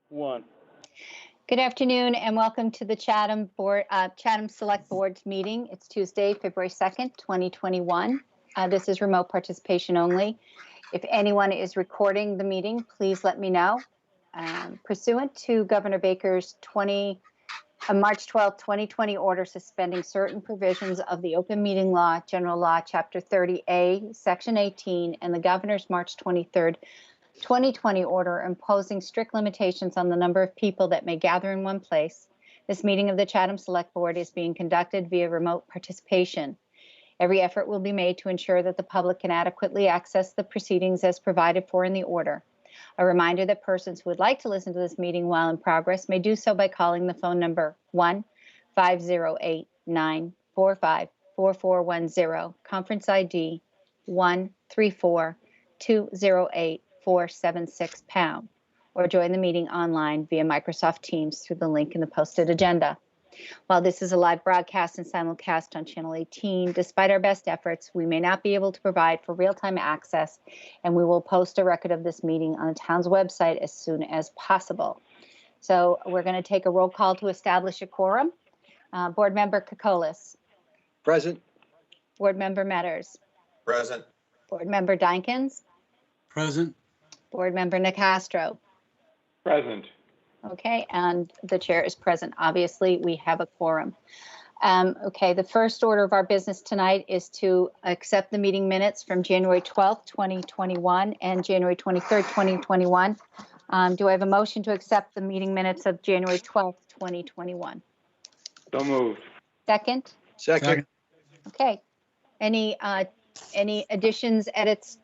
One. Good afternoon and welcome to the Chatham Select Board's meeting. It's Tuesday, February 2nd, 2021. This is remote participation only. If anyone is recording the meeting, please let me know. Pursuant to Governor Baker's March 12, 2020 order suspending certain provisions of the Open Meeting Law, General Law, Chapter 30A, Section 18, and the Governor's March 23rd, 2020 order imposing strict limitations on the number of people that may gather in one place, this meeting of the Chatham Select Board is being conducted via remote participation. Every effort will be made to ensure that the public can adequately access the proceedings as provided for in the order. A reminder that persons who would like to listen to this meeting while in progress may do so by calling the phone number 1-508-945-4410, conference ID 134-208-476#, or join the meeting online via Microsoft Teams through the link in the posted agenda. While this is a live broadcast and simulcast on Channel 18, despite our best efforts, we may not be able to provide for real-time access, and we will post a record of this meeting on the town's website as soon as possible. So we're going to take a roll call to establish a quorum. Board Member Kokolas. Present. Board Member Metters. Present. Board Member Dykens. Present. Board Member Nicastro. Present. Okay, and the chair is present. Obviously, we have a quorum. Okay, the first order of our business tonight is to accept the meeting minutes from January 12th, 2021 and January 23rd, 2021. Do I have a motion to accept the meeting minutes of January 12th, 2021? So moved. Second? Second. Okay. Any additions, edits,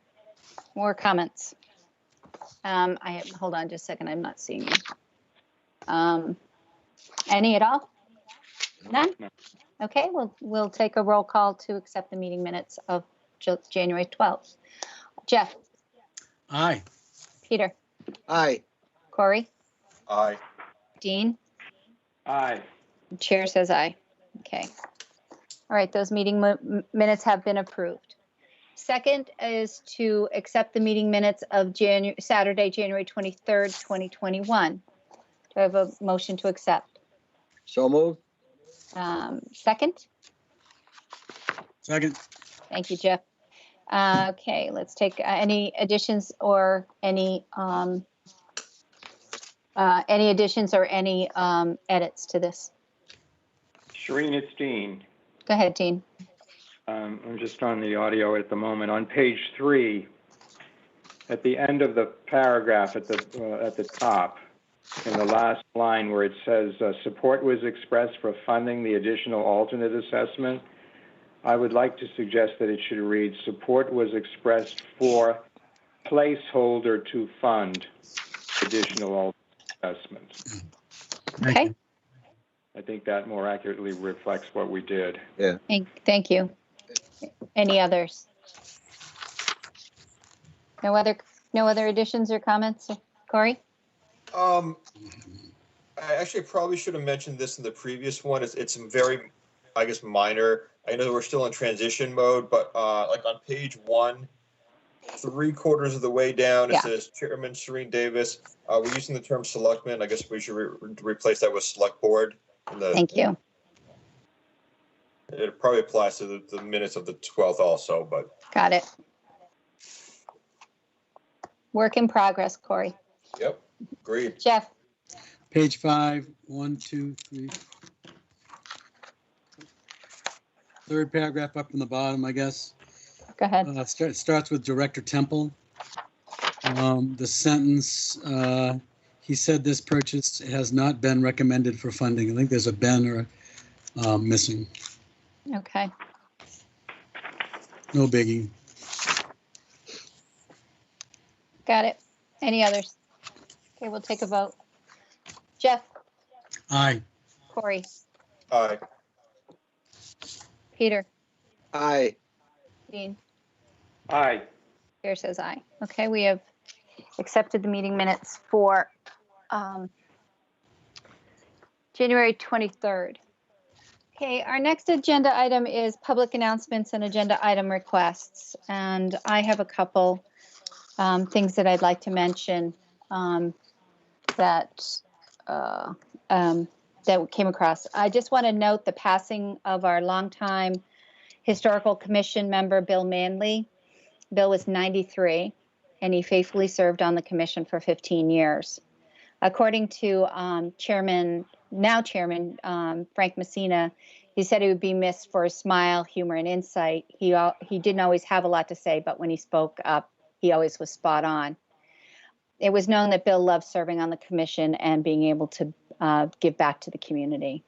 or comments? Hold on just a second. I'm not seeing you. Any at all? None? No. Okay, we'll take a roll call to accept the meeting minutes of January 12th. Jeff? Aye. Peter? Aye. Corey? Aye. Dean? Aye. The chair says aye. Okay. All right, those meeting minutes have been approved. Second is to accept the meeting minutes of Saturday, January 23rd, 2021. Do I have a motion to accept? So moved. Second? Second. Thank you, Jeff. Okay, let's take any additions or any edits to this. Shereen, it's Dean. Go ahead, Dean. I'm just on the audio at the moment. On page 3, at the end of the paragraph at the top, in the last line where it says support was expressed for funding the additional alternate assessment, I would like to suggest that it should read support was expressed for placeholder to fund additional alternate assessments. Okay. I think that more accurately reflects what we did. Yeah. Thank you. Any others? No other additions or comments, Corey? I actually probably should have mentioned this in the previous one. It's very, I guess, minor. I know we're still in transition mode, but like on page 1, 3/4 of the way down, it says Chairman Shereen Davis. We're using the term selectmen. I guess we should replace that with select board. Thank you. It probably applies to the minutes of the 12th also, but. Got it. Work in progress, Corey. Yep, agreed. Jeff? Page 5, 1, 2, 3. Third paragraph up from the bottom, I guess. Go ahead. Starts with Director Temple. The sentence, he said this purchase has not been recommended for funding. I think there's a "been" or missing. Okay. No biggie. Got it. Any others? Okay, we'll take a vote. Jeff? Aye. Corey? Aye. Peter? Aye. Dean? Aye. Chair says aye. Okay, we have accepted the meeting minutes for January 23rd. Okay, our next agenda item is public announcements and agenda item requests. And I have a couple things that I'd like to mention. that that came across. I just want to note the passing of our longtime Historical Commission member, Bill Manley. Bill was 93, and he faithfully served on the commission for 15 years. According to now Chairman Frank Messina, he said he would be missed for his smile, humor, and insight. He didn't always have a lot to say, but when he spoke up, he always was spot on. It was known that Bill loved serving on the commission and being able to give back to the community.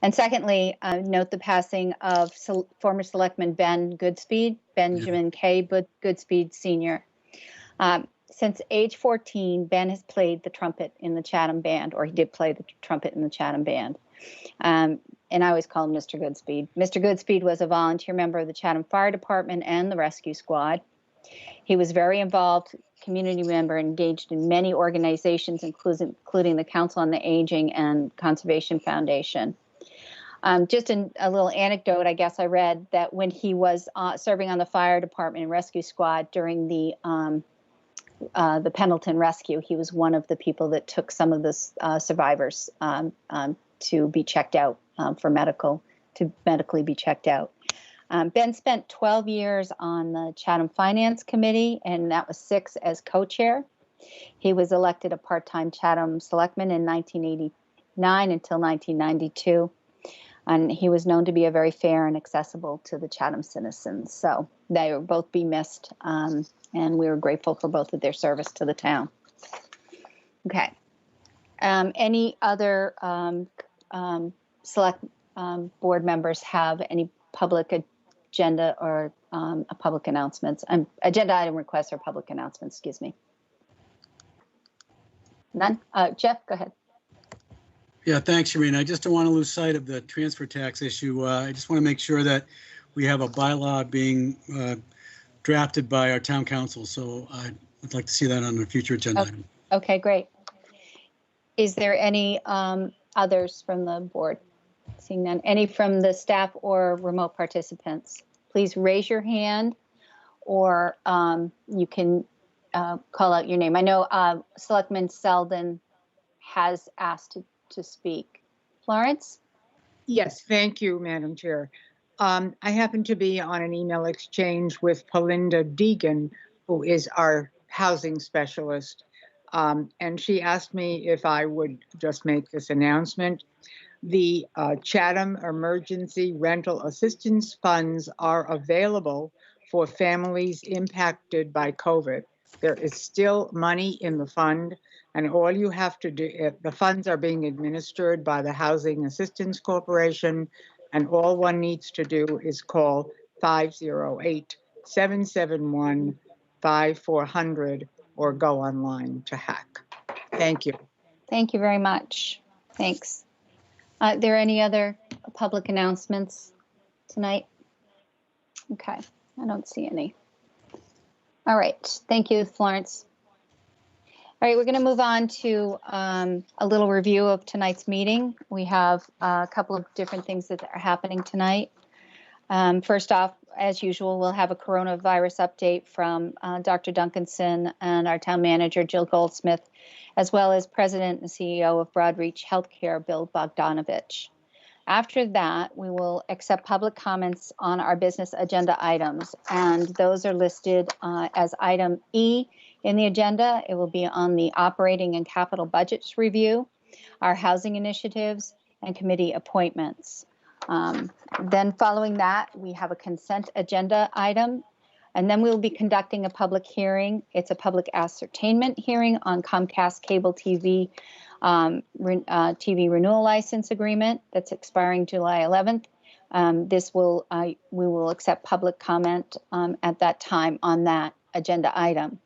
And secondly, note the passing of former Selectman Benjamin K. Goodspeed Sr. Since age 14, Ben has played the trumpet in the Chatham Band, or he did play the trumpet in the Chatham Band. And I always call him Mr. Goodspeed. Mr. Goodspeed was a volunteer member of the Chatham Fire Department and the Rescue Squad. He was very involved, community member, engaged in many organizations, including the Council on the Aging and Conservation Foundation. Just a little anecdote, I guess I read that when he was serving on the Fire Department and Rescue Squad during the Pendleton rescue, he was one of the people that took some of the survivors to be checked out to medically be checked out. Ben spent 12 years on the Chatham Finance Committee, and that was 6 as co-chair. He was elected a part-time Chatham Selectman in 1989 until 1992. And he was known to be a very fair and accessible to the Chatham citizens. So they will both be missed, and we were grateful for both of their service to the town. Okay. Any other select board members have any public agenda or public announcements? Agenda item requests or public announcements, excuse me. None? Jeff, go ahead. Yeah, thanks, Sharina. I just don't want to lose sight of the transfer tax issue. I just want to make sure that we have a bylaw being drafted by our town council. So I'd like to see that on a future agenda item. Okay, great. Is there any others from the board? Seeing none. Any from the staff or remote participants? Please raise your hand, or you can call out your name. I know Selectman Selden has asked to speak. Florence? Yes, thank you, Madam Chair. I happen to be on an email exchange with Pelinda Deegan, who is our housing specialist, and she asked me if I would just make this announcement. The Chatham Emergency Rental Assistance Funds are available for families impacted by COVID. There is still money in the fund, and all you have to do, the funds are being administered by the Housing Assistance Corporation, and all one needs to do is call 508-771-5400 or go online to hack. Thank you. Thank you very much. Thanks. Are there any other public announcements tonight? Okay, I don't see any. All right, thank you, Florence. All right, we're going to move on to a little review of tonight's meeting. We have a couple of different things that are happening tonight. First off, as usual, we'll have a coronavirus update from Dr. Duncanson and our town manager, Jill Goldsmith, as well as President and CEO of Broadreach Healthcare, Bill Bogdanovich. After that, we will accept public comments on our business agenda items, and those are listed as item E in the agenda. It will be on the operating and capital budgets review, our housing initiatives, and committee appointments. Then following that, we have a consent agenda item, and then we'll be conducting a public hearing. It's a public ascertainment hearing on Comcast Cable TV TV renewal license agreement that's expiring July 11th. We will accept public comment at that time on that agenda item.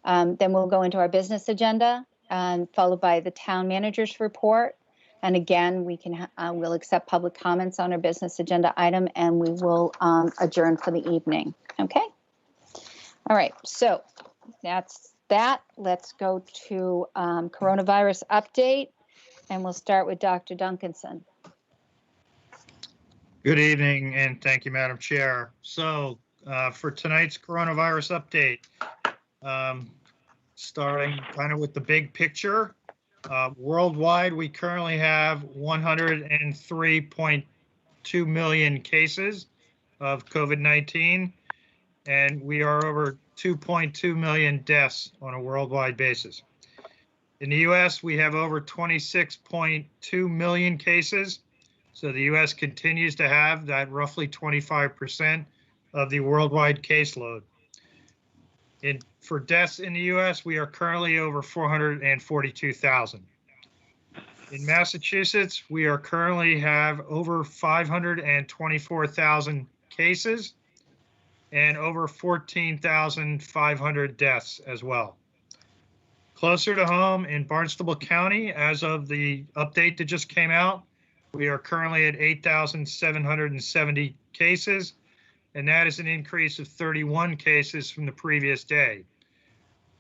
Then we'll go into our business agenda, followed by the town manager's report. And again, we'll accept public comments on our business agenda item, and we will adjourn for the evening. Okay. All right. So that's that. Let's go to coronavirus update, and we'll start with Dr. Duncanson. Good evening, and thank you, Madam Chair. So for tonight's coronavirus update, starting kind of with the big picture, Worldwide, we currently have 103.2 million cases of COVID-19, and we are over 2.2 million deaths on a worldwide basis. In the US, we have over 26.2 million cases. So the US continues to have that roughly 25% of the worldwide caseload. For deaths in the US, we are currently over 442,000. In Massachusetts, we are currently have over 524,000 cases and over 14,500 deaths as well. Closer to home in Barnstable County, as of the update that just came out, we are currently at 8,770 cases, and that is an increase of 31 cases from the previous day.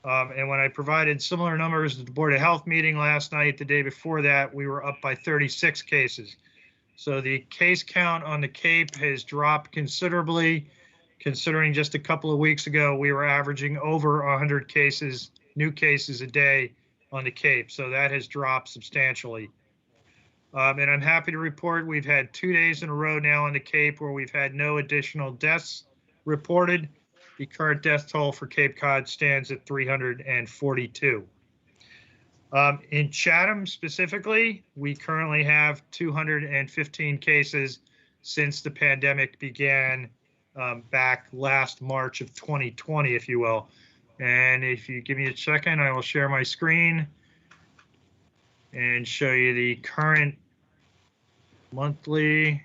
And when I provided similar numbers at the Board of Health meeting last night, the day before that, we were up by 36 cases. So the case count on the Cape has dropped considerably, considering just a couple of weeks ago, we were averaging over 100 cases, new cases a day on the Cape. So that has dropped substantially. And I'm happy to report we've had 2 days in a row now on the Cape where we've had no additional deaths reported. The current death toll for Cape Cod stands at 342. In Chatham specifically, we currently have 215 cases since the pandemic began back last March of 2020, if you will. And if you give me a second, I will share my screen and show you the current monthly.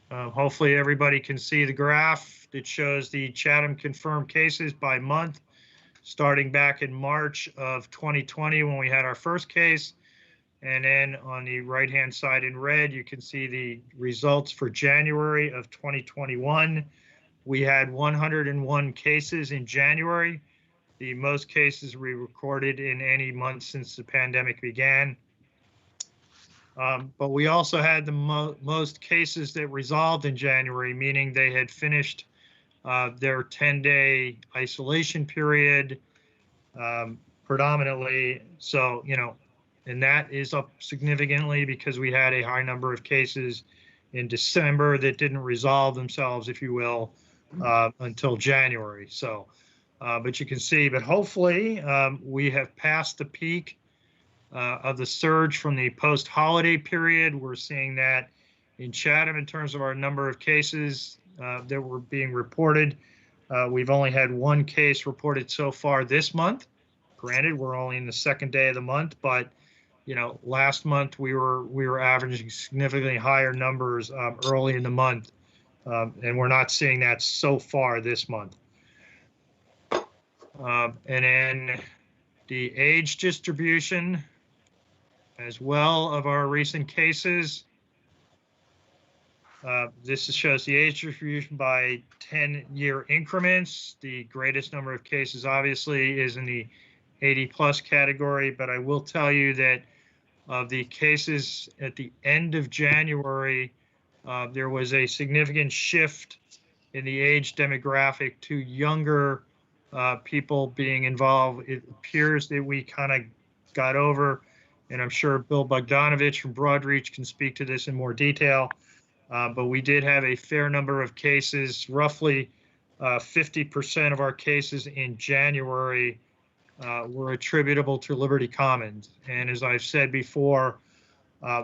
Hopefully everybody can see the graph that shows the Chatham confirmed cases by month, starting back in March of 2020 when we had our first case. And then on the right-hand side in red, you can see the results for January of 2021. We had 101 cases in January, the most cases we recorded in any month since the pandemic began. But we also had the most cases that resolved in January, meaning they had finished their 10-day isolation period predominantly. So, you know, and that is up significantly because we had a high number of cases in December that didn't resolve themselves, if you will, until January. So, but you can see, but hopefully we have passed the peak of the surge from the post-holiday period. We're seeing that in Chatham in terms of our number of cases that were being reported. We've only had one case reported so far this month. Granted, we're only in the second day of the month, but you know, last month we were averaging significantly higher numbers early in the month, and we're not seeing that so far this month. And then the age distribution as well of our recent cases. This shows the age distribution by 10-year increments. The greatest number of cases obviously is in the 80+ category, but I will tell you that of the cases at the end of January, there was a significant shift in the age demographic to younger people being involved. It appears that we kind of got over, and I'm sure Bill Bogdanovich from Broadreach can speak to this in more detail, but we did have a fair number of cases, roughly 50% of our cases in January were attributable to Liberty Commons. And as I've said before,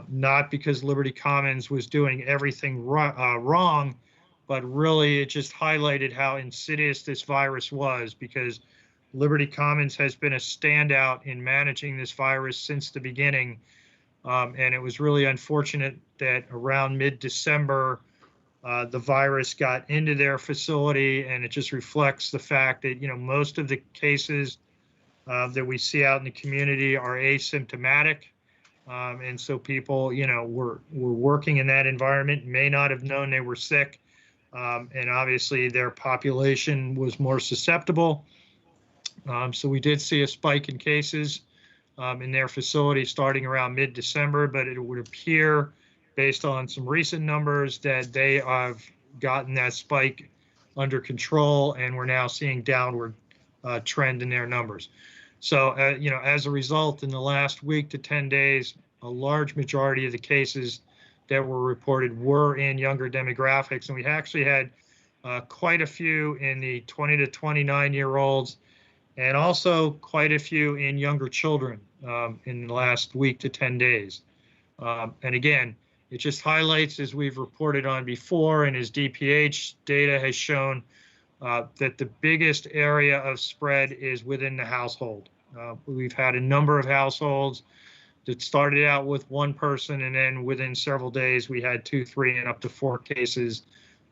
not because Liberty Commons was doing everything wrong, but really it just highlighted how insidious this virus was, because Liberty Commons has been a standout in managing this virus since the beginning. And it was really unfortunate that around mid-December, the virus got into their facility, and it just reflects the fact that, you know, most of the cases that we see out in the community are asymptomatic. And so people, you know, were working in that environment, may not have known they were sick. And obviously their population was more susceptible. So we did see a spike in cases in their facility starting around mid-December, but it would appear based on some recent numbers that they have gotten that spike under control, and we're now seeing downward trend in their numbers. So, as a result, in the last week to 10 days, a large majority of the cases that were reported were in younger demographics. And we actually had quite a few in the 20 to 29-year-olds, and also quite a few in younger children in the last week to 10 days. And again, it just highlights, as we've reported on before, and as DPH data has shown, that the biggest area of spread is within the household. We've had a number of households that started out with one person, and then within several days, we had 2, 3, and up to 4 cases,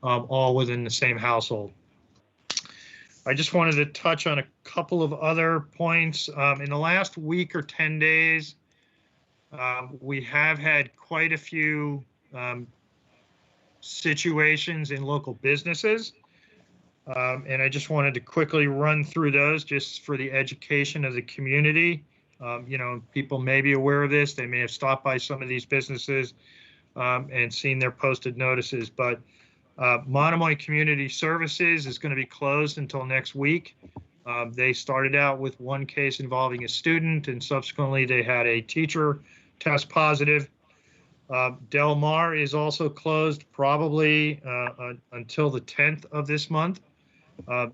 all within the same household. I just wanted to touch on a couple of other points. In the last week or 10 days, we have had quite a few situations in local businesses. And I just wanted to quickly run through those just for the education of the community. People may be aware of this. They may have stopped by some of these businesses and seen their posted notices. But Monomoy Community Services is going to be closed until next week. They started out with one case involving a student, and subsequently they had a teacher test positive. Del Mar is also closed probably until the 10th of this month.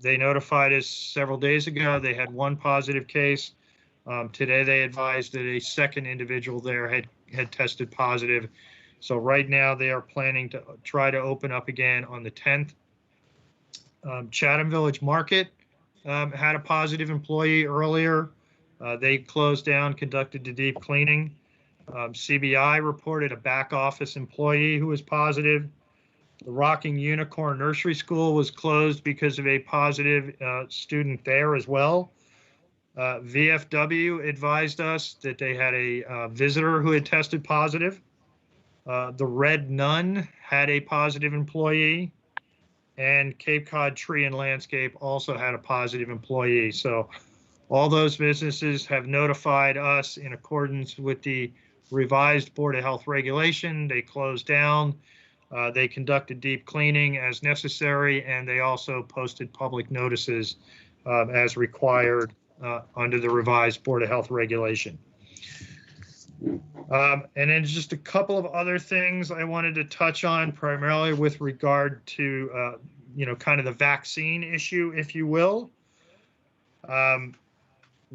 They notified us several days ago they had one positive case. Today they advised that a second individual there had tested positive. So right now they are planning to try to open up again on the 10th. Chatham Village Market had a positive employee earlier. They closed down, conducted a deep cleaning. CBI reported a back office employee who was positive. The Rocking Unicorn Nursery School was closed because of a positive student there as well. VFW advised us that they had a visitor who had tested positive. The Red Nun had a positive employee, and Cape Cod Tree and Landscape also had a positive employee. So all those businesses have notified us in accordance with the revised Board of Health regulation. They closed down. They conducted deep cleaning as necessary, and they also posted public notices as required under the revised Board of Health regulation. And then just a couple of other things I wanted to touch on, primarily with regard to, kind of the vaccine issue, if you will.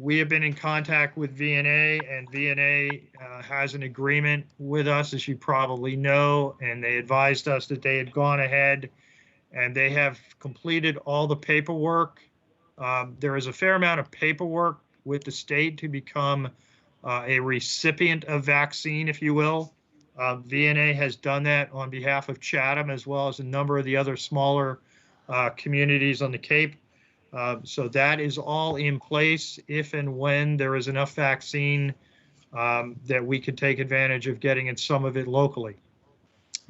We have been in contact with VNA, and VNA has an agreement with us, as you probably know, and they advised us that they had gone ahead and they have completed all the paperwork. There is a fair amount of paperwork with the state to become a recipient of vaccine, if you will. VNA has done that on behalf of Chatham, as well as a number of the other smaller communities on the Cape. So that is all in place if and when there is enough vaccine that we could take advantage of getting in some of it locally.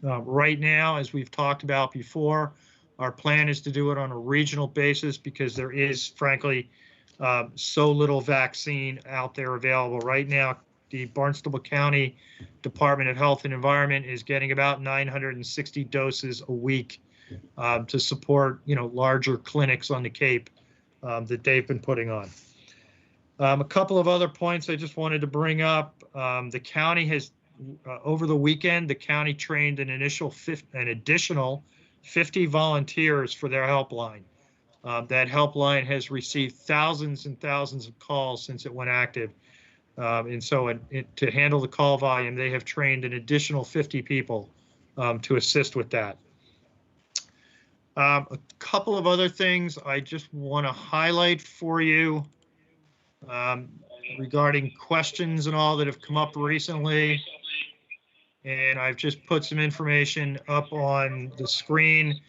Right now, as we've talked about before, our plan is to do it on a regional basis because there is, frankly, so little vaccine out there available. Right now, the Barnstable County Department of Health and Environment is getting about 960 doses a week to support, larger clinics on the Cape that they've been putting on. A couple of other points I just wanted to bring up. The county has, over the weekend, the county trained an additional 50 volunteers for their helpline. That helpline has received thousands and thousands of calls since it went active. And so to handle the call volume, they have trained an additional 50 people to assist with that. A couple of other things I just want to highlight for you regarding questions and all that have come up recently. And I've just put some information up on the screen.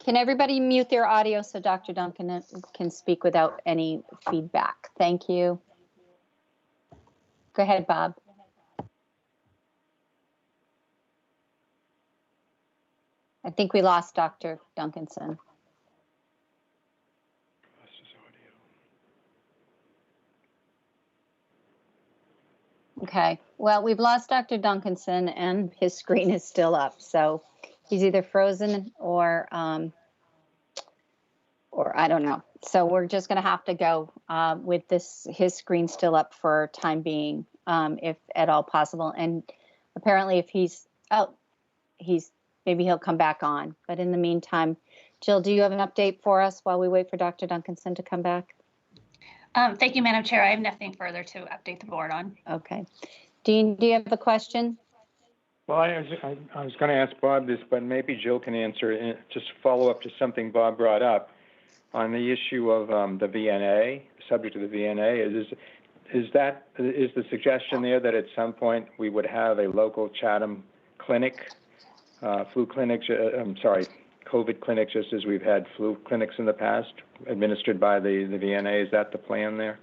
Can everybody mute their audio so Dr. Duncan can speak without any feedback? Thank you. Go ahead, Bob. I think we lost Dr. Duncanson. Okay, well, we've lost Dr. Duncanson and his screen is still up, so he's either frozen or I don't know. So we're just gonna have to go with his screen still up for time being, if at all possible. And apparently if maybe he'll come back on. But in the meantime, Jill, do you have an update for us while we wait for Dr. Duncanson to come back? Thank you, Madam Chair. I have nothing further to update the board on. Okay. Dean, do you have a question? Well, I was going to ask Bob this, but maybe Jill can answer it. Just follow up to something Bob brought up on the issue of the VNA, subject to the VNA. Is the suggestion there that at some point we would have a local Chatham clinic, flu clinics, COVID clinics, just as we've had flu clinics in the past, administered by the VNA? Is that the plan there?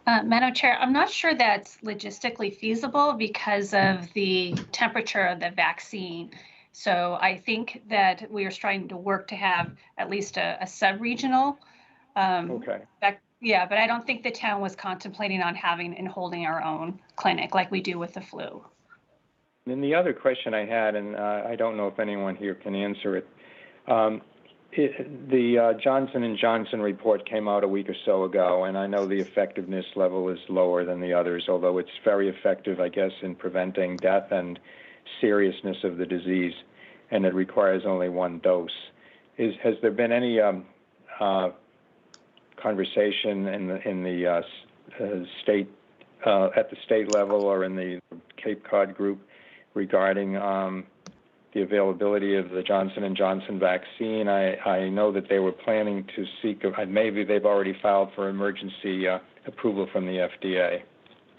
Madam Chair, I'm not sure that's logistically feasible because of the temperature of the vaccine. So I think that we are trying to work to have at least a sub-regional. Okay. Yeah, but I don't think the town was contemplating on having and holding our own clinic like we do with the flu. And the other question I had, and I don't know if anyone here can answer it, the Johnson & Johnson report came out a week or so ago, and I know the effectiveness level is lower than the others, although it's very effective, I guess, in preventing death and seriousness of the disease, and it requires only one dose. Has there been any conversation in the state, at the state level or in the Cape Cod group regarding the availability of the Johnson & Johnson vaccine? I know that they were planning to seek, maybe they've already filed for emergency approval from the FDA.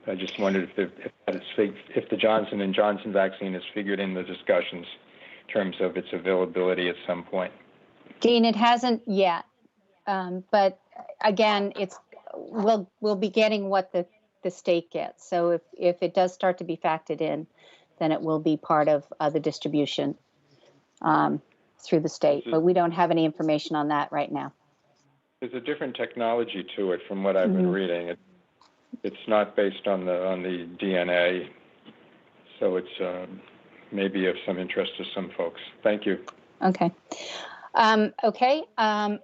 I just wondered if the Johnson & Johnson vaccine is figured in the discussions in terms of its availability at some point. Dean, it hasn't yet, but again, we'll be getting what the state gets. So if it does start to be factored in, then it will be part of the distribution through the state. But we don't have any information on that right now. There's a different technology to it from what I've been reading. It's not based on the DNA, so it's maybe of some interest to some folks. Thank you. Okay.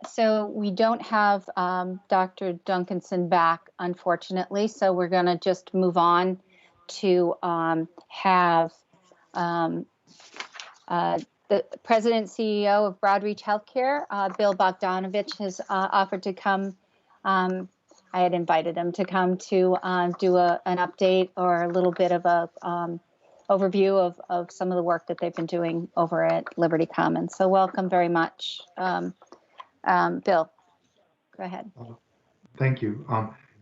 So we don't have Dr. Duncanson back, unfortunately. So we're going to just move on to have the President and CEO of Broadreach Healthcare, Bill Bogdanovich, has offered to come. I had invited him to come to do an update or a little bit of a overview of some of the work that they've been doing over at Liberty Commons. So welcome very much. Bill, go ahead. Thank you.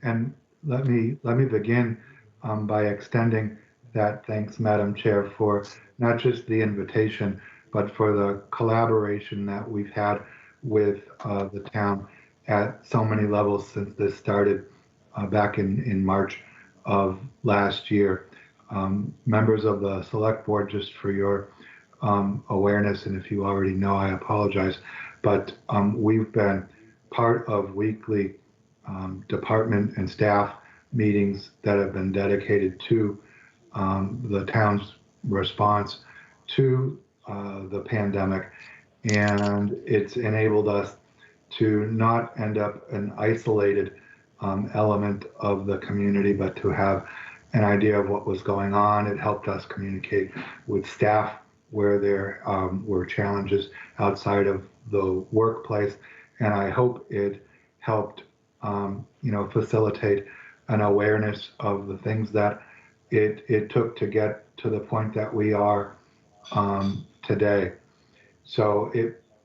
And let me begin by extending that thanks, Madam Chair, for not just the invitation, but for the collaboration that we've had with the town at so many levels since this started back in March of last year. Members of the Select Board, just for your awareness, and if you already know, I apologize, but we've been part of weekly department and staff meetings that have been dedicated to the town's response to the pandemic, and it's enabled us to not end up an isolated element of the community, but to have an idea of what was going on. It helped us communicate with staff where there were challenges outside of the workplace, and I hope it helped facilitate an awareness of the things that it took to get to the point that we are today. So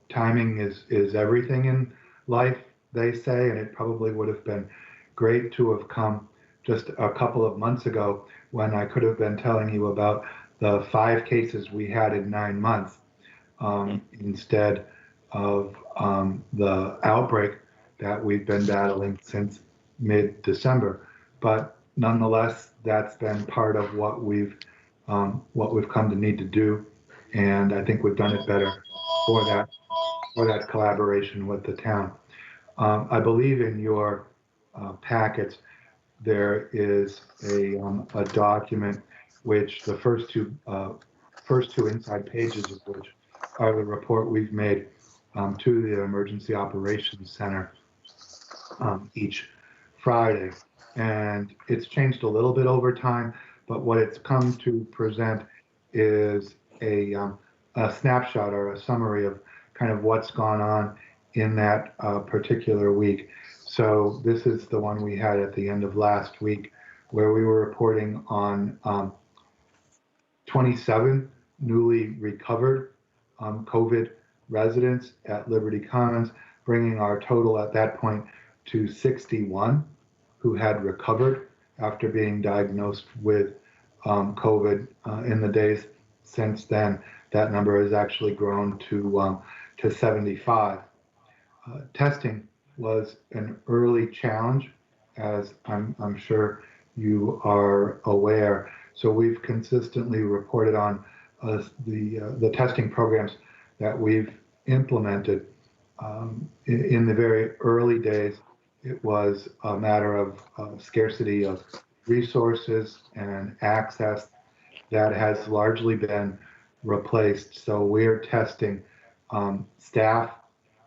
timing is everything in life, they say, and it probably would have been great to have come just a couple of months ago when I could have been telling you about the 5 cases we had in 9 months instead of the outbreak that we've been battling since mid-December. But nonetheless, that's been part of what we've come to need to do, and I think we've done it better for that collaboration with the town. I believe in your packets there is a document which the first two inside pages of which are the report we've made to the Emergency Operations Center each Friday. And it's changed a little bit over time, but what it's come to present is a snapshot or a summary of kind of what's gone on in that particular week. So this is the one we had at the end of last week, where we were reporting on 27 newly recovered COVID residents at Liberty Commons, bringing our total at that point to 61 who had recovered after being diagnosed with COVID in the days since then. That number has actually grown to 75. Testing was an early challenge, as I'm sure you are aware. So we've consistently reported on the testing programs that we've implemented. In the very early days, it was a matter of scarcity of resources and access that has largely been replaced. So we're testing staff,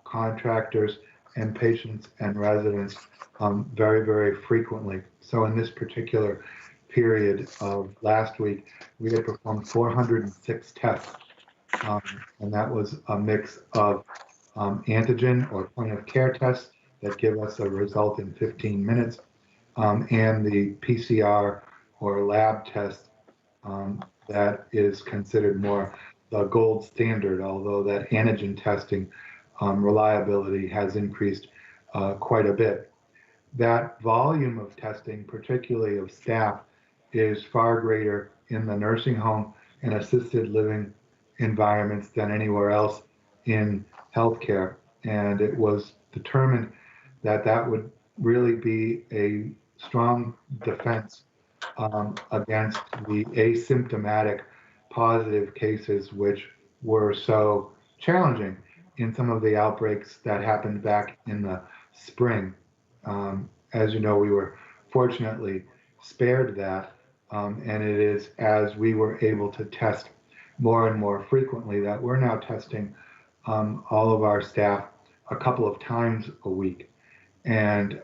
contractors, and patients and residents very, very frequently. So in this particular period of last week, we had performed 406 tests, and that was a mix of antigen or point of care tests that give us a result in 15 minutes, and the PCR or lab test that is considered more the gold standard, although that antigen testing reliability has increased quite a bit. That volume of testing, particularly of staff, is far greater in the nursing home and assisted living environments than anywhere else in healthcare. And it was determined that that would really be a strong defense against the asymptomatic positive cases, which were so challenging in some of the outbreaks that happened back in the spring. As you know, we were fortunately spared that, and it is as we were able to test more and more frequently that we're now testing all of our staff a couple of times a week and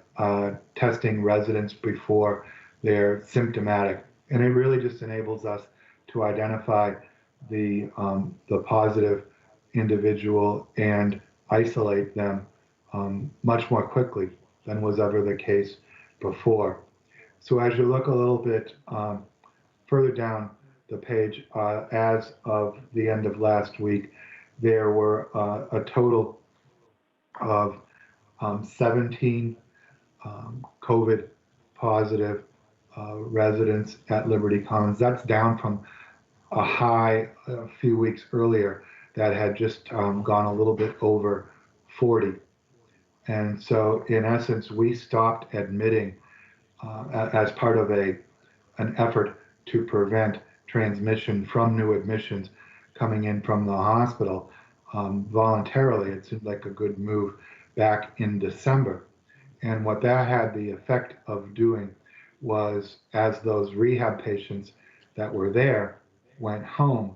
testing residents before they're symptomatic. And it really just enables us to identify the positive individual and isolate them much more quickly than was ever the case before. So as you look a little bit further down the page, as of the end of last week, there were a total of 17 COVID positive residents at Liberty Commons. That's down from a high a few weeks earlier that had just gone a little bit over 40. And so in essence, we stopped admitting as part of an effort to prevent transmission from new admissions coming in from the hospital voluntarily. It seemed like a good move back in December. And what that had the effect of doing was, as those rehab patients that were there went home,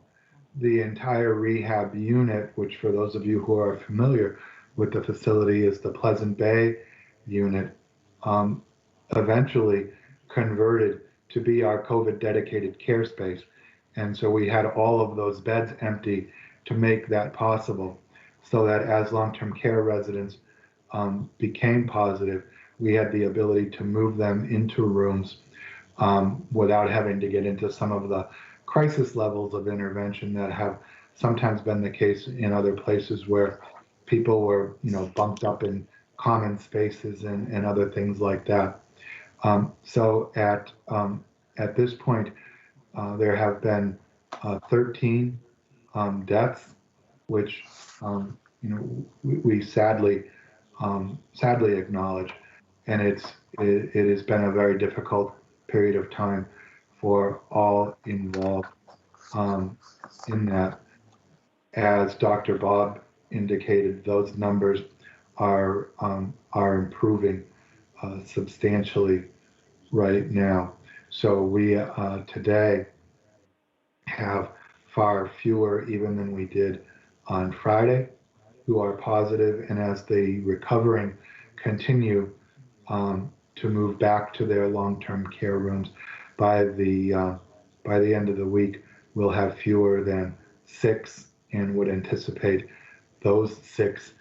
the entire rehab unit, which for those of you who are familiar with the facility is the Pleasant Bay unit, eventually converted to be our COVID dedicated care space. And so we had all of those beds empty to make that possible, so that as long-term care residents became positive, we had the ability to move them into rooms without having to get into some of the crisis levels of intervention that have sometimes been the case in other places where people were, bumped up in common spaces and other things like that. So at this point, there have been 13 deaths, which we sadly acknowledge, and it has been a very difficult period of time for all involved in that. As Dr. Bob indicated, those numbers are improving substantially right now. So we today have far fewer even than we did on Friday who are positive, and as the recovering continue to move back to their long-term care rooms, by the end of the week, we'll have fewer than 6, and would anticipate those 6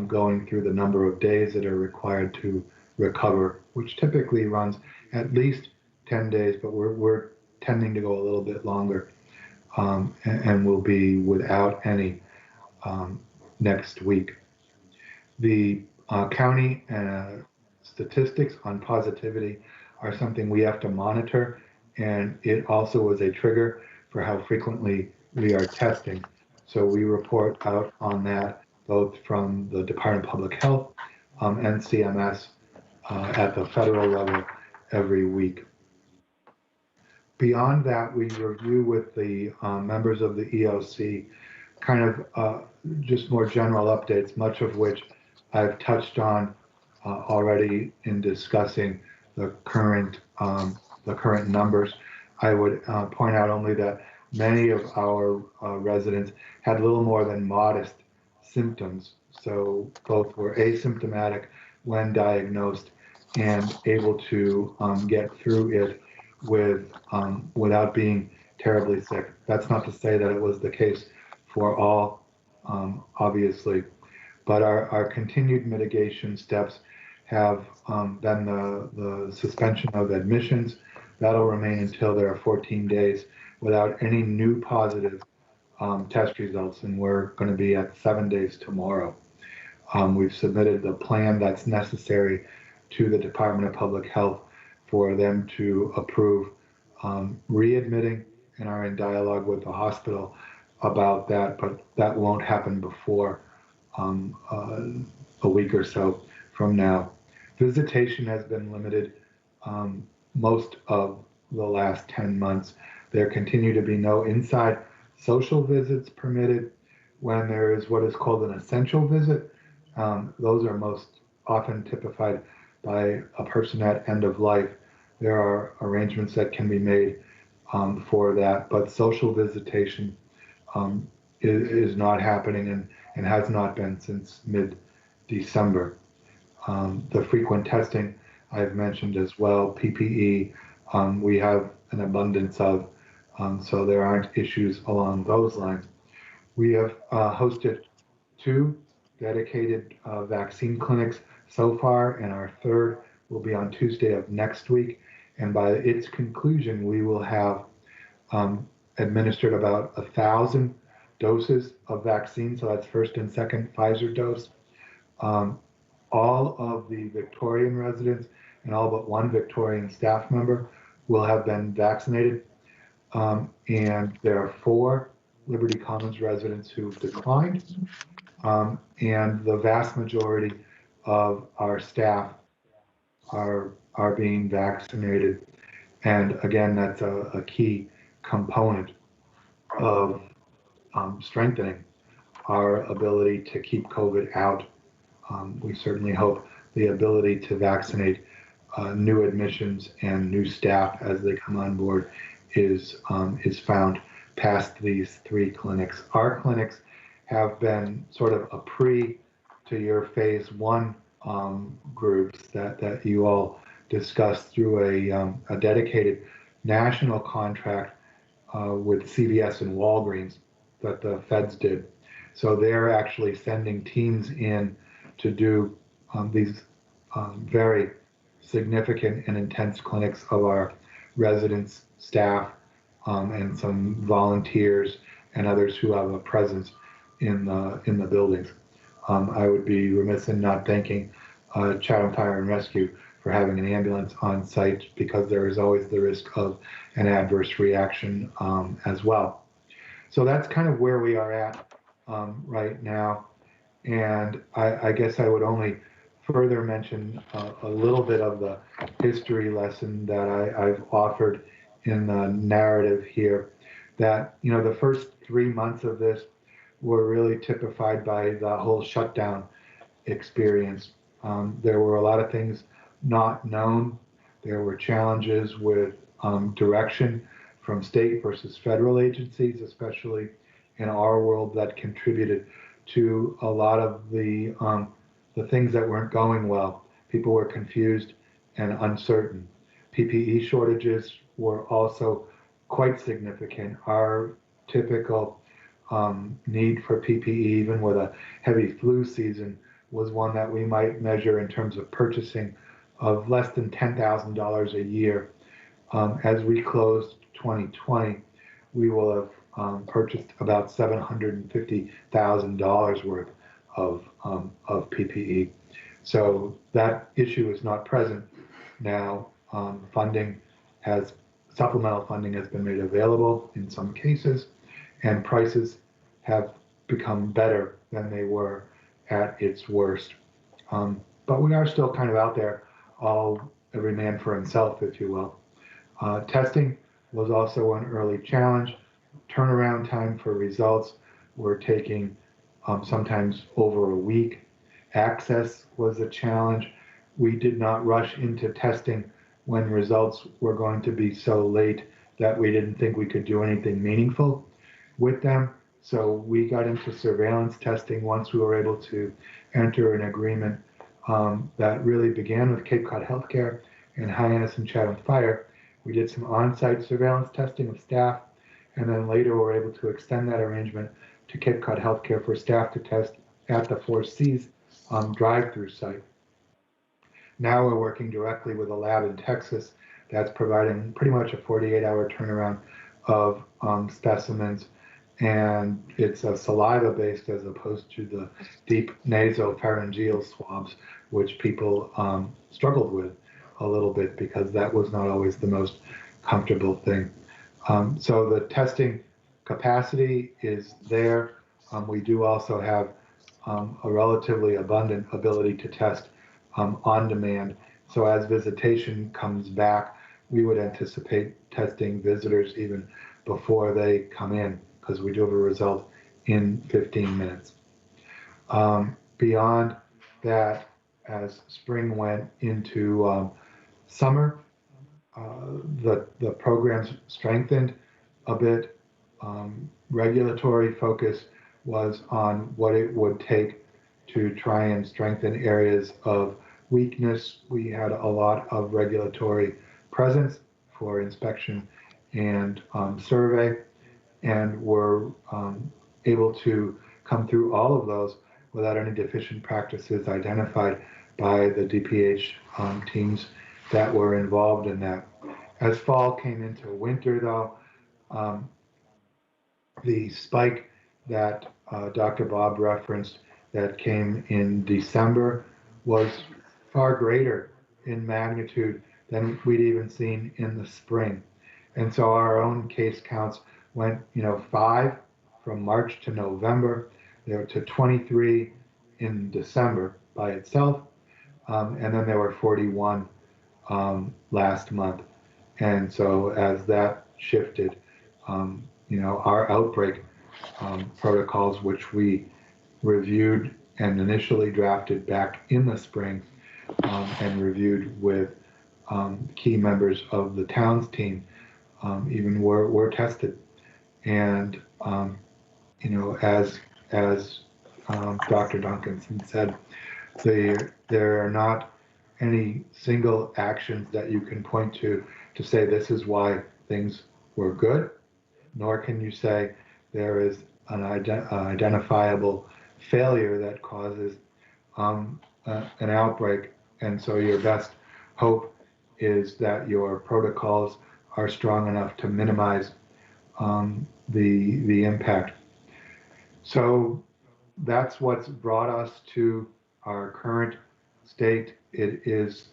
going through the number of days that are required to recover, which typically runs at least 10 days, but we're tending to go a little bit longer, and will be without any next week. The county statistics on positivity are something we have to monitor, and it also is a trigger for how frequently we are testing. So we report out on that both from the Department of Public Health and CMS at the federal level every week. Beyond that, we review with the members of the EOC kind of just more general updates, much of which I've touched on already in discussing the current numbers. I would point out only that many of our residents had a little more than modest symptoms. So both were asymptomatic when diagnosed and able to get through it without being terribly sick. That's not to say that it was the case for all, obviously, but our continued mitigation steps have been the suspension of admissions. That'll remain until there are 14 days without any new positive test results, and we're going to be at 7 days tomorrow. We've submitted the plan that's necessary to the Department of Public Health for them to approve readmitting, and are in dialogue with the hospital about that, but that won't happen before a week or so from now. Visitation has been limited most of the last 10 months. There continue to be no inside social visits permitted. When there is what is called an essential visit, those are most often typified by a person at end of life. There are arrangements that can be made for that, but social visitation is not happening and has not been since mid-December. The frequent testing I've mentioned as well, PPE, we have an abundance of, so there aren't issues along those lines. We have hosted 2 dedicated vaccine clinics so far, and our 3rd will be on Tuesday of next week. And by its conclusion, we will have administered about 1,000 doses of vaccine. So that's first and second Pfizer dose. All of the Victorian residents and all but 1 Victorian staff member will have been vaccinated. And there are 4 Liberty Commons residents who've declined. And the vast majority of our staff are being vaccinated. And again, that's a key component of strengthening our ability to keep COVID out. We certainly hope the ability to vaccinate new admissions and new staff as they come on board is found past these 3 clinics. Our clinics have been sort of a pre to your phase 1 groups that you all discussed through a dedicated national contract with CVS and Walgreens that the feds did. So they're actually sending teams in to do these very significant and intense clinics of our residents, staff, and some volunteers and others who have a presence in the buildings. I would be remiss in not thanking Chatham Fire and Rescue for having an ambulance on site, because there is always the risk of an adverse reaction as well. So that's kind of where we are at right now. And I guess I would only further mention a little bit of the history lesson that I've offered in the narrative here, that, you know, the first 3 months of this were really typified by the whole shutdown experience. There were a lot of things not known There were challenges with direction from state versus federal agencies, especially in our world, that contributed to a lot of the things that weren't going well. People were confused and uncertain. PPE shortages were also quite significant. Our typical need for PPE, even with a heavy flu season, was one that we might measure in terms of purchasing of less than $10,000 a year. As we closed 2020, we will have purchased about $750,000 worth of PPE. So that issue is not present now. Supplemental funding has been made available in some cases, and prices have become better than they were at its worst. But we are still kind of out there, every man for himself, if you will. Testing was also an early challenge. Turnaround time for results were taking sometimes over a week. Access was a challenge. We did not rush into testing when results were going to be so late that we didn't think we could do anything meaningful with them. So we got into surveillance testing once we were able to enter an agreement that really began with Cape Cod Healthcare and Hyannis and Chatham Fire. We did some on-site surveillance testing with staff, and then later we were able to extend that arrangement to Cape Cod Healthcare for staff to test at the Four Cs drive-through site. Now we're working directly with a lab in Texas that's providing pretty much a 48-hour turnaround of specimens, and it's a saliva-based as opposed to the deep nasopharyngeal swabs, which people struggled with a little bit because that was not always the most comfortable thing. So the testing capacity is there. We do also have a relatively abundant ability to test on demand. So as visitation comes back, we would anticipate testing visitors even before they come in, because we do have a result in 15 minutes. Beyond that, as spring went into summer, the programs strengthened a bit. Regulatory focus was on what it would take to try and strengthen areas of weakness. We had a lot of regulatory presence for inspection and survey, and were able to come through all of those without any deficient practices identified by the DPH teams that were involved in that. As fall came into winter, though, the spike that Dr. Bob referenced that came in December was far greater in magnitude than we'd even seen in the spring. And so our own case counts went, 5 from March to November, there to 23 in December by itself, and then there were 41 last month. And so as that shifted, our outbreak protocols, which we reviewed and initially drafted back in the spring and reviewed with key members of the town's team, even were tested. And, as Dr. Duncanson said, there are not any single actions that you can point to say this is why things were good, nor can you say there is an identifiable failure that causes an outbreak. And so your best hope is that your protocols are strong enough to minimize the impact. So that's what's brought us to our current state. It is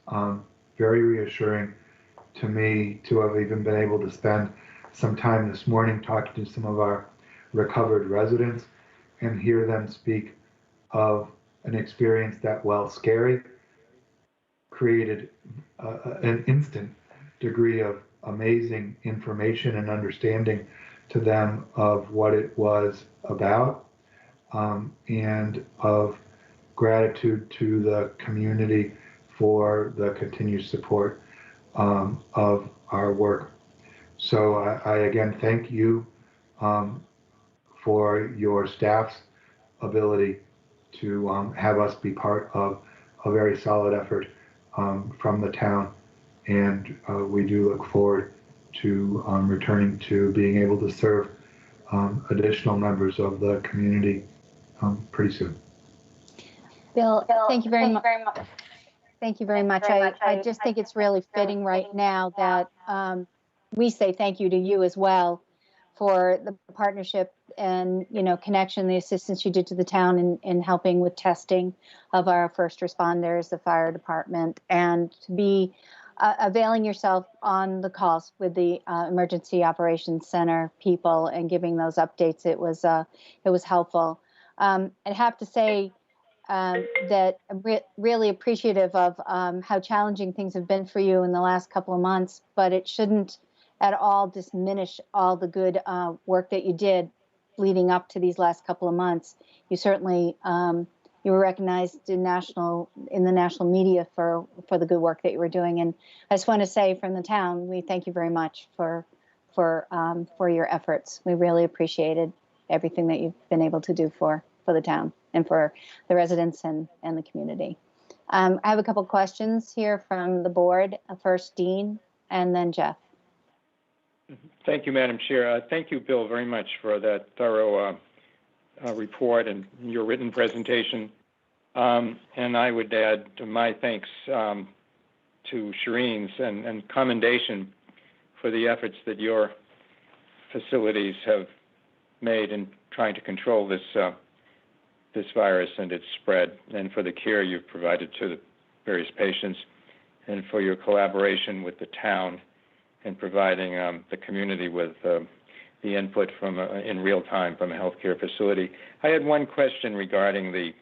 very reassuring to me to have even been able to spend some time this morning talking to some of our recovered residents and hear them speak of an experience that, while scary, created an instant degree of amazing information and understanding to them of what it was about, and of gratitude to the community for the continued support of our work. So I again thank you for your staff's ability to have us be part of a very solid effort from the town. And we do look forward to returning to being able to serve additional members of the community pretty soon. Bill, thank you very much. Thank you very much. I just think it's really fitting right now that we say thank you to you as well for the partnership and, you know, connection, the assistance you did to the town in helping with testing of our first responders, the fire department, and to be availing yourself on the calls with the Emergency Operations Center people and giving those updates. It was helpful. I'd have to say that I'm really appreciative of how challenging things have been for you in the last couple of months, but it shouldn't at all diminish all the good work that you did leading up to these last couple of months. You certainly you were recognized in the national media for the good work that you were doing, and I just want to say from the town, we thank you very much for your efforts. We really appreciated everything that you've been able to do for the town and for the residents and the community. I have a couple questions here from the board. First, Dean, and then Jeff. Thank you, Madam Chair. Thank you, Bill, very much for that thorough report and your written presentation. And I would add my thanks to Shireen's and commendation for the efforts that your facilities have made in trying to control this virus and its spread, and for the care you've provided to the various patients, and for your collaboration with the town and providing the community with the input from in real time from a healthcare facility. I had one question regarding the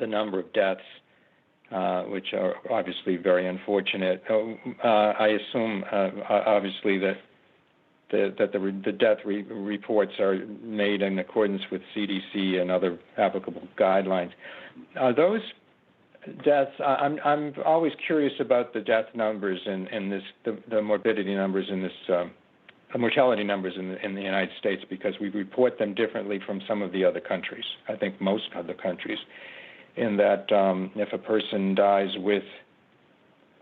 number of deaths, which are obviously very unfortunate. I assume obviously that the death reports are made in accordance with CDC and other applicable guidelines. Are those deaths? I'm always curious about the death numbers in this, the morbidity numbers in this, mortality numbers in the United States, because we report them differently from some of the other countries. I think most other countries, in that if a person dies with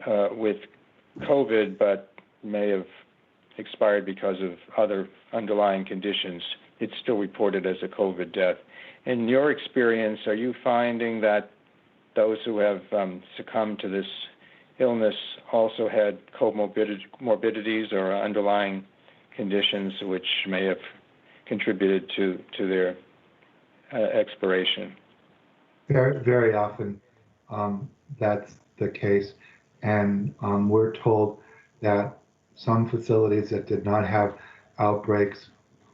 COVID but may have expired because of other underlying conditions, it's still reported as a COVID death. In your experience, are you finding that those who have succumbed to this illness also had comorbidities or underlying conditions which may have contributed to their expiration? Very, very often that's the case. And we're told that some facilities that did not have outbreaks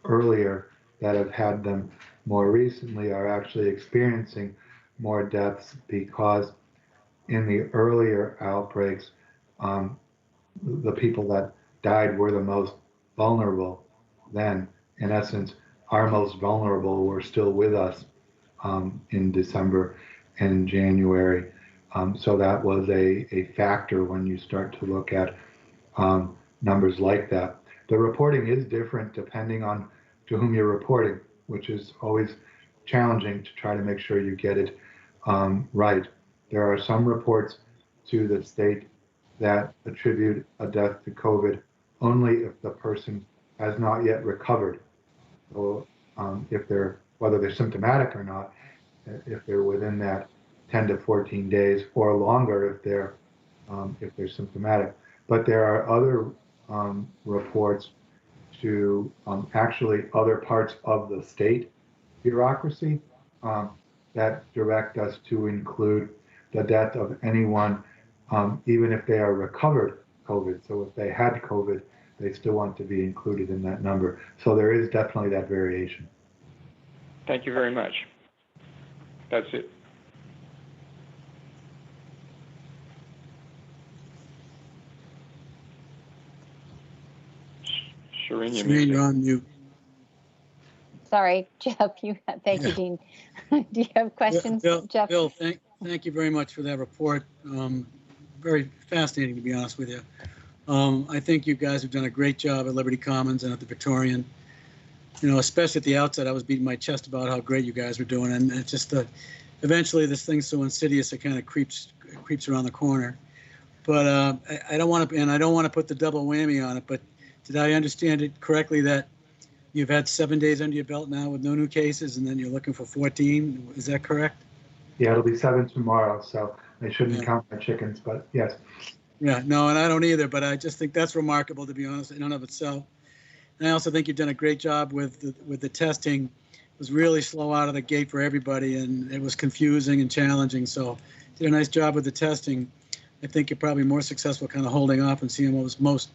earlier that have had them more recently are actually experiencing more deaths, because in the earlier outbreaks, the people that died were the most vulnerable then. In essence, our most vulnerable were still with us in December and January. So that was a factor when you start to look at numbers like that. The reporting is different depending on to whom you're reporting, which is always challenging to try to make sure you get it right. There are some reports to the state that attribute a death to COVID only if the person has not yet recovered. So whether they're symptomatic or not, if they're within that 10 to 14 days or longer if they're symptomatic. But there are other reports to actually other parts of the state bureaucracy that direct us to include the death of anyone, even if they are recovered COVID. So if they had COVID, they still want to be included in that number. So there is definitely that variation. Thank you very much. That's it. Shireen, you're on mute. Sorry, Jeff. Thank you, Dean. Do you have questions, Bill, Jeff? Bill, thank you very much for that report. very fascinating, to be honest with you. I think you guys have done a great job at Liberty Commons and at the Victorian. You know, especially at the outset, I was beating my chest about how great you guys were doing, and it's just eventually this thing's so insidious it kind of creeps around the corner. But I don't want to, and I don't want to put the double whammy on it. But did I understand it correctly that you've had 7 days under your belt now with no new cases, and then you're looking for 14? Is that correct? Yeah, it'll be 7 tomorrow, so I shouldn't Yeah. count my chickens, but yes. Yeah, no, and I don't either, but I just think that's remarkable, to be honest, in and of itself. And I also think you've done a great job with the testing. It was really slow out of the gate for everybody, and it was confusing and challenging. So did a nice job with the testing. I think you're probably more successful kind of holding off and seeing what was most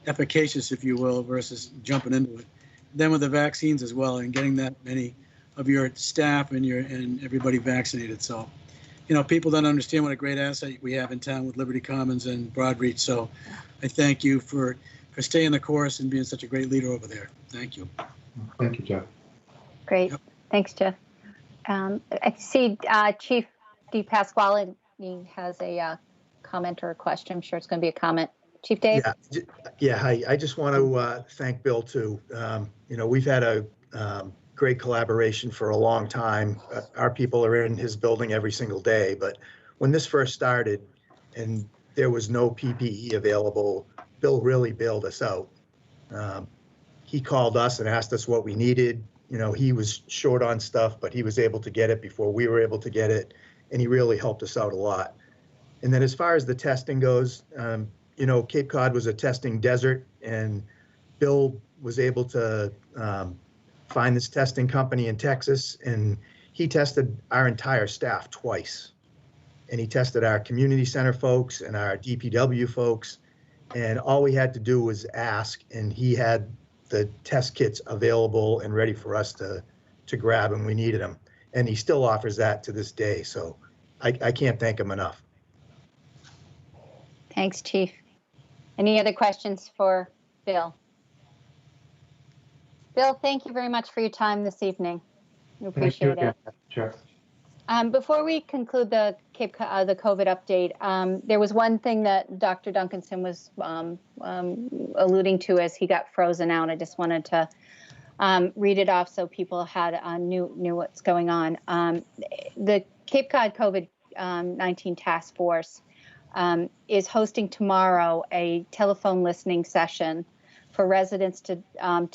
efficacious, if you will, versus jumping into it. Then with the vaccines as well, and getting that many of your staff and everybody vaccinated. So, you know, people don't understand what a great asset we have in town with Liberty Commons and Broadreach. So I thank you for staying the course and being such a great leader over there. Thank you. Thank you, Jeff. Great. Yep. Thanks, Jeff. I see Chief DePasquale has a comment or a question. I'm sure it's going to be a comment. Chief Dave? Yeah. Hi. I just want to thank Bill too. You know, we've had a great collaboration for a long time. Our people are in his building every single day, but when this first started and there was no PPE available, Bill really bailed us out. He called us and asked us what we needed. You know, he was short on stuff, but he was able to get it before we were able to get it, and he really helped us out a lot. And then as far as the testing goes, you know, Cape Cod was a testing desert, and Bill was able to find this testing company in Texas, and he tested our entire staff twice. And he tested our community center folks and our DPW folks, and all we had to do was ask, and he had the test kits available and ready for us to grab when we needed them. And he still offers that to this day. So I can't thank him enough. Thanks, Chief. Any other questions for Bill? Bill, thank you very much for your time this evening. We Thank you appreciate again, it. Jeff. Before we conclude the the COVID update, there was one thing that Dr. Duncanson was alluding to as he got frozen out. I just wanted to read it off so people had knew what's going on. The Cape Cod COVID-19 Task Force is hosting tomorrow a telephone listening session for residents to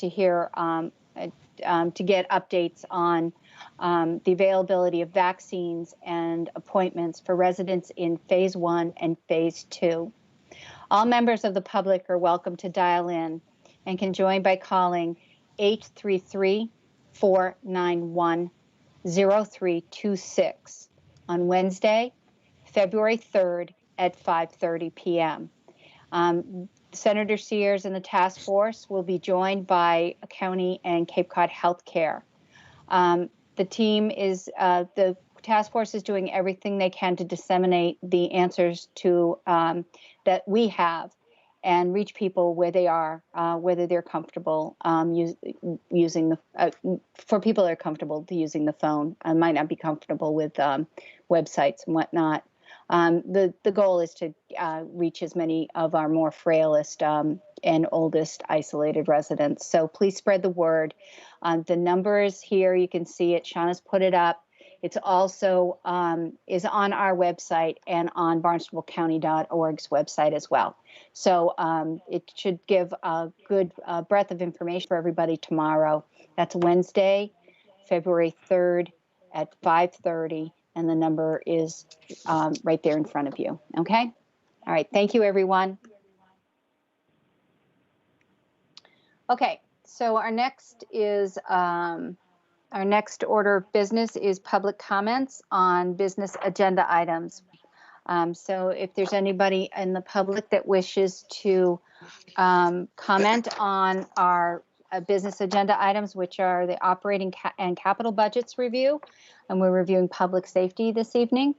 hear to get updates on the availability of vaccines and appointments for residents in Phase 1 and Phase 2. All members of the public are welcome to dial in and can join by calling 833-491-0326 on Wednesday, February 3rd at 5:30 p.m. Senator Sears and the task force will be joined by County and Cape Cod Healthcare. The team is, the task force is doing everything they can to disseminate the answers to that we have and reach people where they are, whether they're comfortable using the, for people that are comfortable to using the phone and might not be comfortable with websites and whatnot. The goal is to reach as many of our more frailest and oldest isolated residents. So please spread the word. The number is here. You can see it. Shauna's put it up. It's also is on our website and on barnstablecounty.org's website as well. So it should give a good breadth of information for everybody tomorrow. That's Wednesday, February 3rd at 5:30. And the number is right there in front of you. Okay. All right. Thank you, everyone. Okay. So our next is our next order of business is public comments on business agenda items. So if there's anybody in the public that wishes to comment on our business agenda items, which are the operating and capital budgets review, and we're reviewing public safety this evening.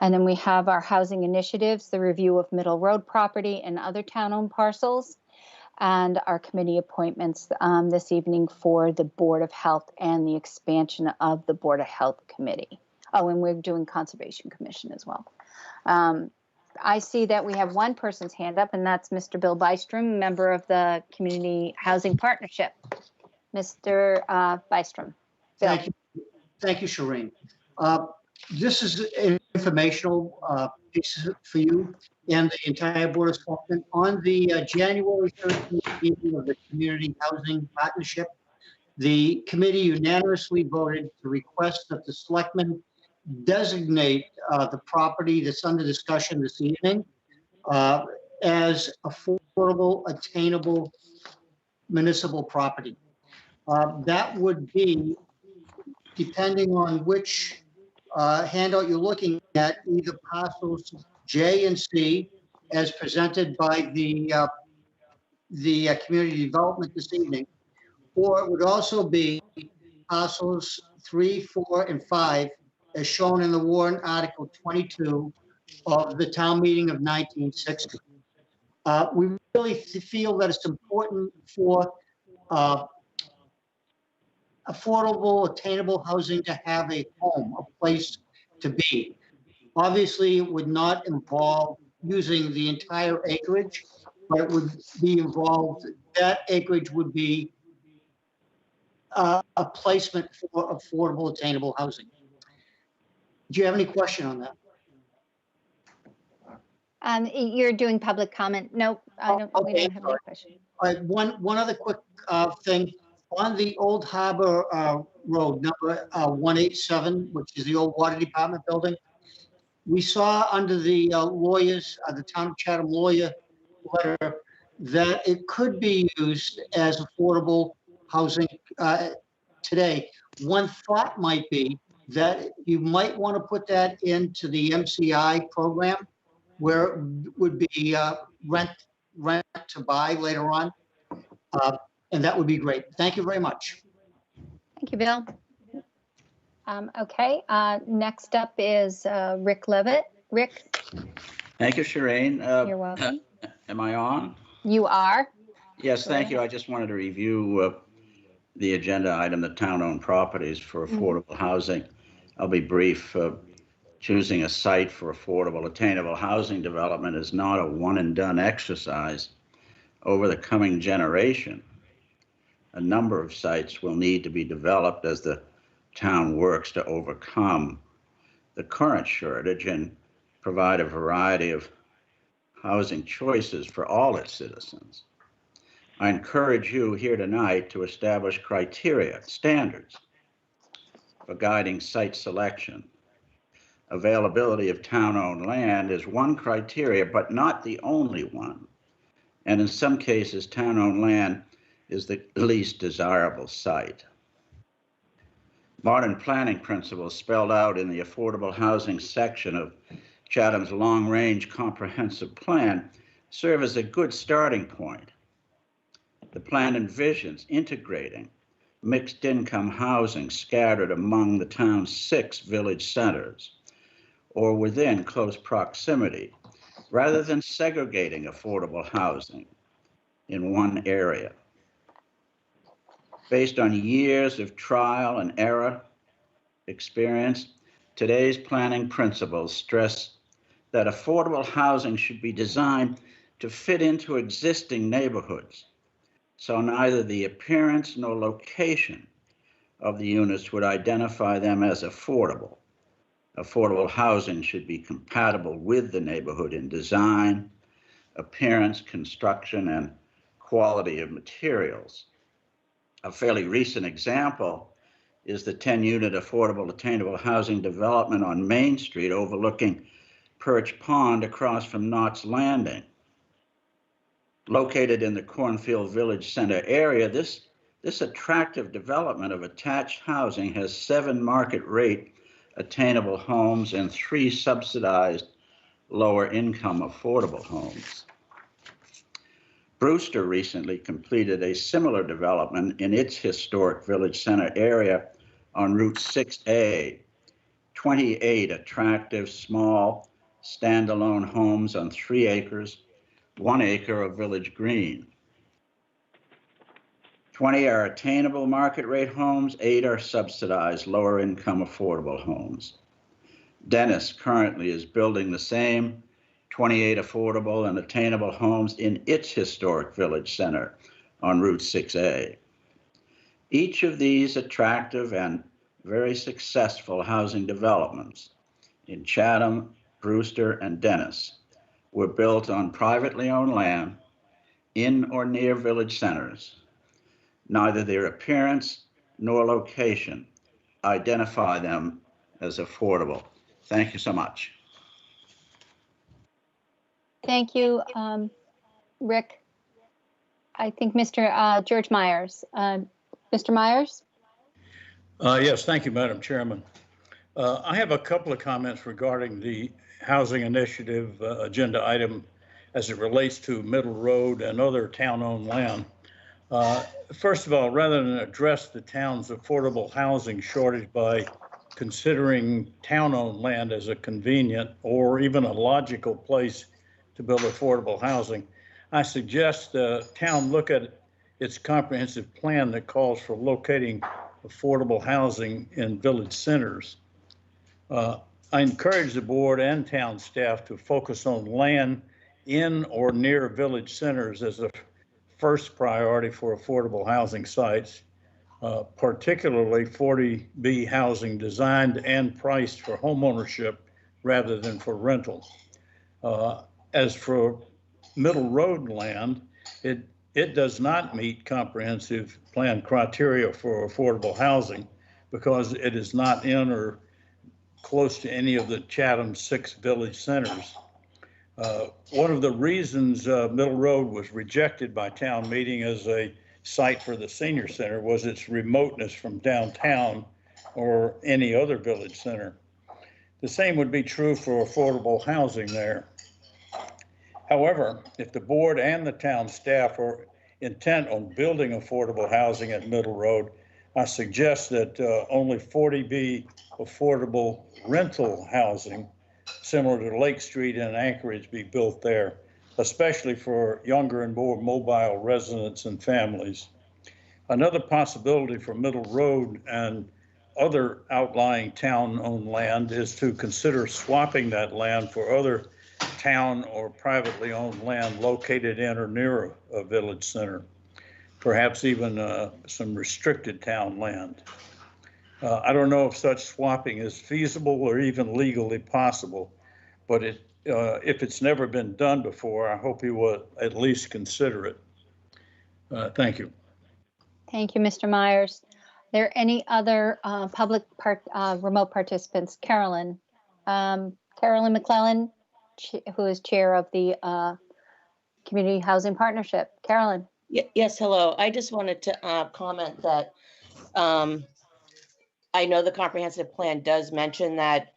And then we have our housing initiatives, the review of Middle Road property and other town-owned parcels, and our committee appointments this evening for the Board of Health and the expansion of the Board of Health Committee. Oh, and we're doing Conservation Commission as well. I see that we have one person's hand up, and that's Mr. Bill Bystrom, member of the Community Housing Partnership. Mr. Bystrom. Bill. Thank you. Thank you, Shireen. This is an informational piece for you and the entire Board of Selectmen. On the January 13th meeting of the Community Housing Partnership, the committee unanimously voted to request that the Selectmen designate the property that's under discussion this evening as affordable, attainable municipal property. That would be, depending on which handout you're looking at, either parcels J and C as presented by the community development this evening, or it would also be parcels 3, 4, and 5 as shown in the warrant article 22 of the town meeting of 1960. We really feel that it's important for affordable, attainable housing to have a home, a place to be. Obviously, it would not involve using the entire acreage, but it would be involved, that acreage would be a placement for affordable, attainable housing. Do you have any question on that? You're doing public comment. Nope, we don't have any question. All right, one other quick thing. On the Old Harbor Road, number 187, which is the old water department building, we saw under the lawyers, the town of Chatham lawyer letter, that it could be used as affordable housing today. One thought might be that you might want to put that into the MCI program, where it would be rent to buy later on. And that would be great. Thank you very much. Thank you, Bill. Okay, next up is Rick Levitt. Rick? Thank you, Shireen. You're welcome. Am I on? You are. Yes, thank you. I just wanted to review the agenda item, the town-owned properties for affordable housing. I'll be brief. Choosing a site for affordable, attainable housing development is not a one-and-done exercise. Over the coming generation, a number of sites will need to be developed as the town works to overcome the current shortage and provide a variety of housing choices for all its citizens. I encourage you here tonight to establish criteria, standards for guiding site selection. Availability of town-owned land is one criteria, but not the only one. And in some cases, town-owned land is the least desirable site. Modern planning principles spelled out in the affordable housing section of Chatham's long-range comprehensive plan serve as a good starting point. The plan envisions integrating mixed-income housing scattered among the town's 6 village centers or within close proximity, rather than segregating affordable housing in one area. Based on years of trial and error experience, today's planning principles stress that affordable housing should be designed to fit into existing neighborhoods, so neither the appearance nor location of the units would identify them as affordable. Affordable housing should be compatible with the neighborhood in design, appearance, construction, and quality of materials. A fairly recent example is the 10-unit affordable attainable housing development on Main Street overlooking Perch Pond across from Knott's Landing. Located in the Cornfield Village Center area, this attractive development of attached housing has 7 market rate attainable homes and 3 subsidized lower income affordable homes. Brewster recently completed a similar development in its historic Village Center area on Route 6A, 28 attractive, small, standalone homes on 3 acres, 1 acre of village green. 20 are attainable market rate homes, 8 are subsidized lower income affordable homes. Dennis currently is building the same 28 affordable and attainable homes in its historic village center on Route 6A. Each of these attractive and very successful housing developments in Chatham, Brewster, and Dennis were built on privately owned land in or near village centers. Neither their appearance nor location identify them as affordable. Thank you so much. Thank you, Rick. I think Mr. George Myers. Mr. Myers? Yes, thank you, Madam Chairman. I have a couple of comments regarding the housing initiative agenda item as it relates to Middle Road and other town-owned land. First of all, rather than address the town's affordable housing shortage by considering town-owned land as a convenient or even a logical place to build affordable housing, I suggest the town look at its comprehensive plan that calls for locating affordable housing in village centers. I encourage the board and town staff to focus on land in or near village centers as a first priority for affordable housing sites, particularly 40B housing designed and priced for homeownership rather than for rental. As for Middle Road land, it does not meet comprehensive plan criteria for affordable housing because it is not in or close to any of the Chatham 6 village centers. One of the reasons Middle Road was rejected by town meeting as a site for the senior center was its remoteness from downtown or any other village center. The same would be true for affordable housing there. However, if the board and the town staff are intent on building affordable housing at Middle Road, I suggest that only 40B affordable rental housing similar to Lake Street and Anchorage be built there, especially for younger and more mobile residents and families. Another possibility for Middle Road and other outlying town-owned land is to consider swapping that land for other town or privately owned land located in or near a village center, perhaps even some restricted town land. I don't know if such swapping is feasible or even legally possible, but if it's never been done before, I hope you will at least consider it. Thank you. Thank you, Mr. Myers. Are there any other remote participants? Carolyn. Carolyn McClellan, who is chair of the Community Housing Partnership. Carolyn. Yes, hello. I just wanted to comment that I know the comprehensive plan does mention that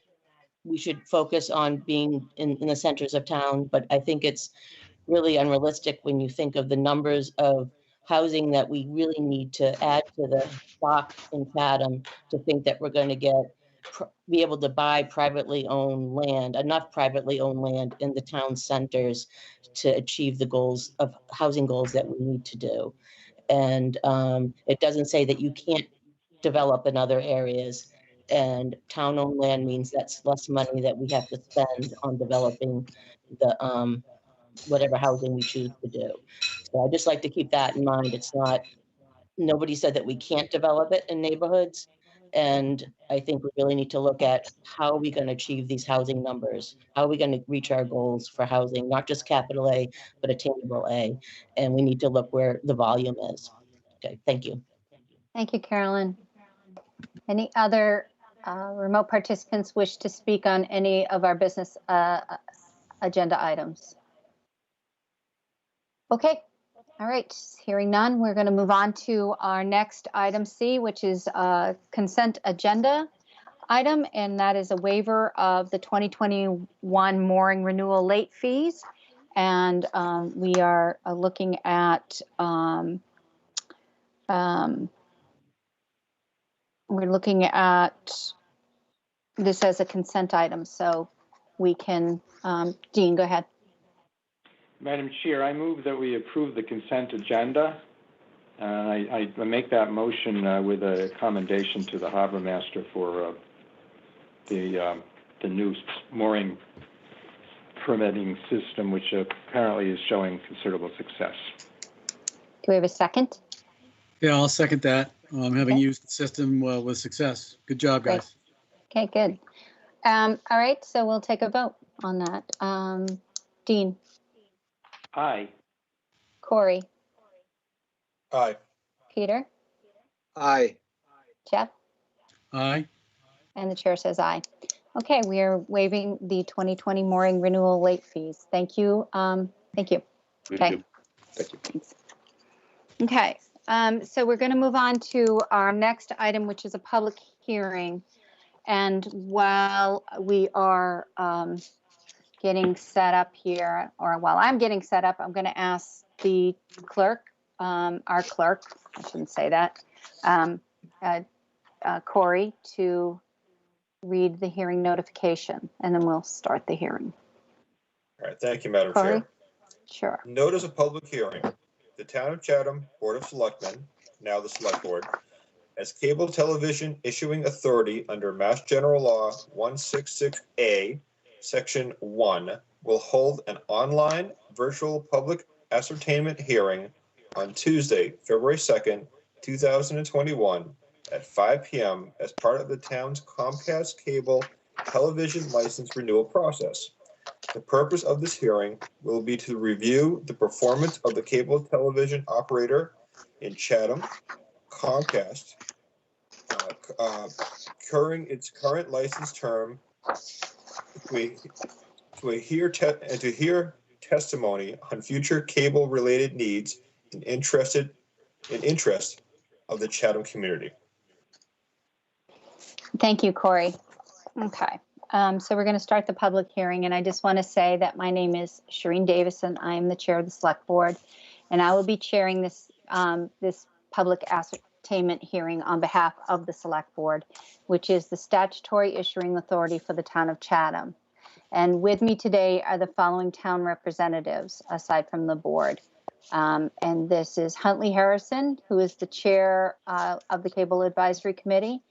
we should focus on being in the centers of town, but I think it's really unrealistic when you think of the numbers of housing that we really need to add to the stock in Chatham to think that we're going to be able to buy privately owned land, enough privately owned land in the town centers to achieve the goals of housing goals that we need to do. And it doesn't say that you can't develop in other areas, and town-owned land means that's less money that we have to spend on developing the whatever housing we choose to do. So I just like to keep that in mind. It's not, nobody said that we can't develop it in neighborhoods, and I think we really need to look at how are we going to achieve these housing numbers? How are we going to reach our goals for housing, not just capital A, but attainable A, and we need to look where the volume is. Okay, thank you. Thank you, Carolyn. Any other remote participants wish to speak on any of our business agenda items? Okay, all right, hearing none, we're going to move on to our next item C, which is a consent agenda item, and that is a waiver of the 2021 mooring renewal late fees. And we are looking at we're looking at this as a consent item, so we can, Dean, go ahead. Madam Chair, I move that we approve the consent agenda. I make that motion with a commendation to the harbor master for the new mooring permitting system, which apparently is showing considerable success. Do we have a second? Yeah, I'll second that. Having Okay. used the system with success. Good job, Great. guys. Okay, good. All right, so we'll take a vote on that. Dean, Aye. Corey, Aye. Peter, Aye. Jeff, Aye. and the chair says aye. Okay, we are waiving the 2020 mooring renewal late fees. Thank you. Thank you. Okay. you. Thanks. Okay, so we're going to move on to our next item, which is a public hearing. And while we are getting set up here, or while I'm getting set up, I'm going to ask the clerk, our clerk, I shouldn't say that, Corey, to read the hearing notification, and then we'll start the hearing. All right, thank you, Madam Corey? Chair. Sure. Notice of public hearing. The Town of Chatham Board of Selectmen, now the Select Board, as cable television issuing authority under Mass General Law 166A, Section 1, will hold an online virtual public ascertainment hearing on Tuesday, February 2nd, 2021 at 5 p.m. as part of the town's Comcast cable television license renewal process. The purpose of this hearing will be to review the performance of the cable television operator in Chatham, Comcast, during its current license term, to hear testimony on future cable-related needs in interest of the Chatham community. Thank you, Corey. Okay, so we're going to start the public hearing, and I just want to say that my name is Shireen Davison. I am the chair of the Select Board, and I will be chairing this this public ascertainment hearing on behalf of the Select Board, which is the statutory issuing authority for the town of Chatham. And with me today are the following town representatives, aside from the board. And this is Huntley Harrison, who is the chair of the Cable Advisory Committee,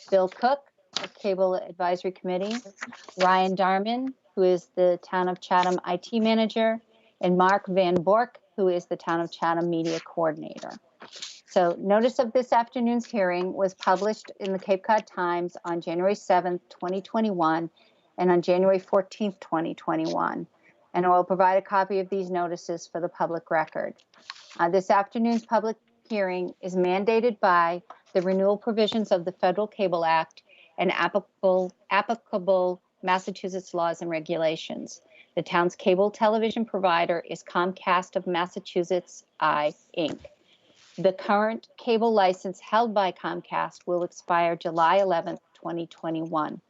Bill Cook, the Cable Advisory Committee, Ryan Darman, who is the Town of Chatham IT Manager, and Mark Van Bork, who is the Town of Chatham Media Coordinator. So notice of this afternoon's hearing was published in the Cape Cod Times on January 7th, 2021, and on January 14th, 2021. And I will provide a copy of these notices for the public record. This afternoon's public hearing is mandated by the renewal provisions of the Federal Cable Act and applicable Massachusetts laws and regulations. The town's cable television provider is Comcast of Massachusetts, Inc. The current cable license held by Comcast will expire July 11th, 2021.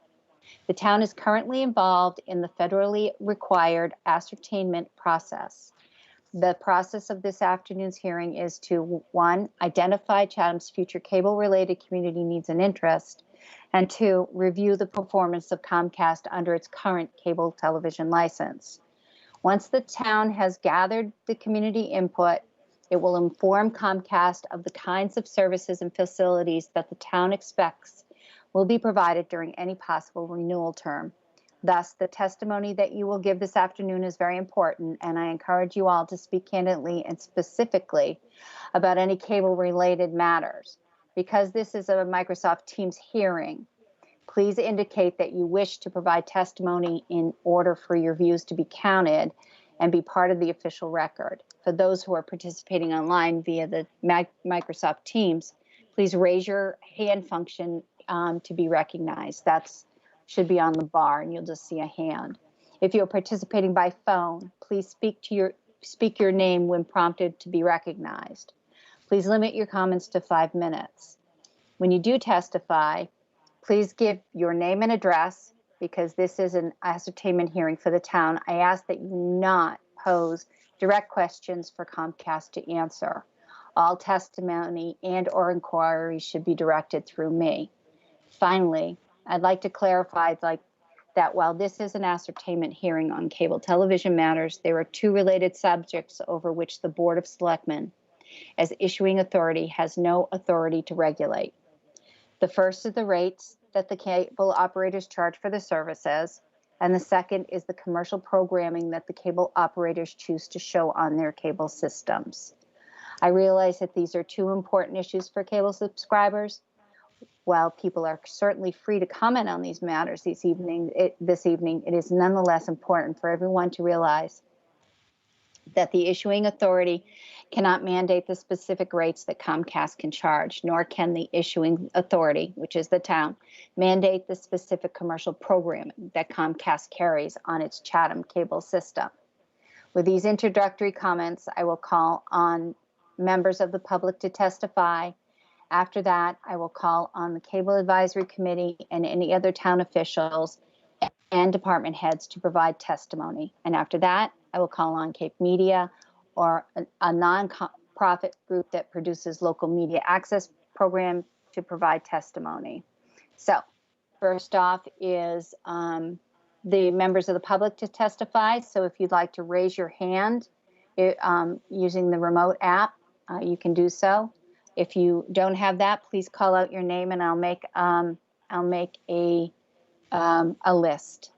The town is currently involved in the federally required ascertainment process. The process of this afternoon's hearing is to, 1, identify Chatham's future cable-related community needs and interests, and 2, review the performance of Comcast under its current cable television license. Once the town has gathered the community input, it will inform Comcast of the kinds of services and facilities that the town expects will be provided during any possible renewal term. Thus, the testimony that you will give this afternoon is very important, and I encourage you all to speak candidly and specifically about any cable-related matters. Because this is a Microsoft Teams hearing, please indicate that you wish to provide testimony in order for your views to be counted and be part of the official record. For those who are participating online via the Microsoft Teams, please raise your hand function to be recognized. That should be on the bar, and you'll just see a hand. If you're participating by phone, please speak your name when prompted to be recognized. Please limit your comments to 5 minutes. When you do testify, please give your name and address, because this is an ascertainment hearing for the town. I ask that you not pose direct questions for Comcast to answer. All testimony and or inquiries should be directed through me. Finally, I'd like to clarify that while this is an ascertainment hearing on cable television matters, there are 2 related subjects over which the Board of Selectmen, as issuing authority, has no authority to regulate. The first is the rates that the cable operators charge for the services, And the second is the commercial programming that the cable operators choose to show on their cable systems. I realize that these are two important issues for cable subscribers. While people are certainly free to comment on these matters this evening, it is nonetheless important for everyone to realize that the issuing authority cannot mandate the specific rates that Comcast can charge, nor can the issuing authority, which is the town, mandate the specific commercial programming that Comcast carries on its Chatham cable system. With these introductory comments, I will call on members of the public to testify. After that, I will call on the Cable Advisory Committee and any other town officials and department heads to provide testimony. And after that, I will call on Cape Media or a non-profit group that produces local media access program to provide testimony. So first off is the members of the public to testify. So if you'd like to raise your hand using the remote app, you can do so. If you don't have that, please call out your name and I'll make a list.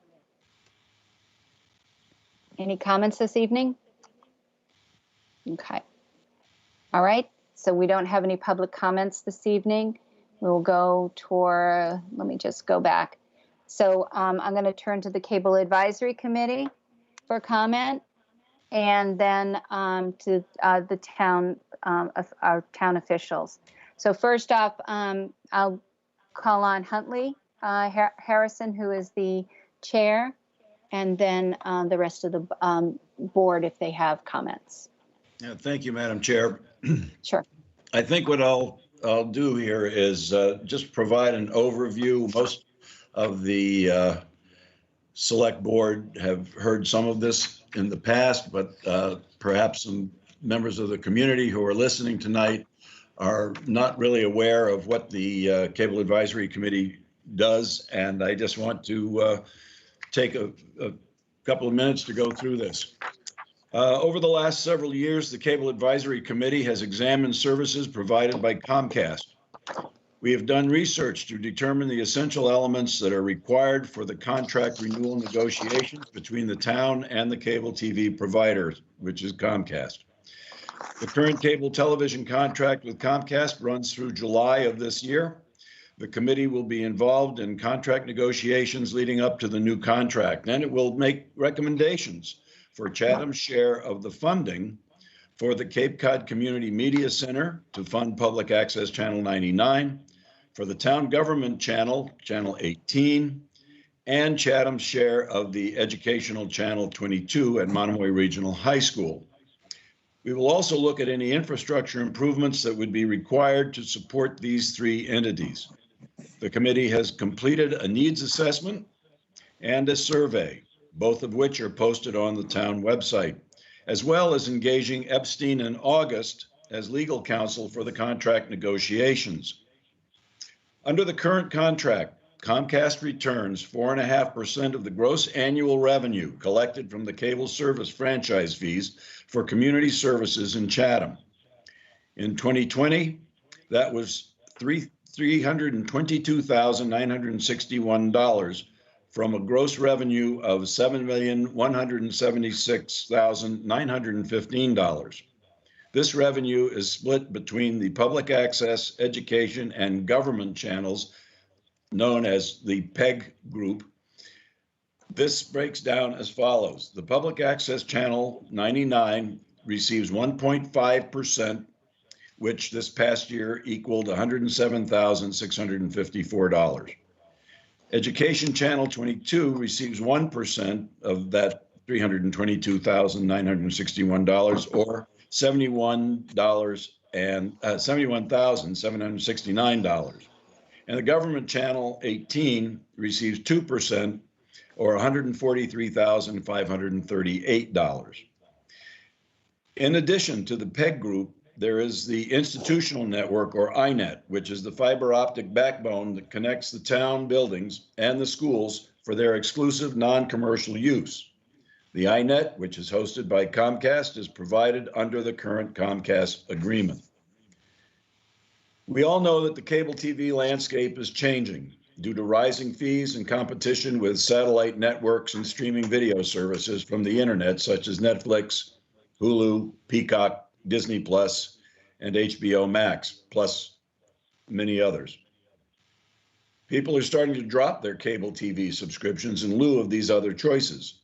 Any comments this evening? Okay. All right. So we don't have any public comments this evening. We'll go toward, let me just go back. So I'm going to turn to the Cable Advisory Committee for comment, and then to the town, our town officials. So first off, I'll call on Huntley Harrison, who is the chair, and then the rest of the board if they have comments. Yeah, thank you, Madam Chair. Sure. I think what I'll do here is just provide an overview. Most of the select board have heard some of this in the past, but perhaps some members of the community who are listening tonight are not really aware of what the Cable Advisory Committee does. And I just want to take a couple of minutes to go through this. Over the last several years, the Cable Advisory Committee has examined services provided by Comcast. We have done research to determine the essential elements that are required for the contract renewal negotiations between the town and the cable TV provider, which is Comcast. The current cable television contract with Comcast runs through July of this year. The committee will be involved in contract negotiations leading up to the new contract, and it will make recommendations for Chatham's share of the funding for the Cape Cod Community Media Center to fund Public Access Channel 99, for the town government channel, Channel 18, and Chatham's share of the educational Channel 22 at Monomoy Regional High School. We will also look at any infrastructure improvements that would be required to support these three entities. The committee has completed a needs assessment and a survey, both of which are posted on the town website, as well as engaging Epstein and August as legal counsel for the contract negotiations. Under the current contract, Comcast returns 4.5% of the gross annual revenue collected from the cable service franchise fees for community services in Chatham. In 2020, that was $322,961 from a gross revenue of $7,176,915. This revenue is split between the public access, education, and government channels known as the PEG group. This breaks down as follows. The public access channel 99 receives 1.5%, which this past year equaled $107,654. Education channel 22 receives 1% of that $322,961, or $71,769. And the government channel 18 receives 2%, or $143,538. In addition to the PEG group, there is the institutional network, or INET, which is the fiber optic backbone that connects the town buildings and the schools for their exclusive non-commercial use. The INET, which is hosted by Comcast, is provided under the current Comcast agreement. We all know that the cable TV landscape is changing. due to rising fees and competition with satellite networks and streaming video services from the internet, such as Netflix, Hulu, Peacock, Disney Plus, and HBO Max, plus many others. People are starting to drop their cable TV subscriptions in lieu of these other choices.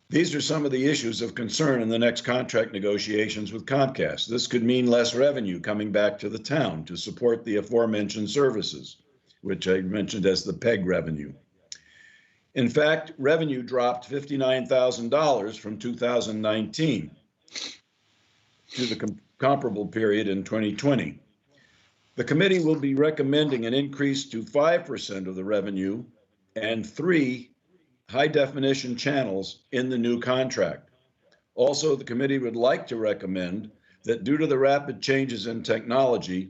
These are some of the issues of concern in the next contract negotiations with Comcast. This could mean less revenue coming back to the town to support the aforementioned services, which I mentioned as the PEG revenue. In fact, revenue dropped $59,000 from 2019 to the comparable period in 2020. The committee will be recommending an increase to 5% of the revenue and 3 high-definition channels in the new contract. Also, the committee would like to recommend that due to the rapid changes in technology,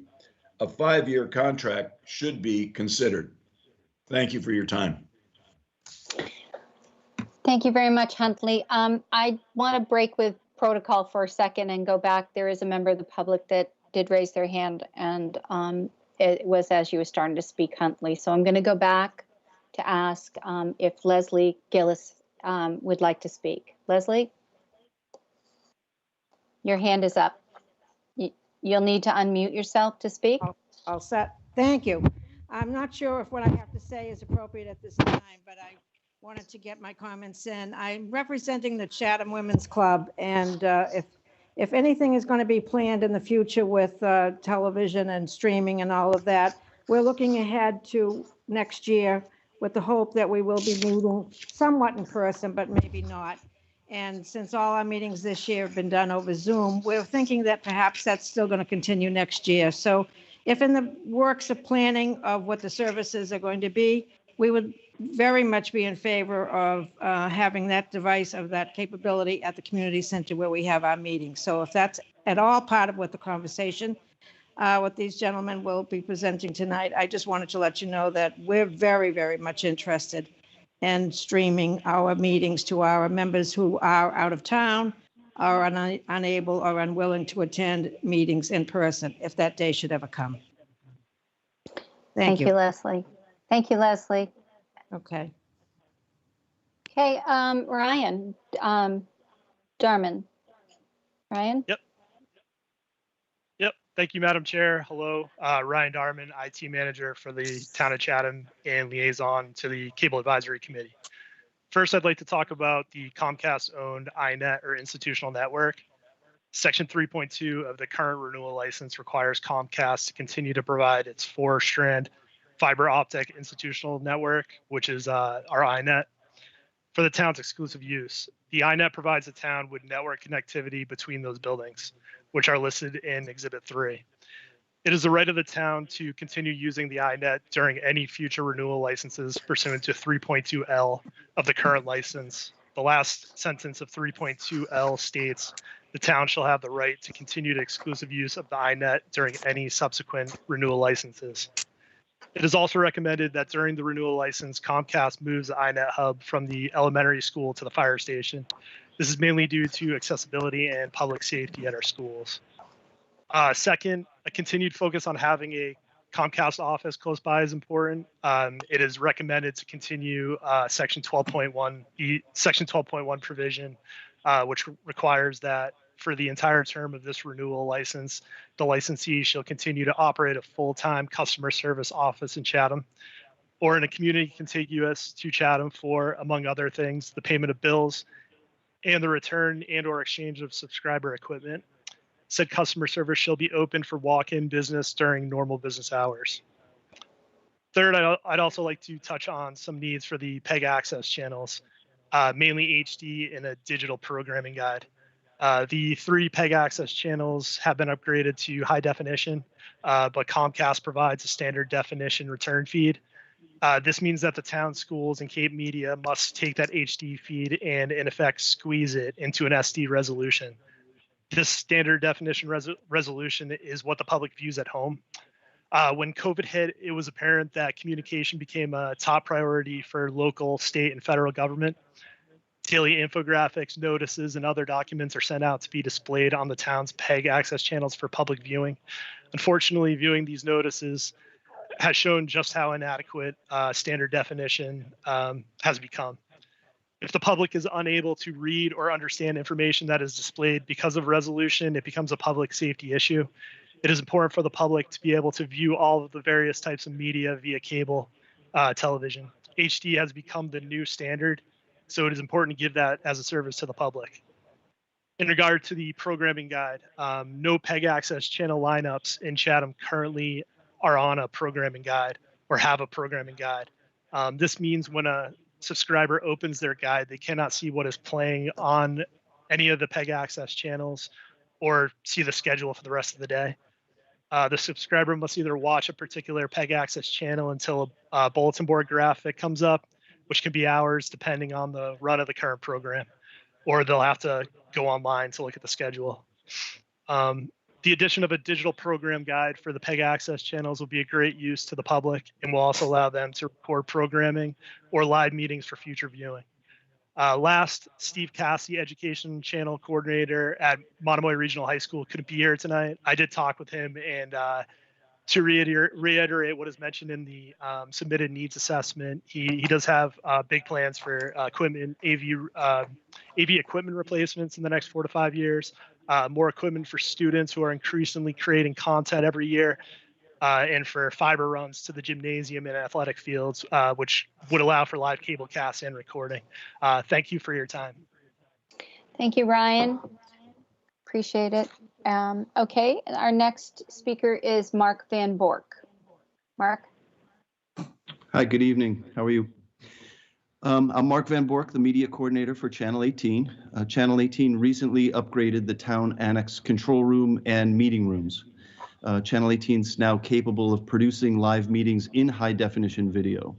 a 5-year contract should be considered. Thank you for your time. Thank you very much, Huntley. I want to break with protocol for a second and go back. There is a member of the public that did raise their hand, and it was as you were starting to speak, Huntley. So I'm going to go back to ask if Leslie Gillis would like to speak. Leslie, your hand is up. You'll need to unmute yourself to speak. All set. Thank you. I'm not sure if what I have to say is appropriate at this time, but I wanted to get my comments in. I'm representing the Chatham Women's Club, and if anything is going to be planned in the future with television and streaming and all of that, we're looking ahead to next year with the hope that we will be meeting somewhat in person, but maybe not. And since all our meetings this year have been done over Zoom, we're thinking that perhaps that's still going to continue next year. So if in the works of planning of what the services are going to be, we would very much be in favor of having that device of that capability at the community center where we have our meetings. So if that's at all part of what the conversation, what these gentlemen will be presenting tonight, I just wanted to let you know that we're very, very much interested in streaming our meetings to our members who are out of town, are unable or unwilling to attend meetings in person, if that day should ever come. Thank you. Leslie. Thank you, Leslie. Okay. Okay, Ryan Darman. Ryan? Yep. Thank you, Madam Chair. Hello, Ryan Darman, IT Manager for the Town of Chatham and Liaison to the Cable Advisory Committee. First, I'd like to talk about the Comcast-owned iNet or institutional network. Section 3.2 of the current renewal license requires Comcast to continue to provide its 4-strand fiber optic institutional network, which is our iNet, for the town's exclusive use. The iNet provides the town with network connectivity between those buildings, which are listed in Exhibit 3. It is the right of the town to continue using the iNet during any future renewal licenses pursuant to 3.2L of the current license. The last sentence of 3.2L states, the town shall have the right to continued exclusive use of the iNet during any subsequent renewal licenses. It is also recommended that during the renewal license, Comcast moves the iNet hub from the elementary school to the fire station. This is mainly due to accessibility and public safety at our schools. Second, a continued focus on having a Comcast office close by is important. It is recommended to continue Section 12.1 provision, which requires that for the entire term of this renewal license, the licensee shall continue to operate a full-time customer service office in Chatham or in a community contiguous to Chatham for, among other things, the payment of bills and the return and or exchange of subscriber equipment. Said customer service shall be open for walk-in business during normal business hours. Third, I'd also like to touch on some needs for the PEG access channels, mainly HD and a digital programming guide. The 3 PEG access channels have been upgraded to high definition, but Comcast provides a standard definition return feed. This means that the town schools and Cape Media must take that HD feed and, in effect, squeeze it into an SD resolution. This standard definition resolution is what the public views at home. When COVID hit, it was apparent that communication became a top priority for local, state, and federal government. Daily infographics, notices, and other documents are sent out to be displayed on the town's PEG access channels for public viewing. Unfortunately, viewing these notices has shown just how inadequate standard definition has become. If the public is unable to read or understand information that is displayed because of resolution, it becomes a public safety issue. It is important for the public to be able to view all of the various types of media via cable television. HD has become the new standard, so it is important to give that as a service to the public. In regard to the programming guide, no PEG access channel lineups in Chatham currently are on a programming guide or have a programming guide. This means when a subscriber opens their guide, they cannot see what is playing on any of the PEG access channels or see the schedule for the rest of the day. The subscriber must either watch a particular PEG access channel until a bulletin board graphic comes up, which can be hours depending on the run of the current program, or they'll have to go online to look at the schedule. The addition of a digital program guide for the PEG access channels will be a great use to the public and will also allow them to record programming or live meetings for future viewing. Last, Steve Cassie, Education Channel Coordinator at Monomoy Regional High School, couldn't be here tonight. I did talk with him, and to reiterate what is mentioned in the submitted needs assessment, he does have big plans for equipment, AV equipment replacements in the next 4 to 5 years, more equipment for students who are increasingly creating content every year, and for fiber runs to the gymnasium and athletic fields, which would allow for live cable casts and recording. Thank you for your time. Thank you, Ryan. Appreciate it. Okay, our next speaker is Mark Van Bork. Mark? Hi, good evening. How are you? I'm Mark Van Bork, the media coordinator for Channel 18. Channel 18 recently upgraded the town annex control room and meeting rooms. Channel 18 is now capable of producing live meetings in high definition video.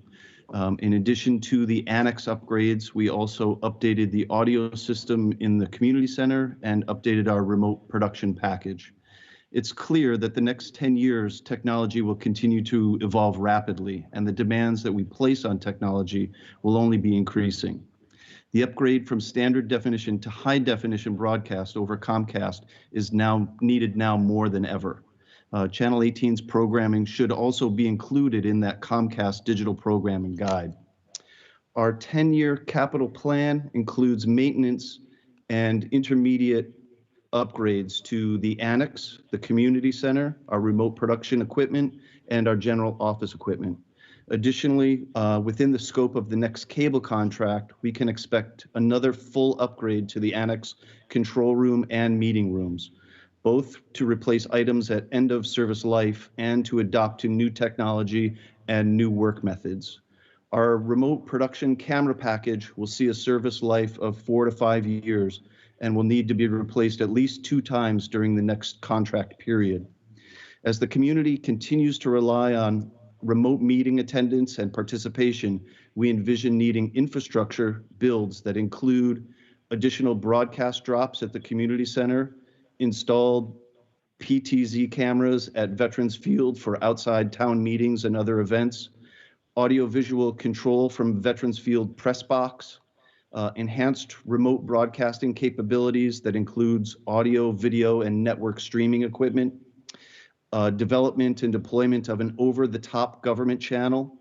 In addition to the annex upgrades, we also updated the audio system in the community center and updated our remote production package. It's clear that the next 10 years, technology will continue to evolve rapidly, and the demands that we place on technology will only be increasing. The upgrade from standard definition to high definition broadcast over Comcast is now needed more than ever. Channel 18's programming should also be included in that Comcast digital programming guide. Our 10-year capital plan includes maintenance and intermediate upgrades to the annex, the community center, our remote production equipment, and our general office equipment. Additionally, within the scope of the next cable contract, we can expect another full upgrade to the annex control room and meeting rooms, both to replace items at end of service life and to adopt to new technology and new work methods. Our remote production camera package will see a service life of 4 to 5 years and will need to be replaced at least 2 times during the next contract period. As the community continues to rely on remote meeting attendance and participation, we envision needing infrastructure builds that include additional broadcast drops at the community center, installed PTZ cameras at Veterans Field for outside town meetings and other events, audiovisual control from Veterans Field press box, enhanced remote broadcasting capabilities that includes audio, video, and network streaming equipment, development and deployment of an over-the-top government channel,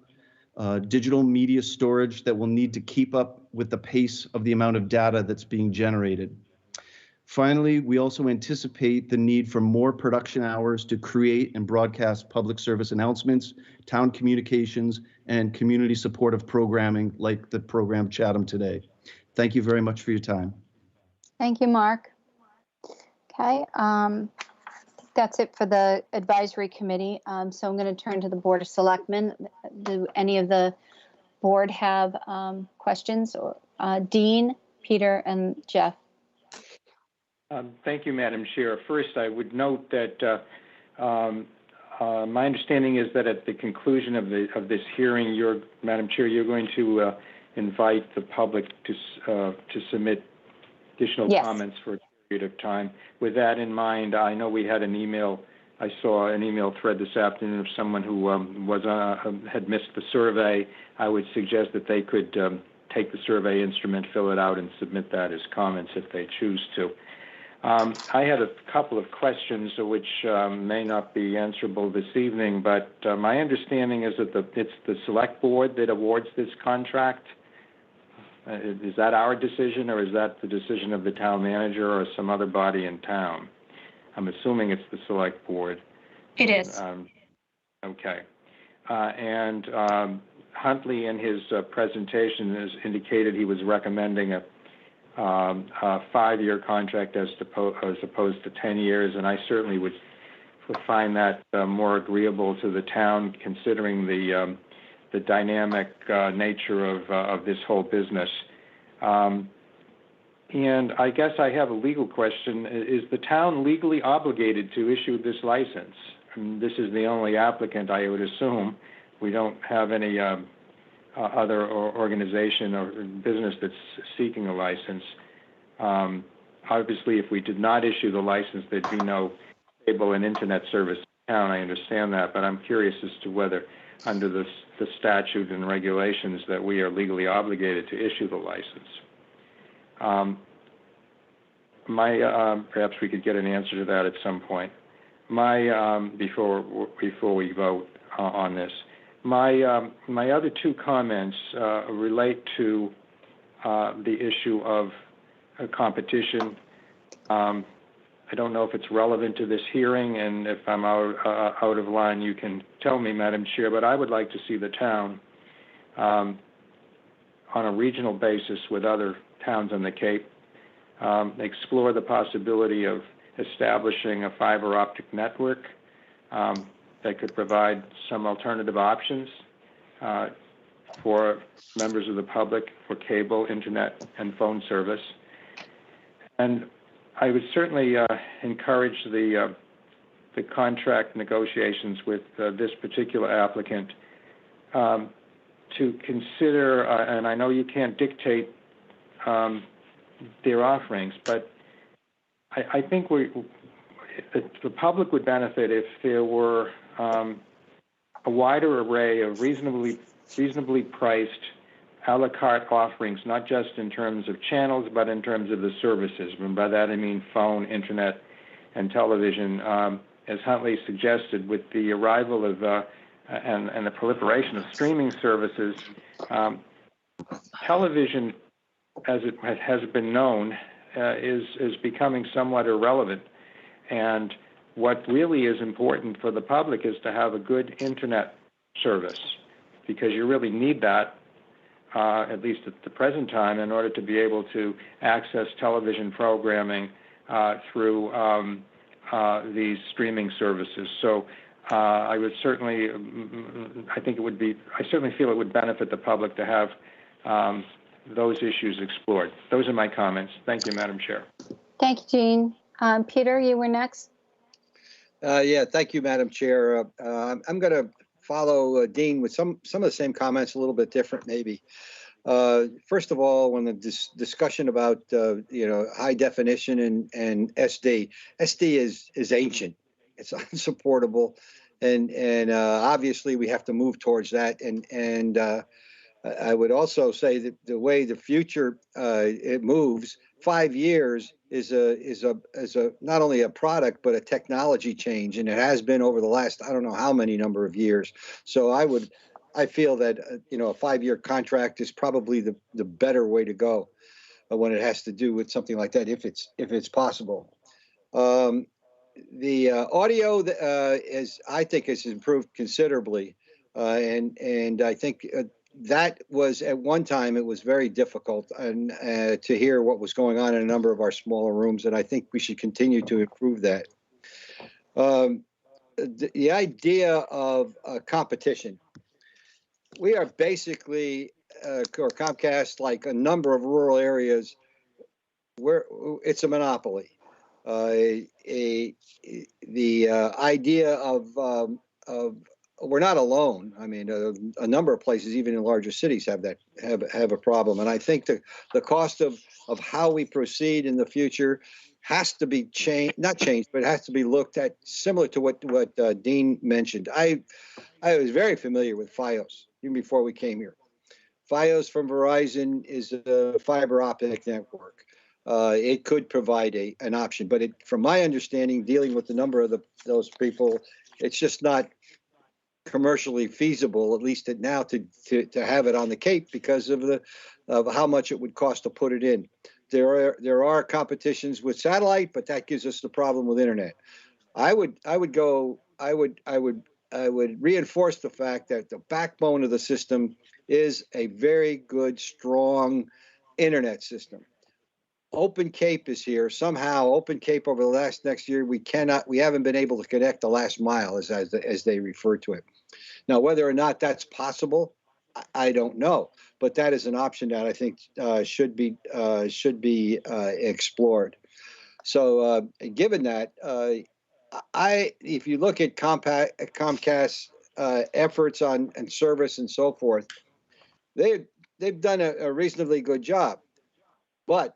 digital media storage that will need to keep up with the pace of the amount of data that's being generated. Finally, we also anticipate the need for more production hours to create and broadcast public service announcements, town communications, and community supportive programming like the program Chatham today. Thank you very much for your time. Thank you, Mark. Okay, that's it for the advisory committee. So I'm going to turn to the Board of Selectmen. Do any of the board have questions? Or Dean, Peter, and Jeff? Thank you, Madam Chair. First, I would note that my understanding is that at the conclusion of this hearing, Madam Chair, you're going to invite the public to submit additional comments for a period of time. With that in mind, I know we had I saw an email thread this afternoon of someone who had missed the survey. I would suggest that they could take the survey instrument, fill it out, and submit that as comments if they choose to. I had a couple of questions which may not be answerable this evening, but my understanding is that it's the select board that awards this contract. Is that our decision, or is that the decision of the town manager or some other body in town? I'm assuming it's the select board. It is. Okay. And Huntley, in his presentation, has indicated he was recommending a 5-year contract as opposed to 10 years, and I certainly would find that more agreeable to the town, considering the dynamic nature of this whole business. And I guess I have a legal question. Is the town legally obligated to issue this license? I mean, this is the only applicant, I would assume. We don't have any other organization or business that's seeking a license. Obviously, if we did not issue the license, there'd be no cable and internet service in town. I understand that, but I'm curious as to whether under the statute and regulations that we are legally obligated to issue the license. Perhaps we could get an answer to that at some point. Before we vote on this. My other two comments relate to the issue of competition. I don't know if it's relevant to this hearing, and if I'm out of line, you can tell me, Madam Chair, but I would like to see the town on a regional basis with other towns on the Cape explore the possibility of establishing a fiber optic network that could provide some alternative options for members of the public for cable, internet, and phone service. And I would certainly encourage the contract negotiations with this particular applicant to consider, and I know you can't dictate their offerings, but I think the public would benefit if there were a wider array of reasonably priced a la carte offerings, not just in terms of channels, but in terms of the services. And by that I mean phone, internet, and television. As Huntley suggested, with the arrival of and the proliferation of streaming services, television, as it has been known, is becoming somewhat irrelevant. And what really is important for the public is to have a good internet service, because you really need that, at least at the present time, in order to be able to access television programming through these streaming services. So I certainly feel it would benefit the public to have those issues explored. Those are my comments. Thank you, Madam Chair. Thank you, Jean. Peter, you were next. Yeah, thank you, Madam Chair. I'm going to follow Dean with some of the same comments, a little bit different maybe. First of all, when the discussion about high definition and SD is ancient. It's unsupportable, and obviously we have to move towards that. And I would also say that the way the future it moves, 5 years is a not only a product but a technology change, and it has been over the last I don't know how many number of years. So I feel that a 5-year contract is probably the better way to go when it has to do with something like that, if it's possible. The audio I think has improved considerably, and I think that was at one time it was very difficult to hear what was going on in a number of our smaller rooms, and I think we should continue to improve that. The idea of competition. We are basically, or Comcast, like a number of rural areas, where it's a monopoly. The idea of we're not alone. I mean, a number of places, even in larger cities, have a problem. And I think the cost of how we proceed in the future has to be not changed, but it has to be looked at similar to what Dean mentioned. I was very familiar with Fios even before we came here. Fios from Verizon is a fiber optic network. it could provide an option. But from my understanding, dealing with the number of those people, it's just not commercially feasible, at least now, to have it on the Cape because of how much it would cost to put it in. There are competitions with satellite, but that gives us the problem with internet. I would reinforce the fact that the backbone of the system is a very good, strong internet system. Open Cape is here. Somehow Open Cape over the next year, we haven't been able to connect the last mile as they refer to it. Now, whether or not that's possible, I don't know, but that is an option that I think should be explored. So given that, if you look at Comcast's efforts and service and so forth, they've done a reasonably good job. But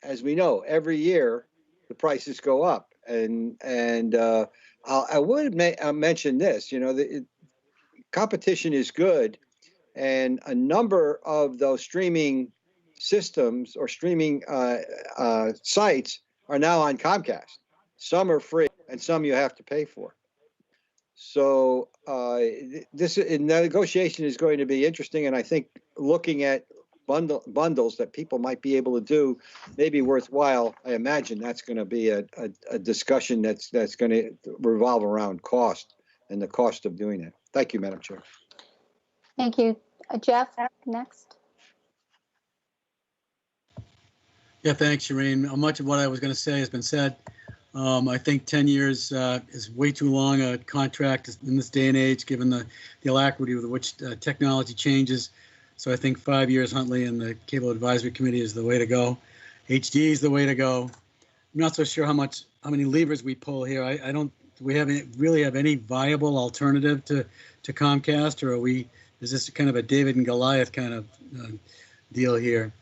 as we know, every year the prices go up, and I would mention this. The competition is good, and a number of those streaming systems or streaming sites are now on Comcast. Some are free, and some you have to pay for. So this negotiation is going to be interesting, and I think looking at bundles that people might be able to do may be worthwhile. I imagine that's going to be a discussion that's going to revolve around cost and the cost of doing it. Thank you, Madam Chair. Thank you. Jeff, next. Yeah, thanks, Shireen. Much of what I was going to say has been said. I think 10 years is way too long a contract in this day and age, given the alacrity with which technology changes. So I think 5 years, Huntley and the Cable Advisory Committee is the way to go. HD is the way to go. I'm not so sure how many levers we pull here. I don't. Do we really have any viable alternative to Comcast, or is this kind of a David and Goliath kind of deal here?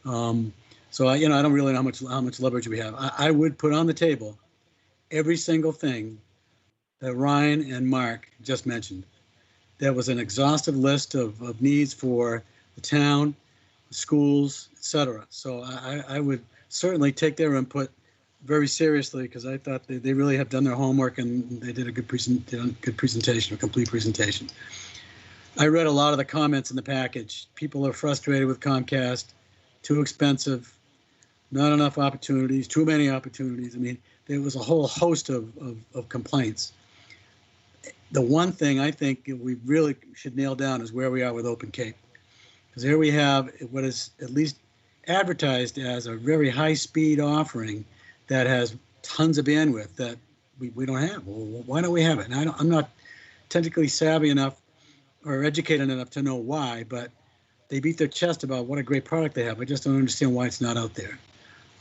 So I don't really know how much leverage we have. I would put on the table every single thing that Ryan and Mark just mentioned. That was an exhaustive list of needs for the town, the schools, etc. So I would certainly take their input very seriously, because I thought they really have done their homework, and they did a good presentation, a complete presentation. I read a lot of the comments in the package. People are frustrated with Comcast, too expensive, not enough opportunities, too many opportunities. I mean, there was a whole host of complaints. The one thing I think we really should nail down is where we are with Open Cape. Because here we have what is at least advertised as a very high-speed offering that has tons of bandwidth that we don't have. Well, why don't we have it? And I'm not technically savvy enough or educated enough to know why, but they beat their chest about what a great product they have. I just don't understand why it's not out there.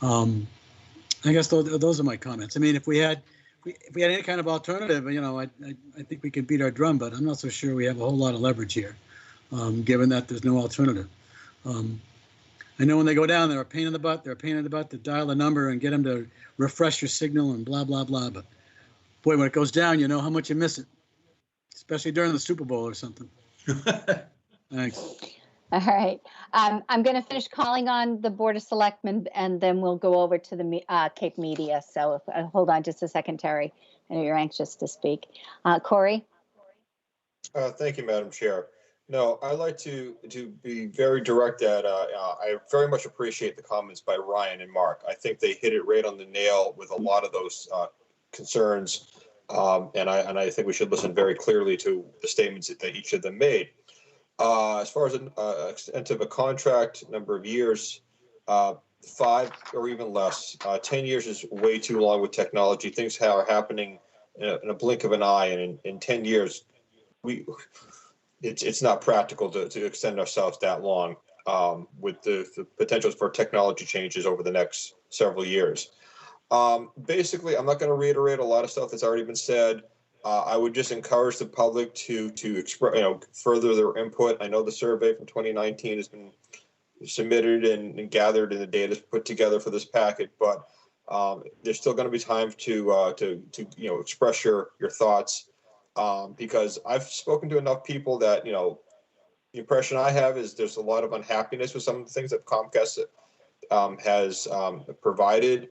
I guess those are my comments. I mean, if we had any kind of alternative, I think we could beat our drum, but I'm not so sure we have a whole lot of leverage here, given that there's no alternative. I know when they go down, they're a pain in the butt. They're a pain in the butt to dial the number and get them to refresh your signal and blah, blah, blah. But boy, when it goes down, you know how much you miss it, especially during the Super Bowl or something. Thanks. All right. I'm going to finish calling on the Board of Selectmen, and then we'll go over to the Cape Media. So hold on just a second, Terry. I know you're anxious to speak. Corey? Thank you, Madam Chair. No, I'd like to be very direct that I very much appreciate the comments by Ryan and Mark. I think they hit it right on the nail with a lot of those concerns, and I think we should listen very clearly to the statements that each of them made. As far as an extent of a contract, number of years, 5 or even less. 10 years is way too long with technology. Things are happening in a blink of an eye, and in 10 years, it's not practical to extend ourselves that long with the potentials for technology changes over the next several years. Basically, I'm not going to reiterate a lot of stuff that's already been said. I would just encourage the public to express, further their input. I know the survey from 2019 has been submitted and gathered, and the data is put together for this packet. But there's still going to be time to express your thoughts, because I've spoken to enough people that the impression I have is there's a lot of unhappiness with some of the things that Comcast has provided.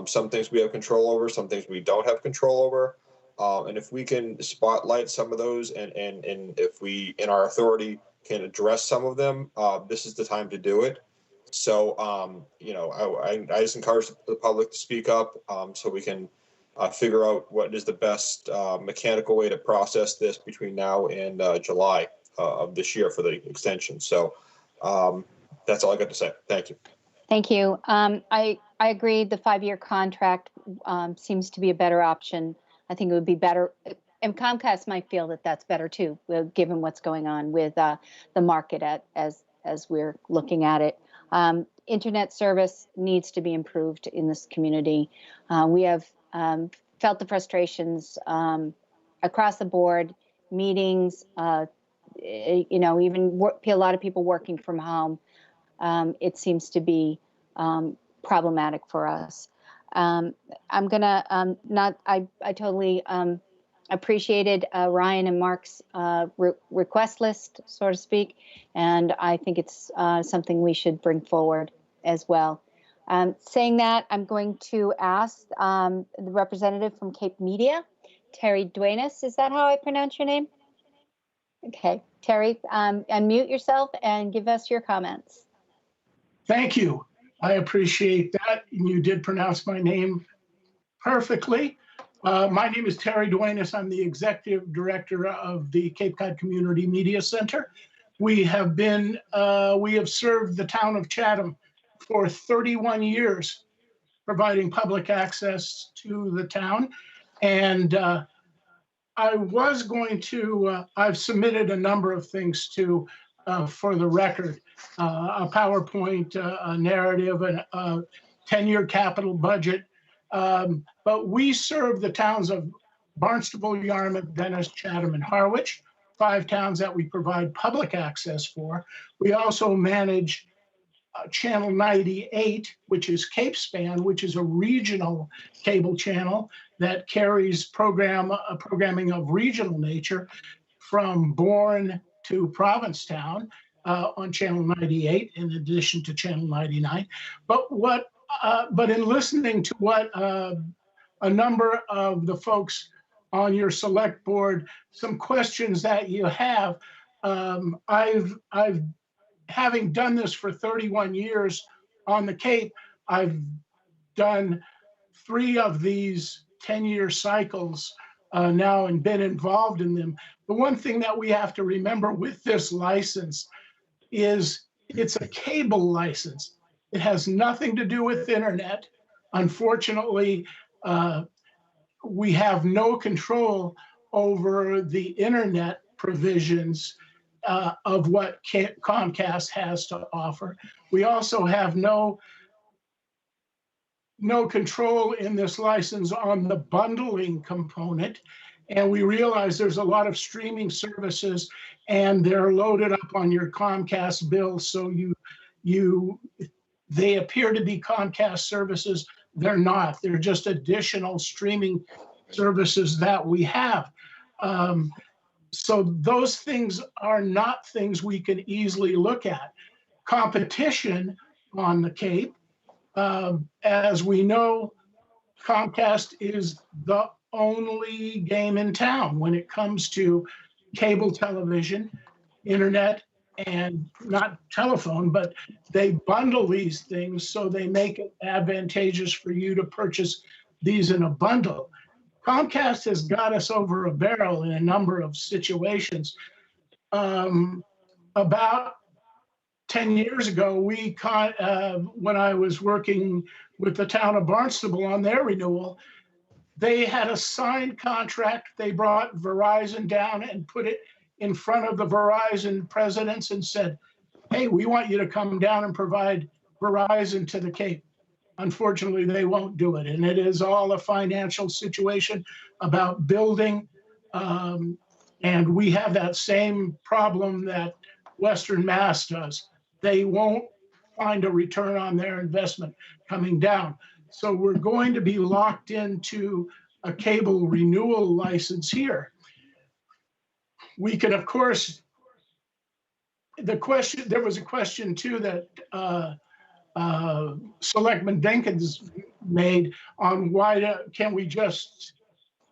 Some things we have control over, some things we don't have control over. And if we can spotlight some of those and if we, in our authority, can address some of them, this is the time to do it. So, you know, I just encourage the public to speak up so we can figure out what is the best mechanical way to process this between now and July of this year for the extension. So that's all I got to say. Thank you. Thank you. I agree. The 5-year contract seems to be a better option. I think it would be better, and Comcast might feel that that's better too, given what's going on with the market as we're looking at it. Internet service needs to be improved in this community. We have felt the frustrations across the board, meetings, you know, even a lot of people working from home. It seems to be problematic for us. I'm gonna I totally appreciated Ryan and Mark's request list, so to speak, and I think it's something we should bring forward as well. Saying that, I'm going to ask the representative from Cape Media, Terry Duenas. Is that how I pronounce your name? Okay, Terry, unmute yourself and give us your comments. Thank you. I appreciate that. You did pronounce my name perfectly. My name is Terry Duenas. I'm the executive director of the Cape Cod Community Media Center. We have served the town of Chatham for 31 years, providing public access to the town. And I've submitted a number of things for the record, a PowerPoint, a narrative, a 10-year capital budget. But we serve the towns of Barnstable, Yarmouth, Dennis, Chatham, and Harwich, 5 towns that we provide public access for. We also manage Channel 98, which is Cape Span, which is a regional cable channel that carries programming of regional nature from Bourne to Provincetown on Channel 98, in addition to Channel 99. But in listening to what a number of the folks on your select board, some questions that you have, I've having done this for 31 years on the Cape, I've done 3 of these 10-year cycles now and been involved in them. The one thing that we have to remember with this license is it's a cable license. It has nothing to do with internet. Unfortunately, we have no control over the internet provisions of what Comcast has to offer. We also have no control in this license on the bundling component. And we realize there's a lot of streaming services and they're loaded up on your Comcast bill. So they appear to be Comcast services. They're not. They're just additional streaming services that we have. So those things are not things we can easily look at. Competition on the Cape, as we know, Comcast is the only game in town when it comes to cable television, internet, and not telephone, but they bundle these things so they make it advantageous for you to purchase these in a bundle. Comcast has got us over a barrel in a number of situations. About 10 years ago, when I was working with the town of Barnstable on their renewal, they had a signed contract. They brought Verizon down and put it in front of the Verizon presidents and said, hey, we want you to come down and provide Verizon to the Cape. Unfortunately, they won't do it. And it is all a financial situation about building. And we have that same problem that Western Mass does. They won't find a return on their investment coming down. So we're going to be locked into a cable renewal license here. We can, of course, there was a question too that Selectman Dinkins made on why can we just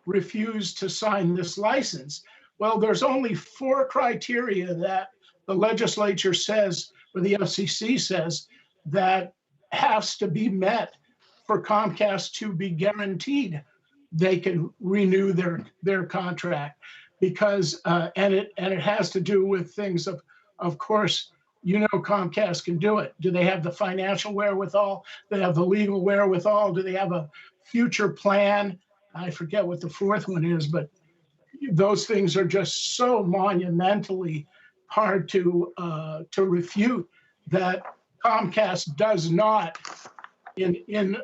refuse to sign this license. Well, there's only 4 criteria that the legislature says, or the FCC says, that has to be met for Comcast to be guaranteed they can renew their contract. Because and it has to do with things of course, you know, Comcast can do it. Do they have the financial wherewithal? Do they have the legal wherewithal? Do they have a future plan? I forget what the 4th one is, but those things are just so monumentally hard to refute that Comcast does not, in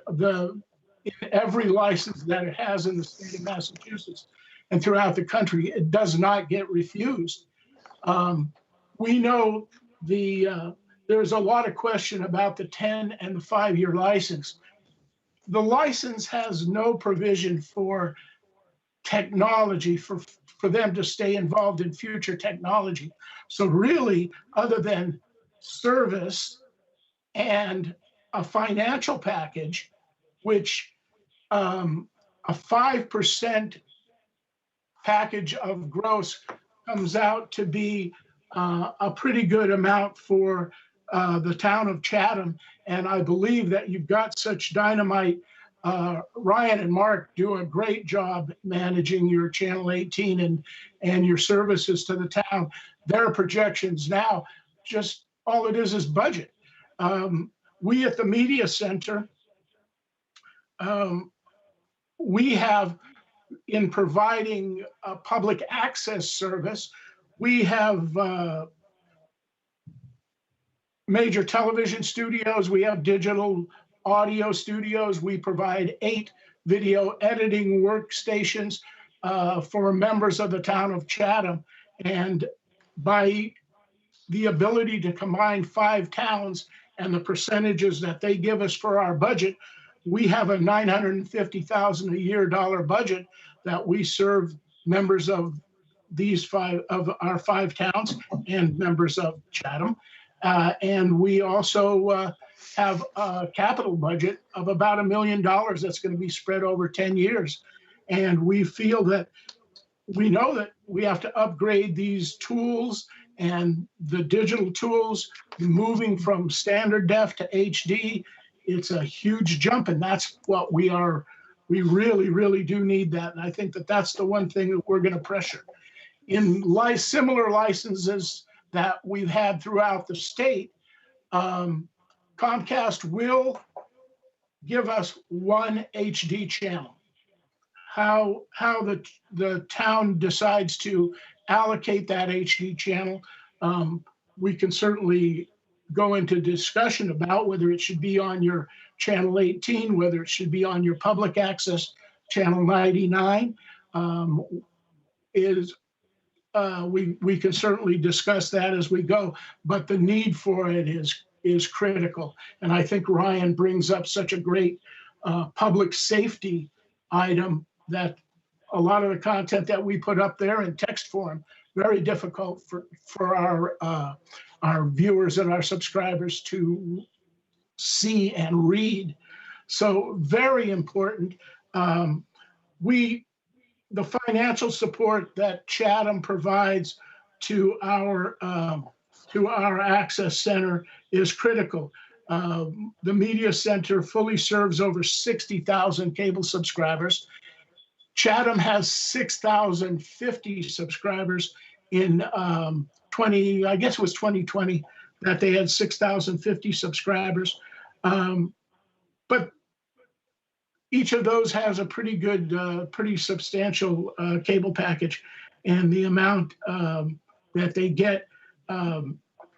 every license that it has in the state of Massachusetts and throughout the country, it does not get refused. We know there's a lot of question about the 10 and the 5-year license. The license has no provision for technology, for them to stay involved in future technology. So really, other than service and a financial package, which a 5% package of gross comes out to be a pretty good amount for the town of Chatham. And I believe that you've got such dynamite. Ryan and Mark do a great job managing your Channel 18 and your services to the town. Their projections now, just all it is budget. We at the Media Center, we have, in providing a public access service, we have major television studios, we have digital audio studios, we provide 8 video editing workstations for members of the town of Chatham. And by the ability to combine 5 towns and the percentages that they give us for our budget, we have a $950,000 a year budget that we serve members of these 5 of our 5 towns and members of Chatham. And we also have a capital budget of about $1 million that's going to be spread over 10 years. And we feel that we know that we have to upgrade these tools and the digital tools, moving from standard def to HD. It's a huge jump, and that's what we really, really do need that. And I think that that's the one thing that we're going to pressure. In similar licenses that we've had throughout the state, Comcast will give us 1 HD channel. How the town decides to allocate that HD channel, we can certainly go into discussion about whether it should be on your Channel 18, whether it should be on your public access Channel 99. We can certainly discuss that as we go, but the need for it is critical. And I think Ryan brings up such a great public safety item that a lot of the content that we put up there in text form, very difficult for our viewers and our subscribers to see and read. So very important. The financial support that Chatham provides to our access center is critical. The Media Center fully serves over 60,000 cable subscribers. Chatham has 6,050 subscribers in I guess it was 2020 that they had 6,050 subscribers. But each of those has a pretty good, pretty substantial cable package, and the amount that they get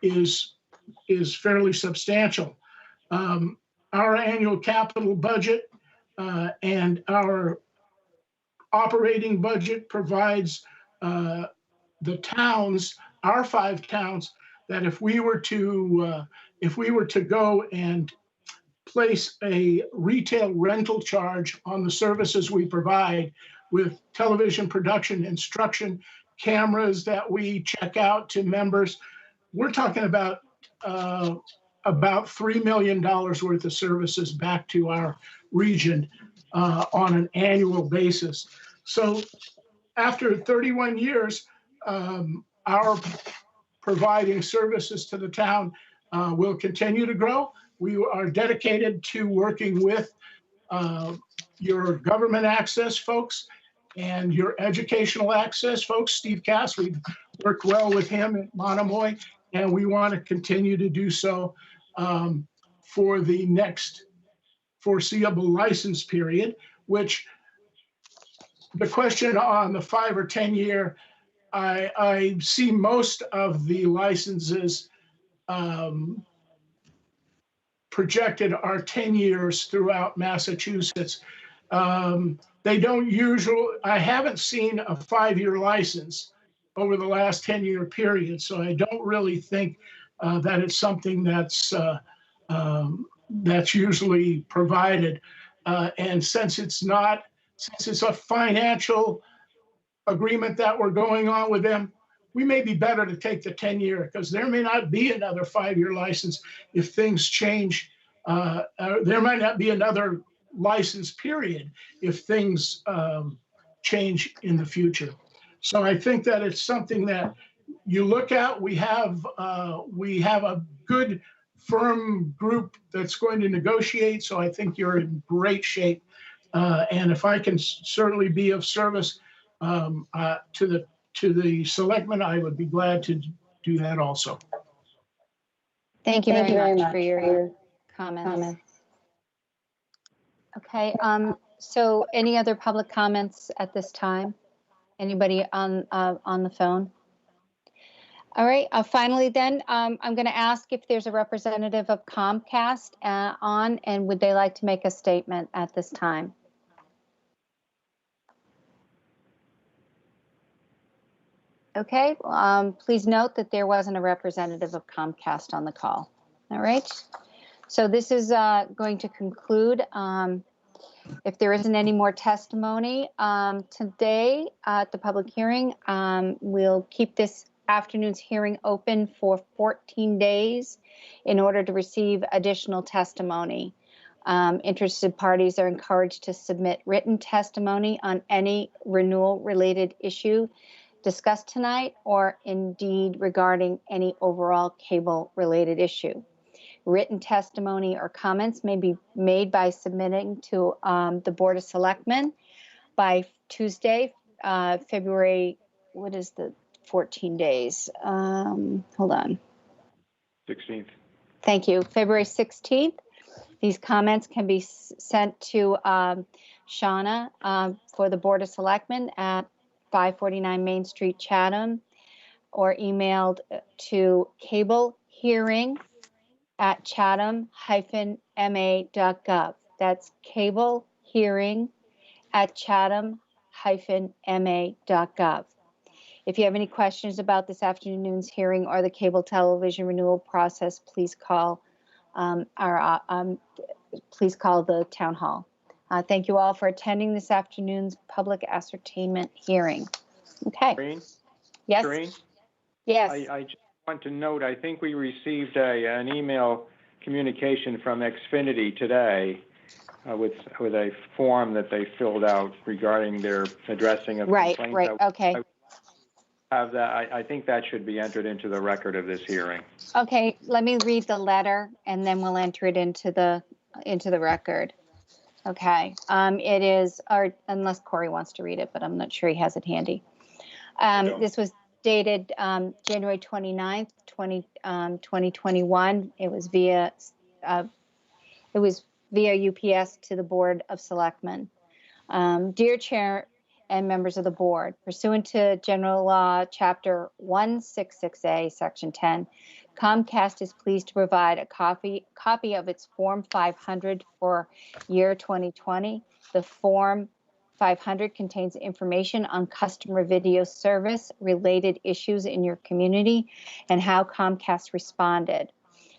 is fairly substantial. Our annual capital budget and our operating budget provides the towns, our 5 towns, that if we were to go and place a retail rental charge on the services we provide with television production, instruction, cameras that we check out to members, we're talking about about $3 million worth of services back to our region on an annual basis. So after 31 years, our providing services to the town will continue to grow. We are dedicated to working with your government access folks and your educational access folks. Steve Cass, we've worked well with him at Monomoy, and we want to continue to do so for the next foreseeable license period, which the question on the 5 or 10 year, I see most of the licenses projected are 10 years throughout Massachusetts. They don't usually, I haven't seen a 5-year license over the last 10-year period, so I don't really think that it's something that's usually provided. And since it's a financial agreement that we're going on with them, we may be better to take the 10-year, because there may not be another 5-year license if things change. There might not be another license period if things change in the future. So I think that it's something that you look at. We have a good, firm group that's going to negotiate. So I think you're in great shape. And if I can certainly be of service to the selectmen, I would be glad to do that also. Thank you very much for your comments. Okay, so any other public comments at this time? Anybody on the phone? All right, finally then, I'm going to ask if there's a representative of Comcast on, and would they like to make a statement at this time? Okay, please note that there wasn't a representative of Comcast on the call. All right, so this is going to conclude. If there isn't any more testimony today at the public hearing, we'll keep this afternoon's hearing open for 14 days in order to receive additional testimony. Interested parties are encouraged to submit written testimony on any renewal-related issue discussed tonight, or indeed regarding any overall cable-related issue. Written testimony or comments may be made by submitting to the Board of Selectmen by Tuesday, February, what is the 14 days? Hold on. 16th. Thank you. February 16th. These comments can be sent to Shauna for the Board of Selectmen at 549 Main Street, Chatham, or emailed to cablehearing@chatham-ma.gov. That's cablehearing@chatham-ma.gov. If you have any questions about this afternoon's hearing or the cable television renewal process, please call please call the town hall. Thank you all for attending this afternoon's public ascertainment hearing. Okay. Shireen? Yes. Shireen? Yes. I just want to note, I think we received an email communication from Xfinity today with a form that they filled out regarding their addressing of complaints. Right, okay. I think that should be entered into the record of this hearing. Okay, let me read the letter and then we'll enter it into the record. Okay, it is, or unless Corey wants to read it, but I'm not sure he has it handy. This was dated January 29th, 2021. It was via UPS to the Board of Selectmen. Dear Chair and members of the board, pursuant to General Law, Chapter 166A, Section 10, Comcast is pleased to provide a copy of its Form 500 for year 2020. The Form 500 contains information on customer video service related issues in your community and how Comcast responded,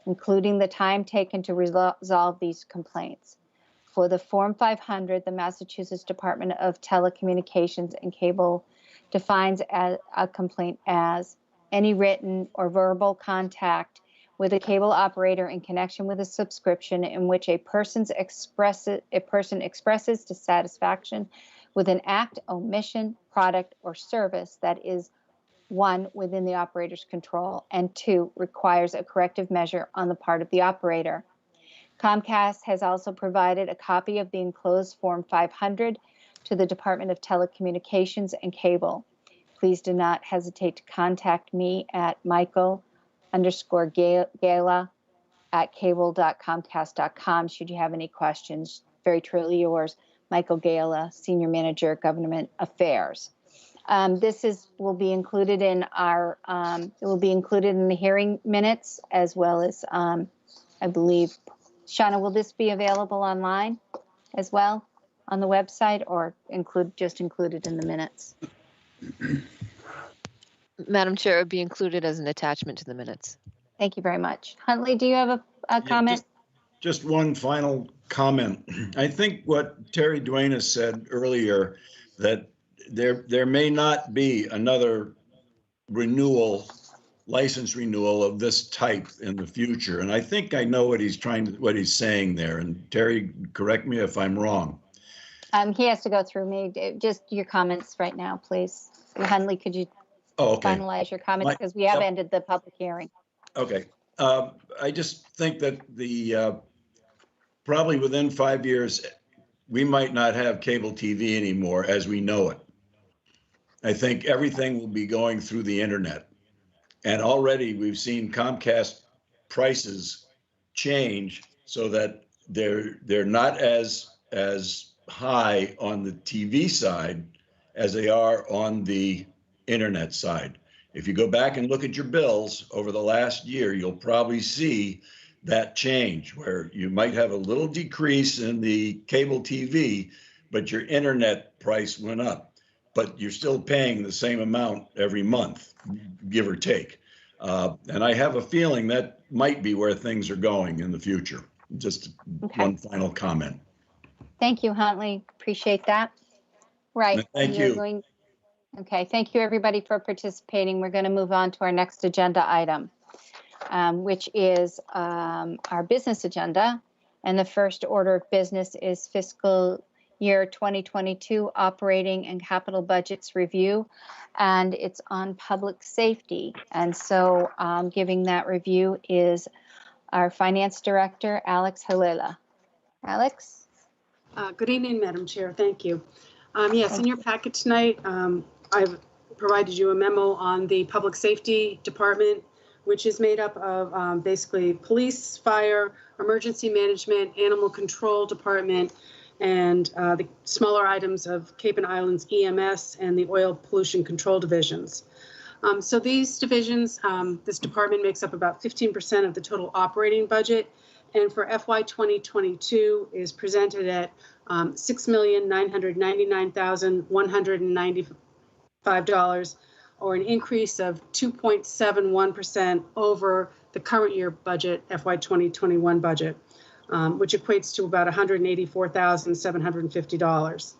including the time taken to resolve these complaints. For the Form 500, the Massachusetts Department of Telecommunications and Cable defines a complaint as any written or verbal contact with a cable operator in connection with a subscription in which a person expresses dissatisfaction with an act, omission, product, or service that is, 1, within the operator's control, and 2, requires a corrective measure on the part of the operator. Comcast has also provided a copy of the enclosed Form 500 to the Department of Telecommunications and Cable. Please do not hesitate to contact me at michael_gala@cable.comcast.com should you have any questions. Very truly yours, Michael Gala, Senior Manager of Government Affairs. This will be included in our, it will be included in the hearing minutes, as well as, I believe, Shauna, will this be available online as well on the website, or just included in the minutes? Madam Chair, it would be included as an attachment to the minutes. Thank you very much. Huntley, do you have a comment? Just one final comment. I think what Terry Duenas said earlier, that there may not be another license renewal of this type in the future. And I think I know what he's saying there. And Terry, correct me if I'm wrong. He has to go through me. Just your comments right now, please. Huntley, could you finalize your comments, because we have ended the public hearing. Okay. I just think that probably within 5 years, we might not have cable TV anymore as we know it. I think everything will be going through the internet. And already we've seen Comcast prices change so that they're not as high on the TV side as they are on the internet side. If you go back and look at your bills over the last year, you'll probably see that change, where you might have a little decrease in the cable TV, but your internet price went up. But you're still paying the same amount every month, give or take. And I have a feeling that might be where things are going in the future. Just one final comment. Thank you, Huntley. Appreciate that. Right. Thank you. Okay, thank you, everybody, for participating. We're going to move on to our next agenda item, which is our business agenda. And the first order of business is fiscal year 2022 operating and capital budgets review, and it's on public safety. And so giving that review is our finance director, Alex Halela. Alex? Good evening, Madam Chair. Thank you. Yes, in your packet tonight, I've provided you a memo on the public safety department, which is made up of basically police, fire, emergency management, animal control department, and the smaller items of Cape and Islands EMS and the oil pollution control divisions. So these divisions, this department makes up about 15% of the total operating budget, and for FY 2022 is presented at $6,999,195, or an increase of 2.71% over the current year budget, FY 2021 budget, which equates to about $184,750.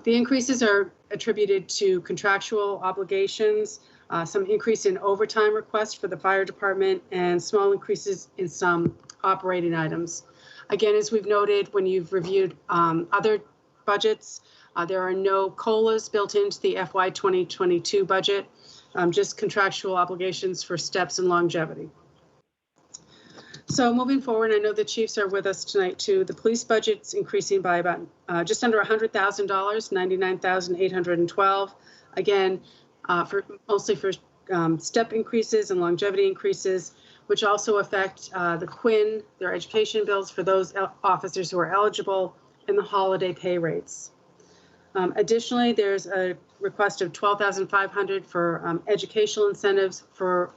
The increases are attributed to contractual obligations, some increase in overtime requests for the fire department, and small increases in some operating items. Again, as we've noted, when you've reviewed other budgets, there are no COLAs built into the FY 2022 budget, just contractual obligations for steps and longevity. So moving forward, I know the chiefs are with us tonight too. The police budget's increasing by about just under $100,000, $99,812. Again, mostly for step increases and longevity increases, which also affect the Quinn, their education bills for those officers who are eligible, and the holiday pay rates. Additionally, there's a request of $12,500 for educational incentives for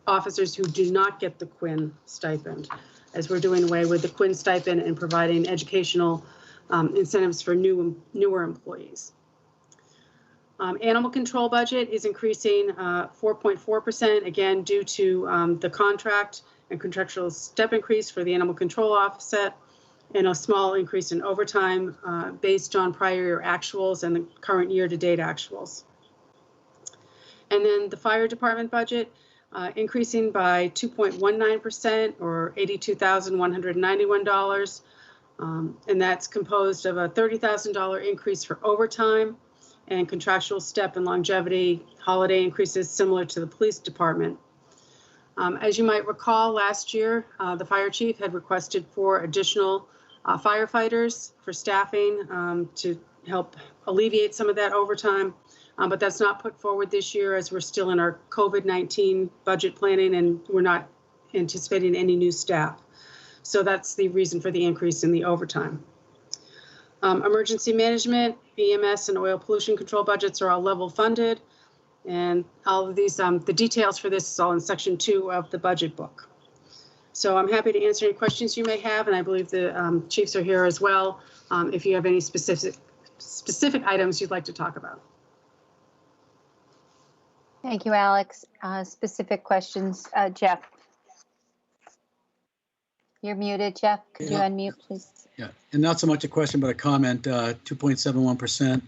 officers who do not get the Quinn stipend, as we're doing away with the Quinn stipend and providing educational incentives for newer employees. Animal control budget is increasing 4.4%, again, due to the contract and contractual step increase for the animal control offset, and a small increase in overtime based on prior year actuals and the current year-to-date actuals. And then the fire department budget, increasing by 2.19% or $82,191. And that's composed of a $30,000 increase for overtime and contractual step and longevity holiday increases similar to the police department. As you might recall, last year, the fire chief had requested for additional firefighters for staffing to help alleviate some of that overtime. But that's not put forward this year as we're still in our COVID-19 budget planning and we're not anticipating any new staff. So that's the reason for the increase in the overtime. Emergency management, EMS, and oil pollution control budgets are all level funded. And all of these, the details for this is all in section 2 of the budget book. So I'm happy to answer any questions you may have, and I believe the chiefs are here as well if you have any specific items you'd like to talk about. Thank you, Alex. Specific questions, Jeff. You're muted, Jeff. Could you unmute, please? Yeah, and not so much a question, but a comment. 2.71%.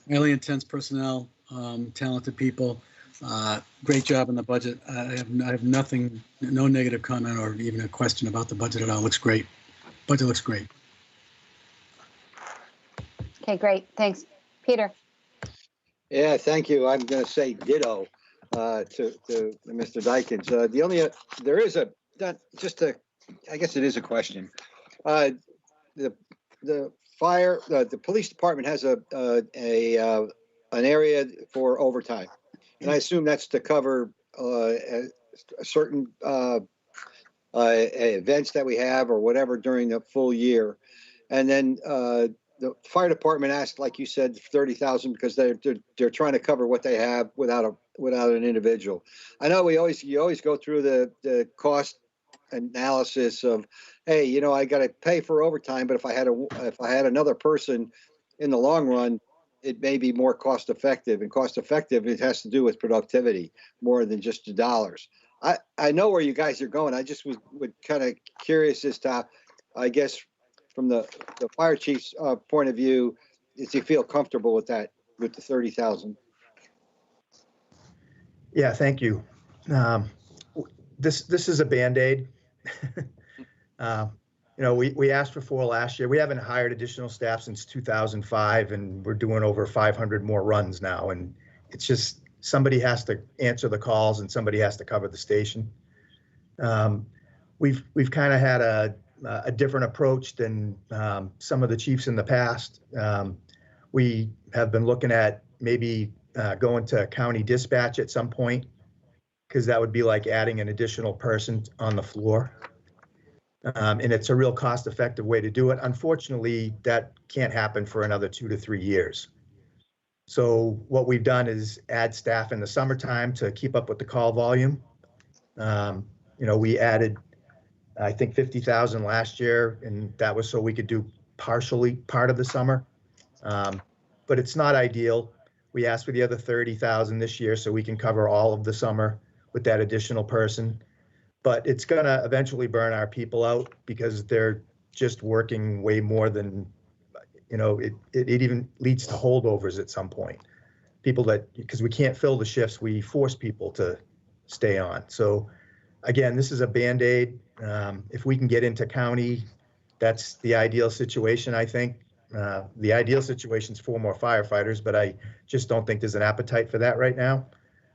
Highly intense personnel, talented people. Great job in the budget. I have nothing, no negative comment or even a question about the budget at all. Looks great. Budget looks great. Okay, great. Thanks. Peter. Yeah, thank you. I'm going to say ditto to Mr. Dykens. The only, there is a, just a, I guess it is a question. The fire, the police department has an area for overtime. And I assume that's to cover certain events that we have or whatever during the full year. And then the fire department asked, like you said, 30,000 because they're trying to cover what they have without an individual. I know you always go through the cost analysis of, hey, you know, I got to pay for overtime, but if I had another person in the long run, it may be more cost effective. And cost effective, it has to do with productivity more than just the dollars. I know where you guys are going. I just was kind of curious as to, I guess, from the fire chief's point of view, does he feel comfortable with that, with the 30,000? Yeah, thank you. This is a Band-Aid. You know, we asked for 4 last year. We haven't hired additional staff since 2005, and we're doing over 500 more runs now. And it's just somebody has to answer the calls and somebody has to cover the station. We've kind of had a different approach than some of the chiefs in the past. We have been looking at maybe going to county dispatch at some point, because that would be like adding an additional person on the floor. And it's a real cost-effective way to do it. Unfortunately, that can't happen for another 2 to 3 years. So what we've done is add staff in the summertime to keep up with the call volume. You know, we added, I think, 50,000 last year, and that was so we could do partially part of the summer. But it's not ideal. We asked for the other 30,000 this year so we can cover all of the summer with that additional person. But it's going to eventually burn our people out because they're just working way more than, you know, it even leads to holdovers at some point. People that, because we can't fill the shifts, we force people to stay on. So again, this is a Band-Aid. If we can get into county, that's the ideal situation, I think. The ideal situation is 4 more firefighters, but I just don't think there's an appetite for that right now.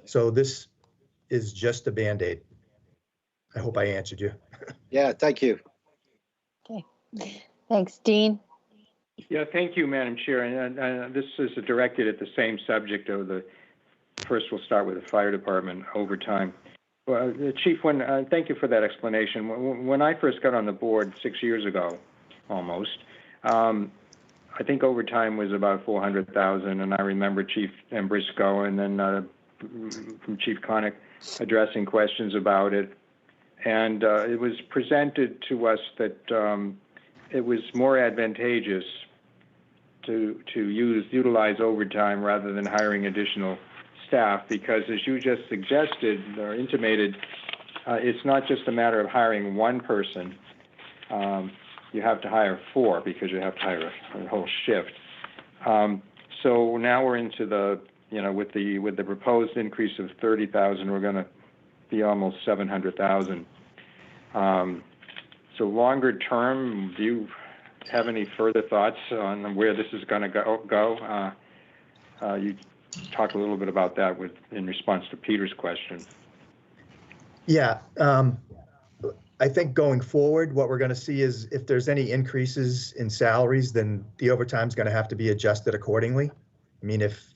So this is just a Band-Aid. I hope I answered you. Yeah, thank you. Okay, thanks, Dean. Yeah, thank you, Madam Chair. And this is directed at the same subject of the, first we'll start with the fire department overtime. Well, Chief, thank you for that explanation. When I first got on the board 6 years ago, almost, I think overtime was about 400,000, and I remember Chief Embrisco and then from Chief Connick addressing questions about it. And it was presented to us that it was more advantageous to utilize overtime rather than hiring additional staff, because as you just suggested or intimated, it's not just a matter of hiring one person. You have to hire 4 because you have to hire a whole shift. So now we're into the with the proposed increase of 30,000, we're going to be almost 700,000. So longer term, do you have any further thoughts on where this is going to go? You talked a little bit about that in response to Peter's question. Yeah. I think going forward, what we're going to see is if there's any increases in salaries, then the overtime is going to have to be adjusted accordingly. I mean, if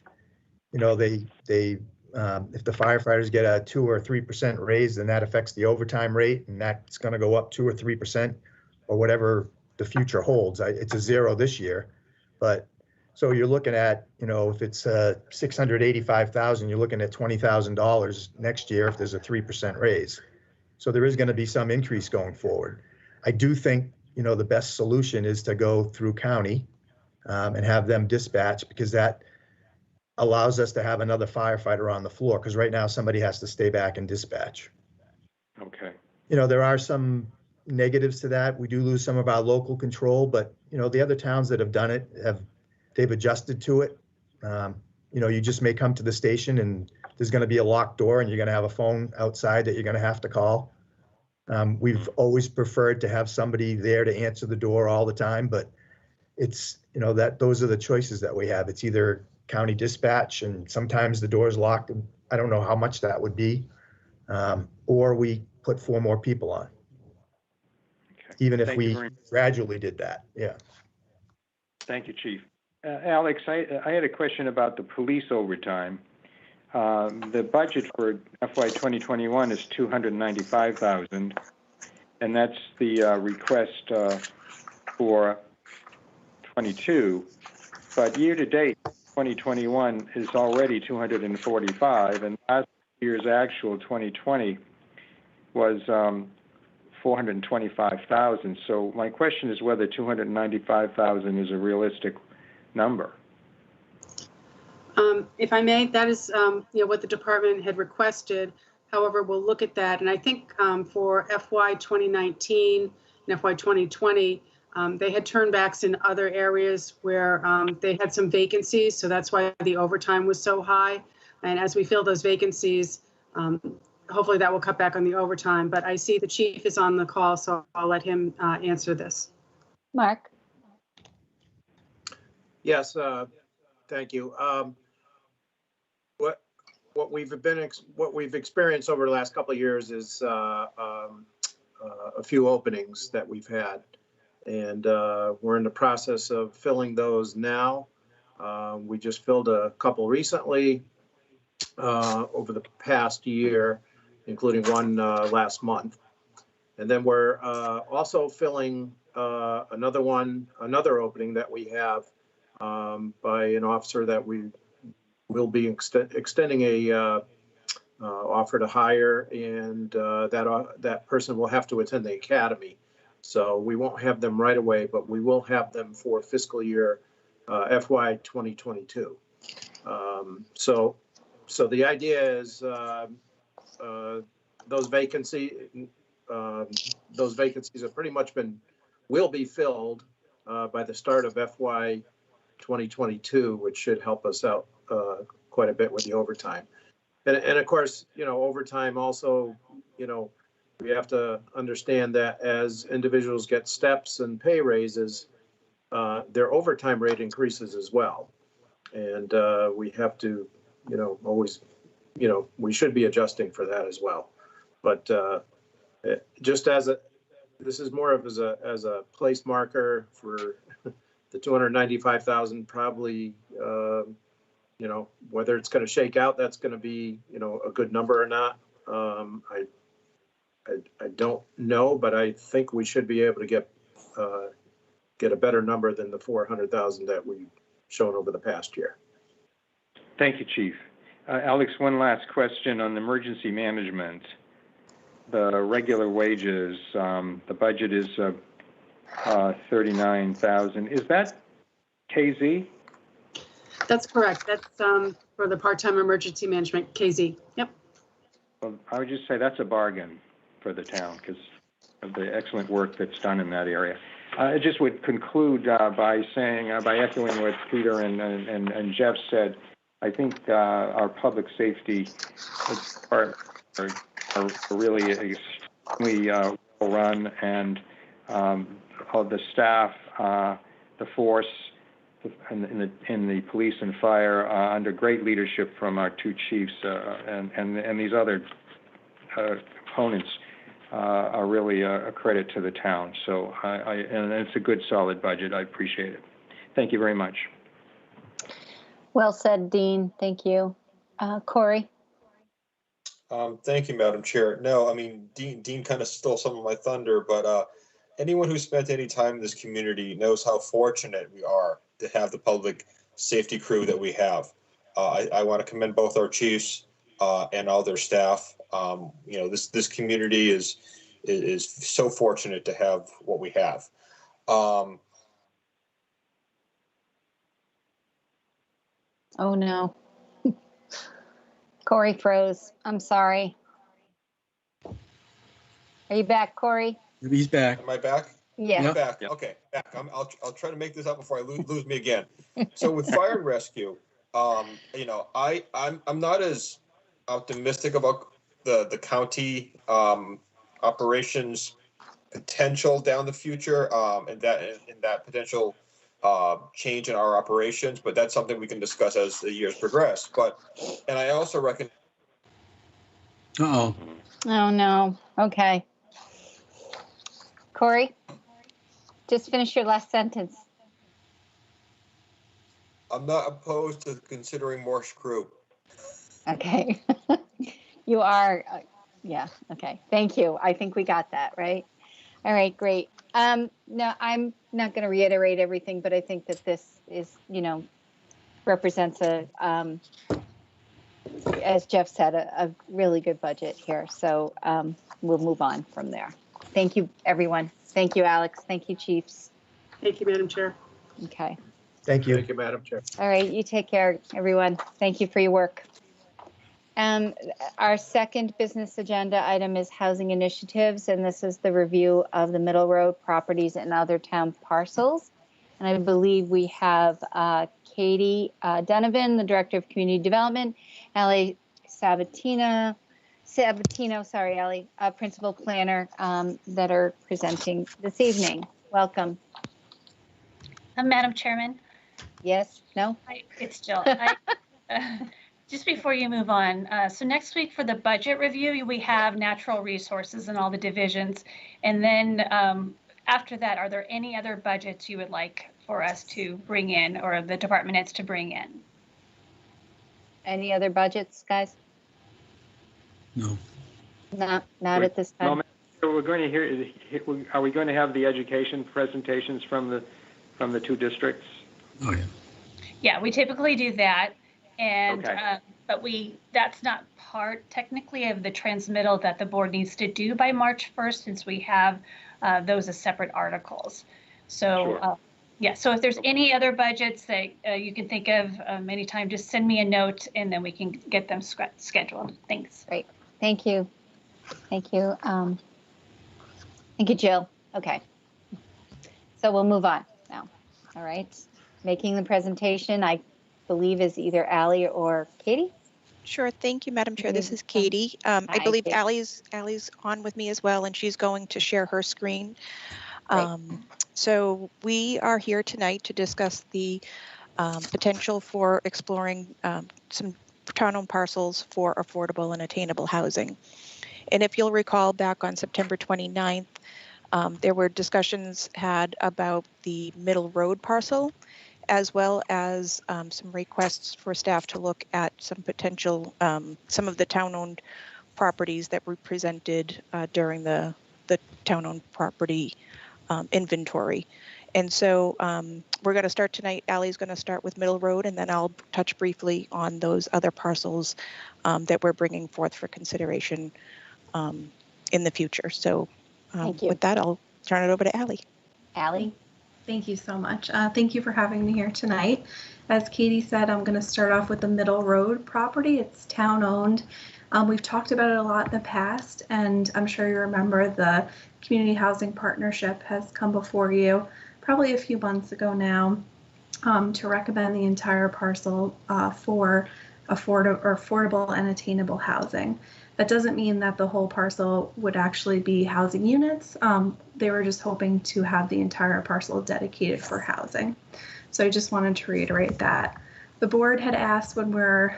if the firefighters get a 2 or 3% raise, then that affects the overtime rate, and that's going to go up 2 or 3% or whatever the future holds. It's a 0 this year, but so you're looking at, if it's 685,000, you're looking at $20,000 next year if there's a 3% raise. So there is going to be some increase going forward. I do think, the best solution is to go through county and have them dispatch, because that allows us to have another firefighter on the floor, because right now somebody has to stay back and dispatch. Okay. There are some negatives to that. We do lose some of our local control, but, the other towns that have done it they've adjusted to it. You just may come to the station and there's going to be a locked door and you're going to have a phone outside that you're going to have to call. We've always preferred to have somebody there to answer the door all the time, but it's, those are the choices that we have. It's either county dispatch, and sometimes the door is locked, and I don't know how much that would be, or we put 4 more people on. Okay. Even if we gradually did that. Yeah. Thank you, Chief. Alex, I had a question about the police overtime. The budget for FY 2021 is $295,000, and that's the request for 22. But year-to-date, 2021 is already 245, and last year's actual 2020 was 425,000. So my question is whether 295,000 is a realistic number. If I may, that is what the department had requested. However, we'll look at that. And I think for FY 2019 and FY 2020, they had turnbacks in other areas where they had some vacancies. So that's why the overtime was so high. And as we fill those vacancies, hopefully that will cut back on the overtime. But I see the chief is on the call, so I'll let him answer this. Mark? Yes, thank you. What we've experienced over the last couple of years is a few openings that we've had, and we're in the process of filling those now. We just filled a couple recently over the past year, including one last month, and then we're also filling another opening that we have by an officer that we will be extending a offer to hire, and that person will have to attend the academy. So we won't have them right away, but we will have them for fiscal year FY 2022. So the idea is those vacancies have pretty much will be filled by the start of FY 2022, which should help us out quite a bit with the overtime. And of course, overtime also, we have to understand that as individuals get steps and pay raises, their overtime rate increases as well. And we have to, always, we should be adjusting for that as well. But just this is more of as a place marker for the 295,000, probably, whether it's going to shake out, that's going to be, a good number or not. I don't know, but I think we should be able to get a better number than the 400,000 that we've shown over the past year. Thank you, Chief. Alex, one last question on emergency management. The regular wages, the budget is 39,000. Is that KZ? That's correct. That's for the part-time emergency management, KZ. Yep. Well, I would just say that's a bargain for the town because of the excellent work that's done in that area. I just would conclude by echoing what Peter and Jeff said. I think our public safety department are really extremely well run, and all the staff, the force, in the police and fire, under great leadership from our two chiefs and these other components, are really a credit to the town. So and it's a good, solid budget. I appreciate it. Thank you very much. Well said, Dean. Thank you. Corey? Thank you, Madam Chair. No, I mean, Dean kind of stole some of my thunder, but anyone who spent any time in this community knows how fortunate we are to have the public safety crew that we have. I want to commend both our chiefs and all their staff. You know, this community is so fortunate to have what we have. Oh, no. Corey froze. I'm sorry. Are you back, Corey? He's back. Am I back? Yeah. I'm back. Okay, back. I'll try to make this up before I lose me again. So with fire and rescue, you know, I'm not as optimistic about the county operations potential down the future, and that potential change in our operations, but that's something we can discuss as the years progress. And I also reckon. Uh-oh. Oh, no. Okay. Corey, just finish your last sentence. I'm not opposed to considering more crew. Okay. You are, yeah, okay. Thank you. I think we got that, right? All right, great. No, I'm not going to reiterate everything, but I think that this is, you know, represents as Jeff said, a really good budget here. So we'll move on from there. Thank you, everyone. Thank you, Alex. Thank you, Chiefs. Thank you, Madam Chair. Okay. Thank you. Thank you, Madam Chair. All right, you take care, everyone. Thank you for your work. Our second business agenda item is housing initiatives, and this is the review of the Middle Road properties and other town parcels. And I believe we have Katie Donovan, the Director of Community Development, Allie Sabatino, sorry, Allie, Principal Planner, that are presenting this evening. Welcome. Madam Chairman? Yes, no? It's Jill. Just before you move on, so next week for the budget review, we have natural resources and all the divisions. And then after that, are there any other budgets you would like for us to bring in, or the department heads to bring in? Any other budgets, guys? No. Not at this time. So we're going to hear. Are we going to have the education presentations from the two districts? Oh yeah. Yeah, we typically do that, and Okay. but that's not part technically of the transmittal that the board needs to do by March 1st, since we have those as separate articles. So Sure. yeah, so if there's any other budgets that you can think of anytime, just send me a note and then we can get them scheduled. Thanks. Great. Thank you. Thank you. Thank you, Jill. Okay. So we'll move on now. All right. Making the presentation, I believe, is either Allie or Katie. Sure. Thank you, Madam Chair. This is Katie. I believe Katie. Allie's on with me as well, and she's going to share her screen. So we are here tonight to discuss the potential for exploring some town-owned parcels for affordable and attainable housing. And if you'll recall, back on September 29th, there were discussions had about the Middle Road parcel, as well as some requests for staff to look at some potential, some of the town-owned properties that were presented during the town-owned property inventory. And so we're going to start tonight. Allie's going to start with Middle Road, and then I'll touch briefly on those other parcels that we're bringing forth for consideration in the future. So with that, I'll turn it over to Allie. Allie. Thank you so much. Thank you for having me here tonight. As Katie said, I'm going to start off with the Middle Road property. It's town-owned. We've talked about it a lot in the past, and I'm sure you remember the Community Housing Partnership has come before you probably a few months ago now. to recommend the entire parcel for affordable and attainable housing. That doesn't mean that the whole parcel would actually be housing units. They were just hoping to have the entire parcel dedicated for housing. So I just wanted to reiterate that. The board had asked when we're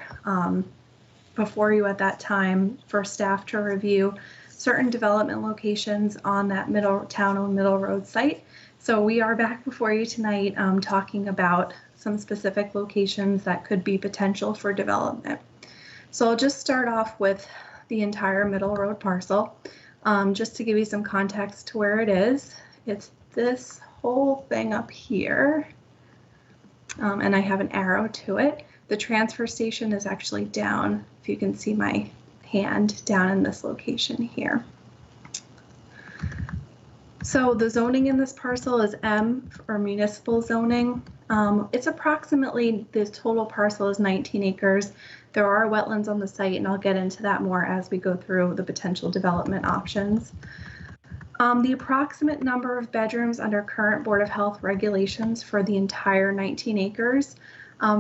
before you at that time for staff to review certain development locations on that town-owned Middle Road site. So we are back before you tonight talking about some specific locations that could be potential for development. So I'll just start off with the entire Middle Road parcel. Just to give you some context to where it is, it's this whole thing up here, and I have an arrow to it. The transfer station is actually down, if you can see my hand, down in this location here. So the zoning in this parcel is M for municipal zoning. It's approximately, the total parcel is 19 acres. There are wetlands on the site, and I'll get into that more as we go through the potential development options. The approximate number of bedrooms under current Board of Health regulations for the entire 19 acres.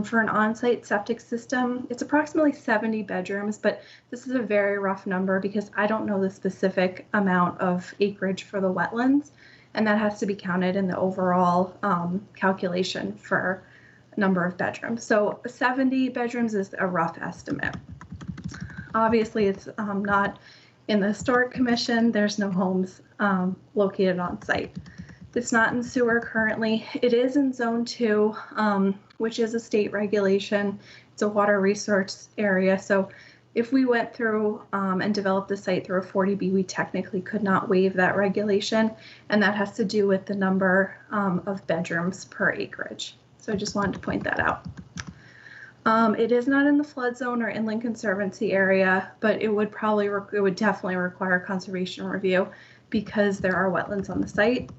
For an on-site septic system, it's approximately 70 bedrooms, but this is a very rough number because I don't know the specific amount of acreage for the wetlands, and that has to be counted in the overall calculation for number of bedrooms. So 70 bedrooms is a rough estimate. Obviously, it's not in the Historic Commission. There's no homes located on site. It's not in sewer currently. It is in Zone 2, which is a state regulation. It's a water resource area. So if we went through and developed the site through a 40B, we technically could not waive that regulation. And that has to do with the number of bedrooms per acreage. So I just wanted to point that out. It is not in the flood zone or inland conservancy area, but it would definitely require conservation review because there are wetlands on the site.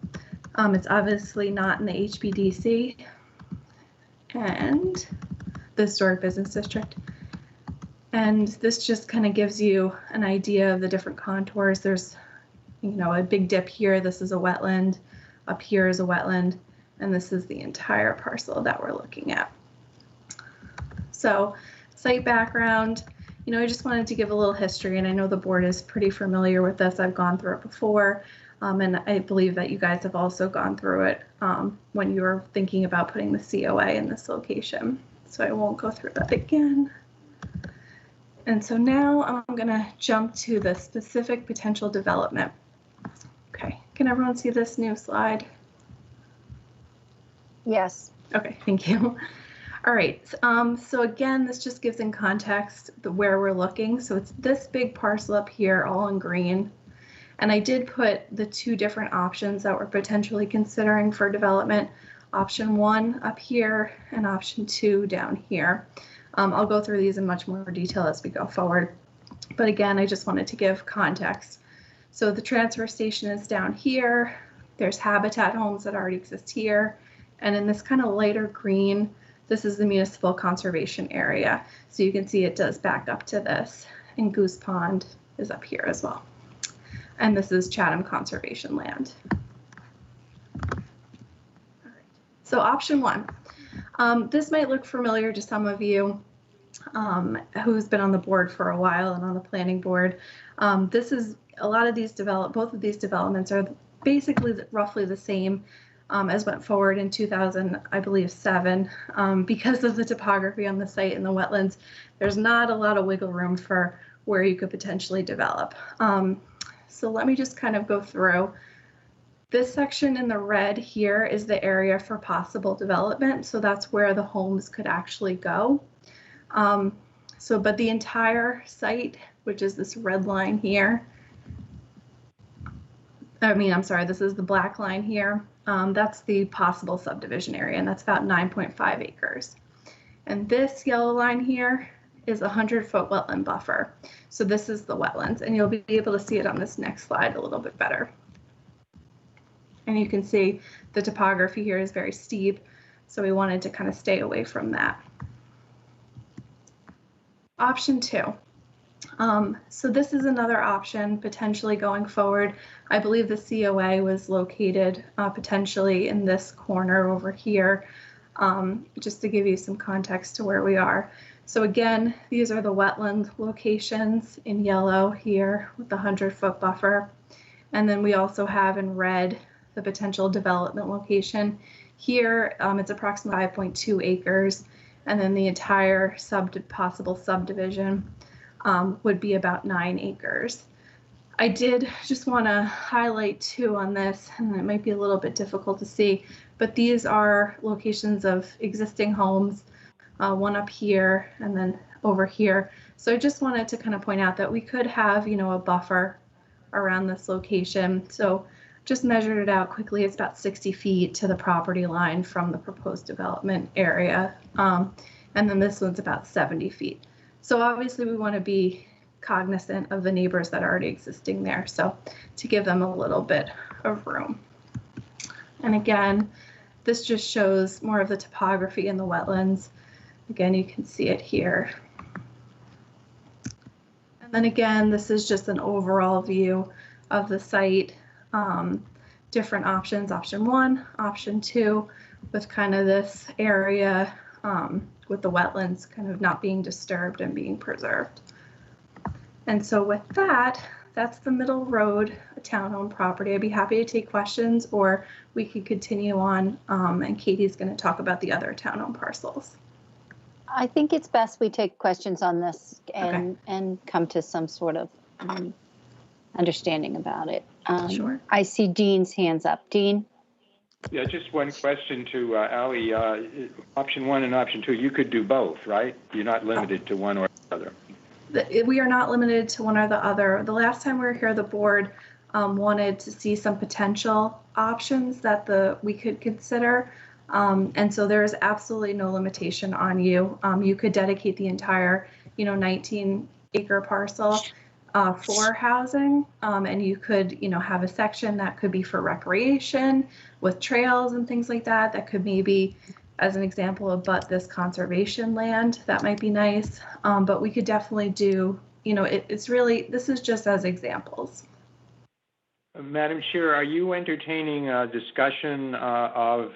It's obviously not in the HBDC and the Historic Business District. And this just kind of gives you an idea of the different contours. There's, a big dip here. This is a wetland. Up here is a wetland. And this is the entire parcel that we're looking at. So site background, I just wanted to give a little history, and I know the board is pretty familiar with this. I've gone through it before. And I believe that you guys have also gone through it when you were thinking about putting the COA in this location. So I won't go through that again. And so now I'm going to jump to the specific potential development. Okay, can everyone see this new slide? Yes. Okay, thank you. All right, so again, this just gives in context where we're looking. So it's this big parcel up here, all in green. And I did put the two different options that we're potentially considering for development. Option 1 up here and option 2 down here. I'll go through these in much more detail as we go forward. But again, I just wanted to give context. So the transfer station is down here. There's habitat homes that already exist here. And in this kind of lighter green, this is the municipal conservation area. So you can see it does back up to this. And Goose Pond is up here as well. And this is Chatham Conservation Land. So option 1. This might look familiar to some of you who's been on the board for a while and on the planning board. This is a lot of these both of these developments are basically roughly the same as went forward in 2000, I believe 7. Because of the topography on the site and the wetlands, there's not a lot of wiggle room for where you could potentially develop. So let me just kind of go through. This section in the red here is the area for possible development. So that's where the homes could actually go. But the entire site, which is this red line here, this is the black line here. That's the possible subdivision area, and that's about 9.5 acres. And this yellow line here is a 100-foot wetland buffer. So this is the wetlands, and you'll be able to see it on this next slide a little bit better. And you can see the topography here is very steep, so we wanted to kind of stay away from that. Option 2. So this is another option potentially going forward. I believe the COA was located potentially in this corner over here. just to give you some context to where we are. So again, these are the wetland locations in yellow here with the 100-foot buffer. And then we also have in red the potential development location. Here, it's approximately 5.2 acres. And then the entire possible subdivision would be about 9 acres. I did just want to highlight too on this, and it might be a little bit difficult to see, but these are locations of existing homes, one up here and then over here. So I just wanted to kind of point out that we could have, you know, a buffer around this location. So just measured it out quickly. It's about 60 feet to the property line from the proposed development area. And then this one's about 70 feet. So obviously we want to be cognizant of the neighbors that are already existing there. So to give them a little bit of room. And again, this just shows more of the topography in the wetlands. Again, you can see it here. And then again, this is just an overall view of the site. Different options, option 1, option 2, with kind of this area with the wetlands kind of not being disturbed and being preserved. And so with that, that's the Middle Road, a town-owned property. I'd be happy to take questions, or we could continue on, and Katie's going to talk about the other town-owned parcels. I think it's best we take questions on this and come to some sort of understanding about it. Sure. I see Dean's hands up. Dean? Yeah, just one question to Ally. Option 1 and option 2, you could do both, right? You're not limited to one or the other. We are not limited to one or the other. The last time we were here, the board wanted to see some potential options that we could consider. And so there is absolutely no limitation on you. You could dedicate the entire, 19-acre parcel for housing, and you could, have a section that could be for recreation with trails and things like that. That could maybe, as an example, abut this conservation land. That might be nice, but we could definitely do, it's really, this is just as examples. Madam Chair, are you entertaining a discussion of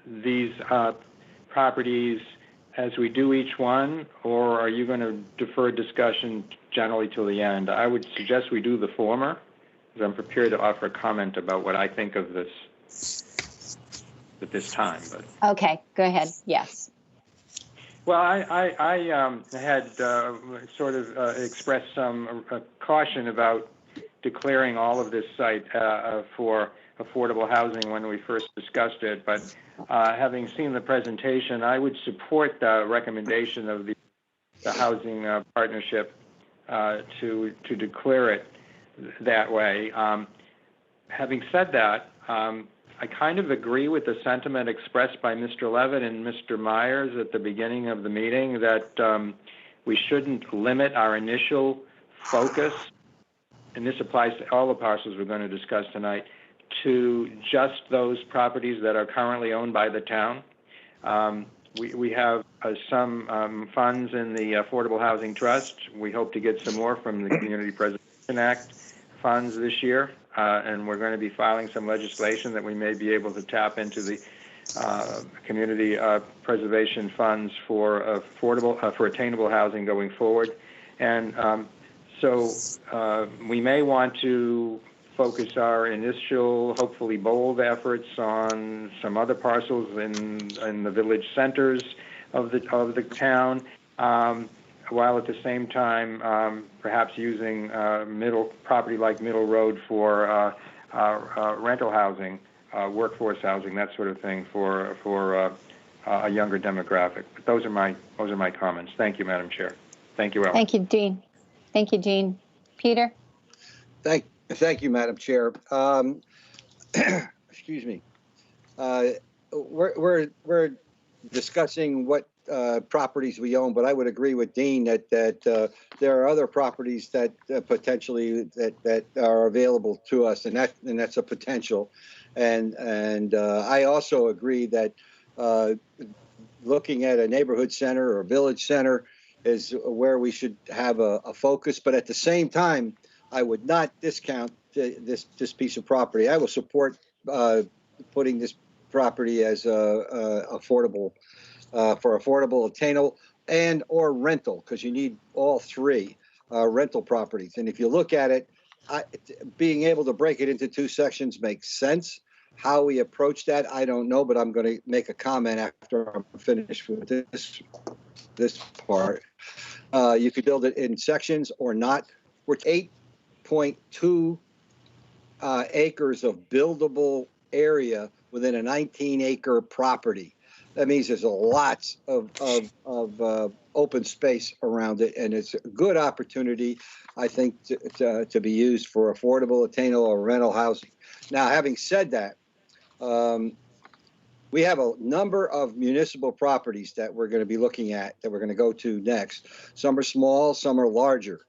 these properties as we do each one, or are you going to defer discussion generally till the end? I would suggest we do the former, because I'm prepared to offer a comment about what I think of this at this time. But okay, go ahead. Yes. well, I had sort of expressed some caution about declaring all of this site for affordable housing when we first discussed it, but having seen the presentation, I would support the recommendation of the housing partnership to declare it that way. Having said that, I kind of agree with the sentiment expressed by Mr. Levitt and Mr. Myers at the beginning of the meeting that we shouldn't limit our initial focus, and this applies to all the parcels we're going to discuss tonight, to just those properties that are currently owned by the town. We have some funds in the Affordable Housing Trust. We hope to get some more from the Community Preservation Act funds this year, and we're going to be filing some legislation that we may be able to tap into the community preservation funds for attainable housing going forward. And so we may want to focus our initial, hopefully bold efforts on some other parcels in the village centers of the town, while at the same time perhaps using property like Middle Road for rental housing, workforce housing, that sort of thing for a younger demographic. But those are my comments. Thank you, Madam Chair. Thank you, Ellen. Thank you, Dean. Thank you, Dean. Peter? Thank you, Madam Chair. Excuse me. We're discussing what properties we own, but I would agree with Dean that there are other properties that potentially that are available to us, and that's a potential. And I also agree that looking at a neighborhood center or village center is where we should have a focus. But at the same time, I would not discount this piece of property. I will support putting this property as affordable, for affordable, attainable, and or rental, because you need all three rental properties. And if you look at it, being able to break it into two sections makes sense. How we approach that, I don't know, but I'm going to make a comment after I'm finished with this part. You could build it in sections or not. We're 8.2 acres of buildable area within a 19-acre property. That means there's lots of open space around it, and it's a good opportunity, I think, to be used for affordable, attainable, or rental housing. Now, having said that, we have a number of municipal properties that we're going to be looking at, that we're going to go to next. Some are small, some are larger.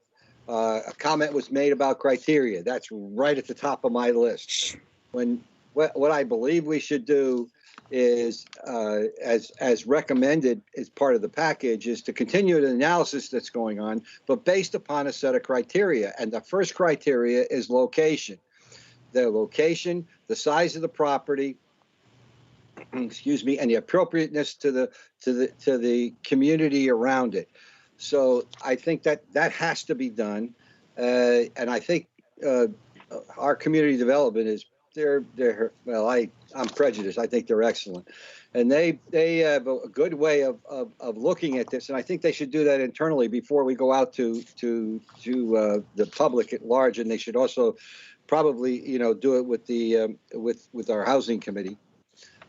A comment was made about criteria. That's right at the top of my list. What I believe we should do is, as recommended as part of the package, is to continue the analysis that's going on, but based upon a set of criteria. And the first criteria is location. The location, the size of the property, excuse me, and the appropriateness to the community around it. So I think that has to be done, and I think our community development is well, I'm prejudiced. I think they're excellent, and they have a good way of looking at this, and I think they should do that internally before we go out to the public at large, and they should also probably do it with the with our housing committee.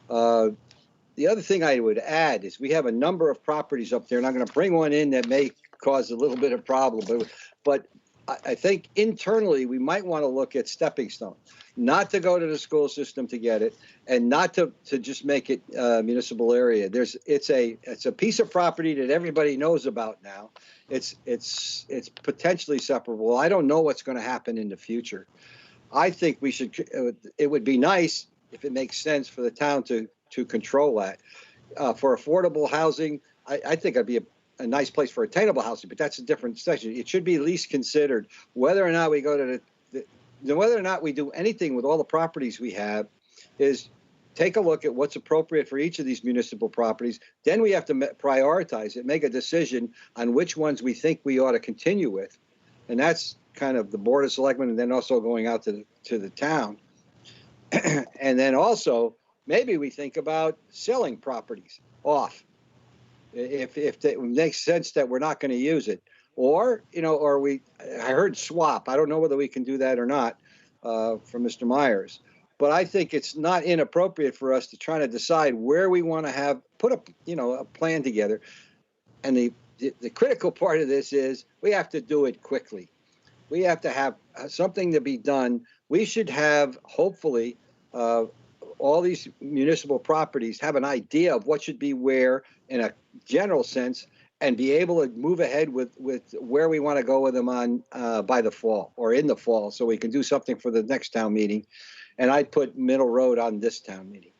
The other thing I would add is we have a number of properties up there, and I'm going to bring one in that may cause a little bit of problem, but I think internally we might want to look at stepping stone, not to go to the school system to get it, and not to just make it municipal area. It's a piece of property that everybody knows about now. It's potentially separable. I don't know what's going to happen in the future. I think we should. It would be nice if it makes sense for the town to control that. For affordable housing, I think it'd be a nice place for attainable housing, but that's a different section. It should be at least considered whether or not we go to whether or not we do anything with all the properties we have is take a look at what's appropriate for each of these municipal properties. Then we have to prioritize it, make a decision on which ones we think we ought to continue with. And that's kind of the Board of Selectmen, and then also going out to the town. And then also, maybe we think about selling properties off if it makes sense that we're not going to use it, or I heard swap. I don't know whether we can do that or not from Mr. Myers, but I think it's not inappropriate for us to try to decide where we want to put a plan together. And the critical part of this is we have to do it quickly. We have to have something to be done. We should have, hopefully, all these municipal properties have an idea of what should be where in a general sense, and be able to move ahead with where we want to go with them on by the fall or in the fall, so we can do something for the next town meeting. And I'd put Middle Road on this town meeting.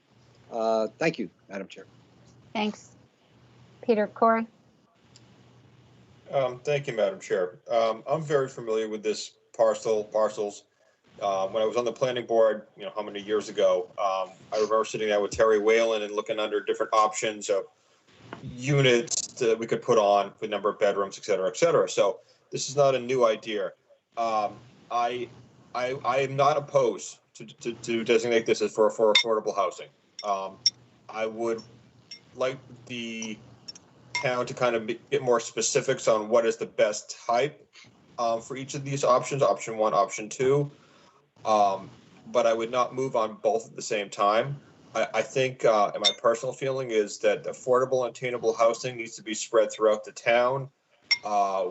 Thank you, Madam Chair. Thanks. Peter, Corey? Thank you, Madam Chair. I'm very familiar with this parcels. When I was on the planning board, how many years ago, I remember sitting there with Terry Whalen and looking under different options of units that we could put on, the number of bedrooms, et cetera, et cetera. So this is not a new idea. I am not opposed to designate this as for affordable housing. I would like the town to kind of get more specifics on what is the best type for each of these options, option 1, option 2. But I would not move on both at the same time. I think, and my personal feeling is that affordable and attainable housing needs to be spread throughout the town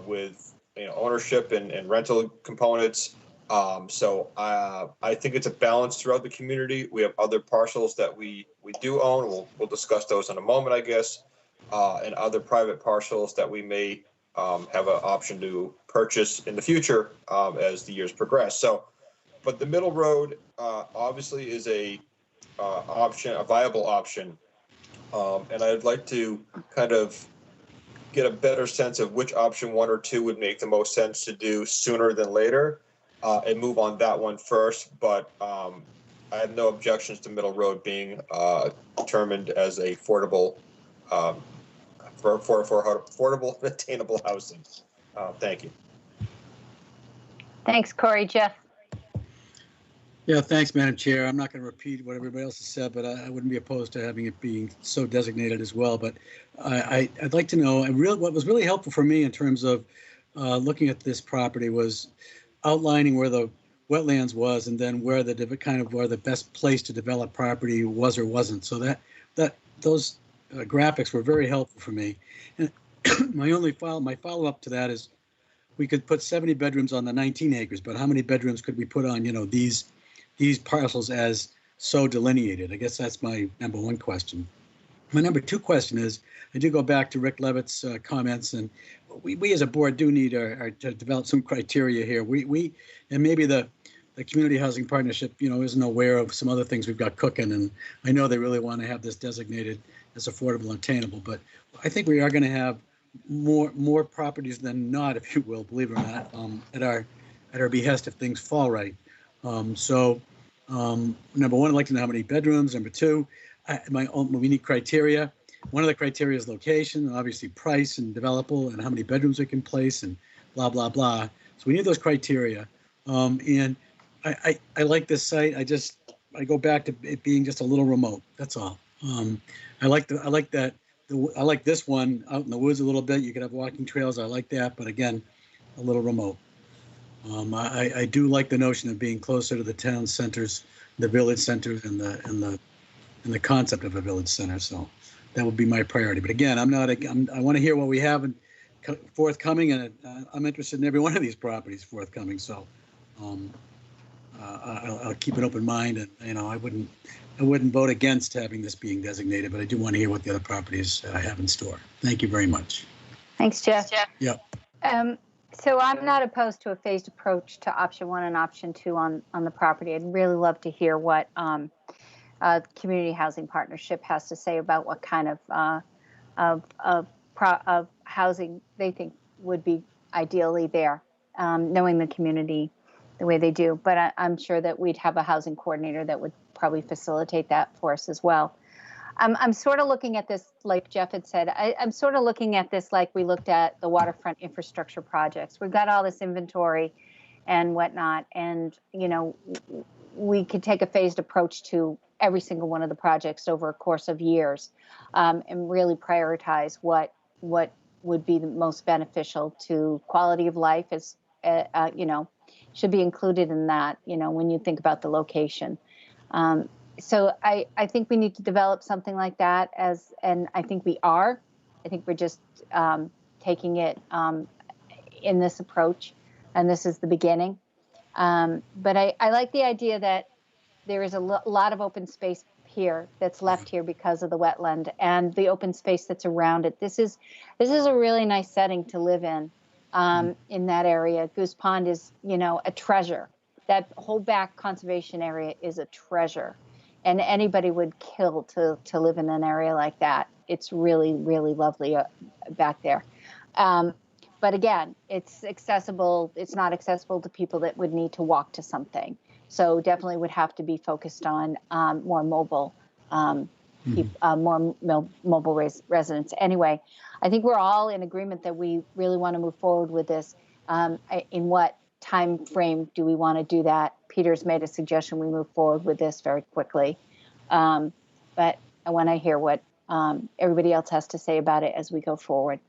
with ownership and rental components. So I think it's a balance throughout the community. We have other parcels that we do own. We'll discuss those in a moment, I guess, and other private parcels that we may have an option to purchase in the future as the years progress. So, but the Middle Road obviously is a viable option, and I'd like to kind of get a better sense of which option 1 or 2 would make the most sense to do sooner than later, and move on that one first. But I have no objections to Middle Road being determined as a affordable, for affordable, attainable housing. Thank you. Thanks, Corey. Jeff? Yeah, thanks, Madam Chair. I'm not going to repeat what everybody else has said, but I wouldn't be opposed to having it being so designated as well. But I'd like to know, what was really helpful for me in terms of looking at this property was outlining where the wetlands was, and then where the best place to develop property was or wasn't. So those graphics were very helpful for me. And my follow-up to that is, we could put 70 bedrooms on the 19 acres, but how many bedrooms could we put on, these parcels as so delineated? I guess that's my number one question. My number two question is, I do go back to Rick Levitt's comments, and we as a board do need to develop some criteria here. And maybe the community housing partnership, isn't aware of some other things we've got cooking, and I know they really want to have this designated as affordable and attainable, but I think we are going to have more properties than not, if you will, believe it or not, at our behest if things fall right. Number one, I'd like to know how many bedrooms. Number two, we need criteria. One of the criteria is location, and obviously price and developable, and how many bedrooms we can place, and blah, blah, blah. So we need those criteria. And I like this site. I go back to it being just a little remote. That's all. I like this one out in the woods a little bit. You could have walking trails. I like that, but again, a little remote. I do like the notion of being closer to the town centers, the village centers, and the concept of a village center. So that would be my priority. But again, I want to hear what we have forthcoming, and I'm interested in every one of these properties forthcoming. So I'll keep an open mind, and I wouldn't vote against having this being designated, but I do want to hear what the other properties have in store. Thank you very much. Thanks, Jeff. Yep. So I'm not opposed to a phased approach to option one and option two on the property. I'd really love to hear what community housing partnership has to say about what kind of housing they think would be ideally there, knowing the community the way they do. But I'm sure that we'd have a housing coordinator that would probably facilitate that for us as well. I'm sort of looking at this, like Jeff had said, I'm sort of looking at this like we looked at the waterfront infrastructure projects. We've got all this inventory and whatnot, and, we could take a phased approach to every single one of the projects over a course of years, and really prioritize what would be the most beneficial to quality of life, as, should be included in that, when you think about the location. So I think we need to develop something like that, and I think we are. I think we're just taking it in this approach, and this is the beginning. But I like the idea that there is a lot of open space here that's left here because of the wetland and the open space that's around it. This is a really nice setting to live in that area. Goose Pond is, a treasure. That whole back conservation area is a treasure. And anybody would kill to live in an area like that. It's really, really lovely back there. But again, it's accessible. It's not accessible to people that would need to walk to something. So definitely would have to be focused on more mobile, mobile residents. Anyway, I think we're all in agreement that we really want to move forward with this. In what time frame do we want to do that? Peter's made a suggestion we move forward with this very quickly. But I want to hear what everybody else has to say about it as we go forward.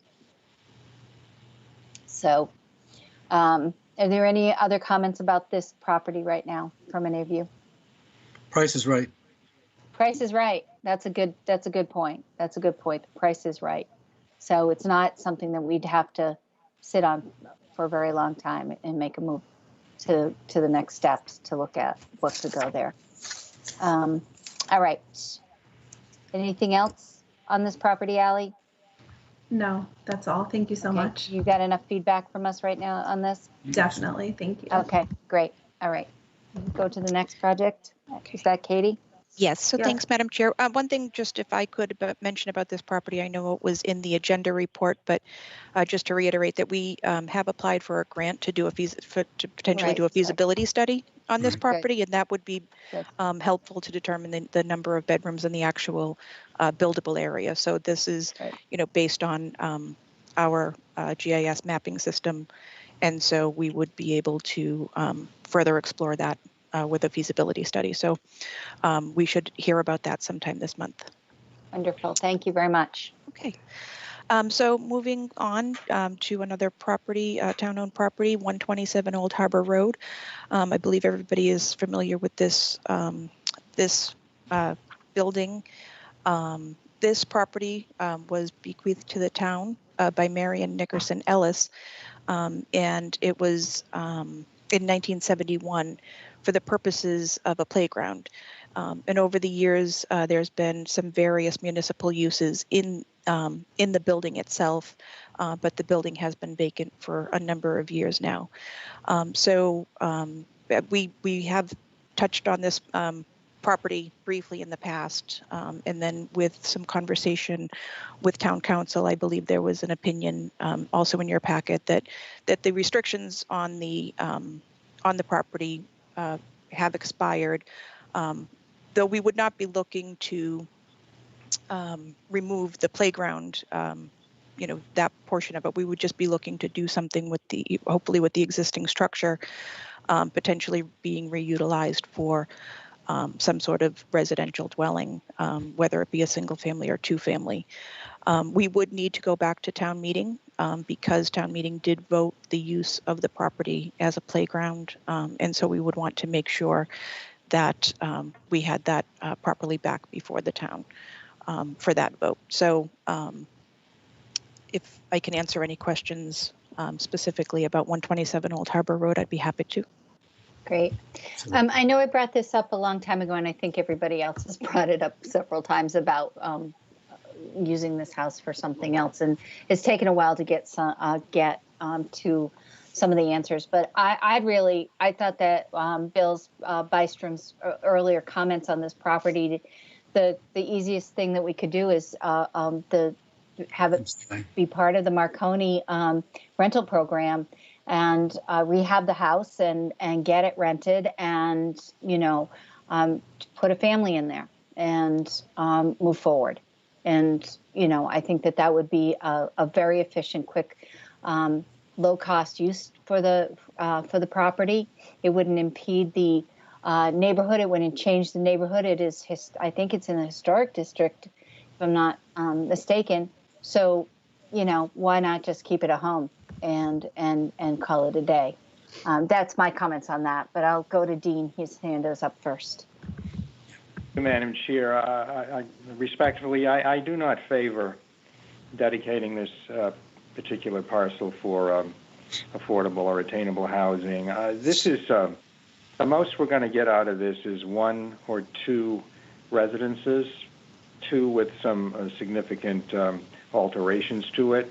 So are there any other comments about this property right now from any of you? Price is right. Price is right. That's a good point. That's a good point. The price is right. So it's not something that we'd have to sit on for a very long time and make a move to the next steps to look at what could go there. All right. Anything else on this property, Allie? No, that's all. Thank you so much. You got enough feedback from us right now on this? Definitely. Thank you. Okay, great. All right. Go to the next project. Is that Katie? Yes, so thanks, Madam Chair. One thing, just if I could mention about this property, I know it was in the agenda report, but just to reiterate that we have applied for a grant to do potentially do a feasibility study on this Right. property, and that would be Good. helpful to determine the number of bedrooms in the actual buildable area. So this is, Right. based on our GIS mapping system, and so we would be able to further explore that with a feasibility study. So we should hear about that sometime this month. Wonderful. Thank you very much. Okay. So moving on to another property, town-owned property, 127 Old Harbor Road. I believe everybody is familiar with this building. This property was bequeathed to the town by Marion Nickerson Ellis, and it was in 1971 for the purposes of a playground. And over the years, there's been some various municipal uses in the building itself, but the building has been vacant for a number of years now. So we have touched on this property briefly in the past, and then with some conversation with town council, I believe there was an opinion also in your packet that the restrictions on the property have expired. Though we would not be looking to remove the playground, that portion of it, we would just be looking to do something with hopefully with the existing structure, potentially being reutilized for some sort of residential dwelling, whether it be a single family or two family. We would need to go back to town meeting because town meeting did vote the use of the property as a playground. And so we would want to make sure that we had that properly back before the town for that vote. So if I can answer any questions specifically about 127 Old Harbor Road, I'd be happy to. Great. I know I brought this up a long time ago, and I think everybody else has brought it up several times about using this house for something else, and it's taken a while to get to some of the answers. But I thought that Bill's Bystrom's earlier comments on this property, the easiest thing that we could do is have it be part of the Marconi rental program, and rehab the house and get it rented, and put a family in there and move forward. And I think that would be a very efficient, quick, low cost use for the property. It wouldn't impede the neighborhood. It wouldn't change the neighborhood. It is I think it's in the historic district, if I'm not mistaken. So why not just keep it a home and call it a day? That's my comments on that, but I'll go to Dean. His hand is up first. Madam Chair, I respectfully, I do not favor dedicating this particular parcel for affordable or attainable housing. This is the most we're going to get out of this is one or two residences, two with some significant alterations to it.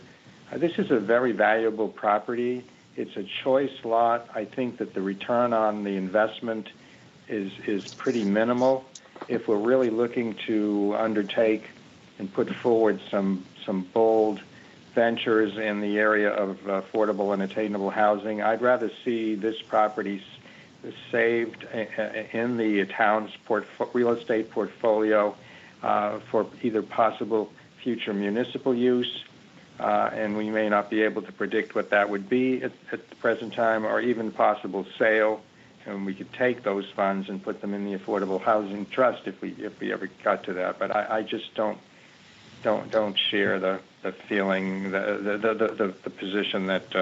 This is a very valuable property. It's a choice lot. I think that the return on the investment is pretty minimal. If we're really looking to undertake and put forward some bold ventures in the area of affordable and attainable housing, I'd rather see this property saved in the town's real estate portfolio for either possible future municipal use, and we may not be able to predict what that would be at the present time, or even possible sale. And we could take those funds and put them in the Affordable Housing Trust if we ever got to that. But I just don't share the feeling, the position that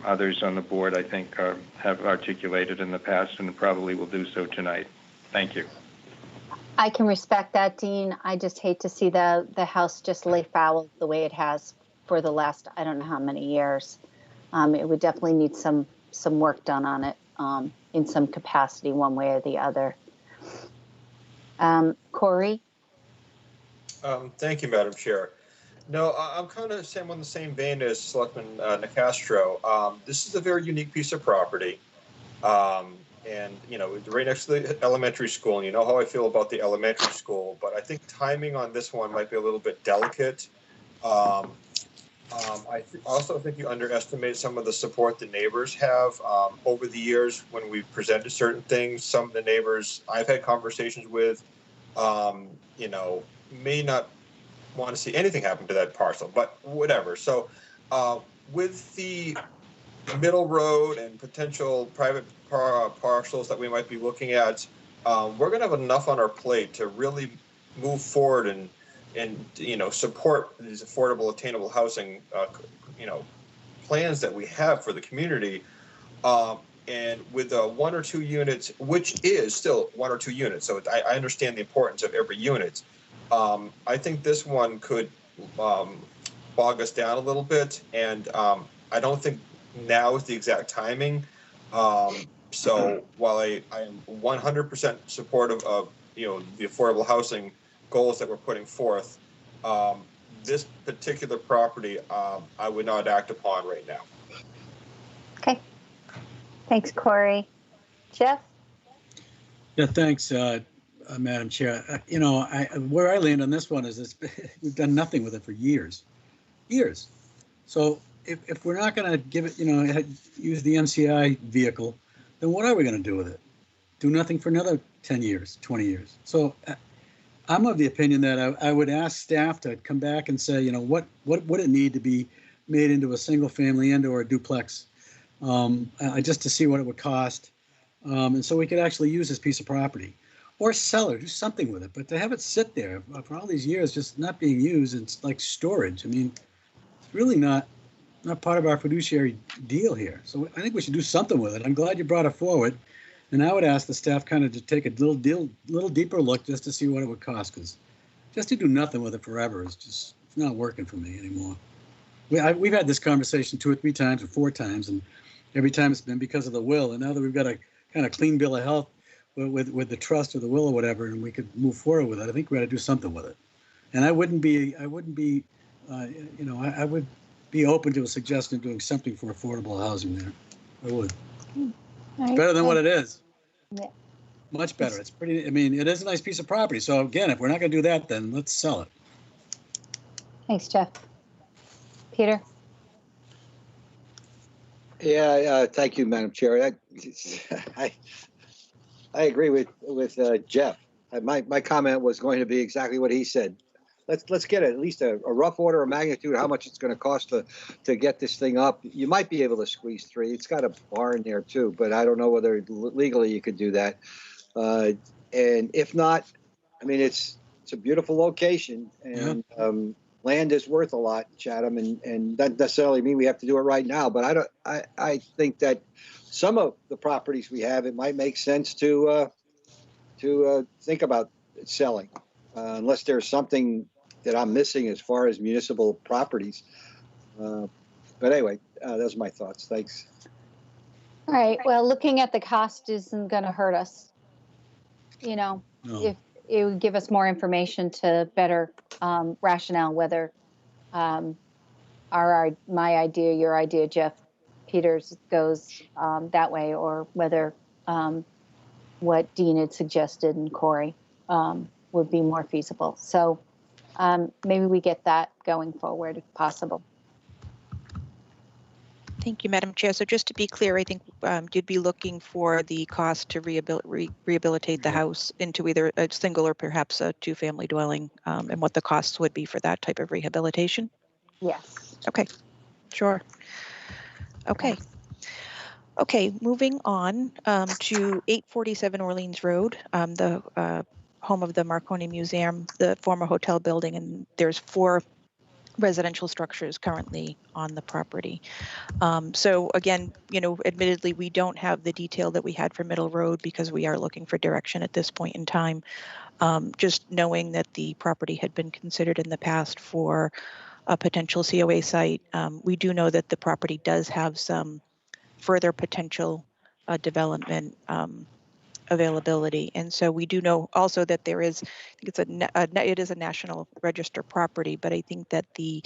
others on the board, I think, have articulated in the past and probably will do so tonight. Thank you. I can respect that, Dean. I just hate to see the house just lay foul the way it has for the last, I don't know how many years. It would definitely need some work done on it in some capacity, one way or the other. Corey? Thank you, Madam Chair. No, I'm kind of on the same vein as Selectman Nicastro. This is a very unique piece of property. And, right next to the elementary school, and you know how I feel about the elementary school, but I think timing on this one might be a little bit delicate. Also think you underestimate some of the support the neighbors have over the years when we presented certain things. Some of the neighbors I've had conversations with, you know, may not want to see anything happen to that parcel, but whatever. So with the middle road and potential private parcels that we might be looking at, we're going to have enough on our plate to really move forward and you know, support these affordable, attainable housing you know, plans that we have for the community. And with 1 or 2 units, which is still 1 or 2 units, so I understand the importance of every unit. I think this one could bog us down a little bit, and I don't think now is the exact timing. So while I am 100% supportive of, you know, the affordable housing goals that we're putting forth, this particular property I would not act upon right now. Okay. Thanks, Corey. Jeff? Yeah, thanks, Madam Chair. You know, where I land on this one is we've done nothing with it for years. So if we're not going to give it, you know, use the MCI vehicle, then what are we going to do with it? Do nothing for another 10 years, 20 years. So I'm of the opinion that I would ask staff to come back and say, you know, what would it need to be made into a single family and or a duplex, just to see what it would cost. And so we could actually use this piece of property or sell it, do something with it. But to have it sit there for all these years, just not being used, it's like storage. I mean, it's really not part of our fiduciary deal here. So I think we should do something with it. I'm glad you brought it forward. And I would ask the staff kind of to take a little deeper look just to see what it would cost, because just to do nothing with it forever is just, it's not working for me anymore. We've had this conversation 2 or 3 times or 4 times, and every time it's been because of the will. And now that we've got a kind of clean bill of health with the trust or the will or whatever, and we could move forward with it, I think we got to do something with it. And I wouldn't be, you know, I would be open to a suggestion of doing something for affordable housing there. I would. It's better than what it is. Yeah. Much better. It's pretty, I mean, it is a nice piece of property. So again, if we're not going to do that, then let's sell it. Thanks, Jeff. Peter? Yeah, thank you, Madam Chair. I agree with Jeff. My comment was going to be exactly what he said. Let's get at least a rough order of magnitude of how much it's going to cost to get this thing up. You might be able to squeeze 3. It's got a barn there too, but I don't know whether legally you could do that. And if not, I mean, it's a beautiful location, and land is worth a lot in Chatham, and that doesn't necessarily mean we have to do it right now. But I think that some of the properties we have, it might make sense to think about selling, unless there's something that I'm missing as far as municipal properties. But anyway, those are my thoughts. Thanks. All right. Well, looking at the cost isn't going to hurt us. You know, if it would give us more information to better rationale whether my idea, your idea, Jeff Peters, goes that way, or whether what Dean had suggested and Corey would be more feasible. So maybe we get that going forward if possible. Thank you, Madam Chair. So just to be clear, I think you'd be looking for the cost to rehabilitate the house into either a single or perhaps a 2-family dwelling, and what the costs would be for that type of rehabilitation? Yes. Okay, sure. Okay. Okay, moving on to 847 Orleans Road, the home of the Marconi Museum, the former hotel building, and there's 4 residential structures currently on the property. So again, you know, admittedly, we don't have the detail that we had for Middle Road because we are looking for direction at this point in time. Just knowing that the property had been considered in the past for a potential COA site, we do know that the property does have some further potential development availability. And so we do know also that there is, I think it is a National Register property, but I think that the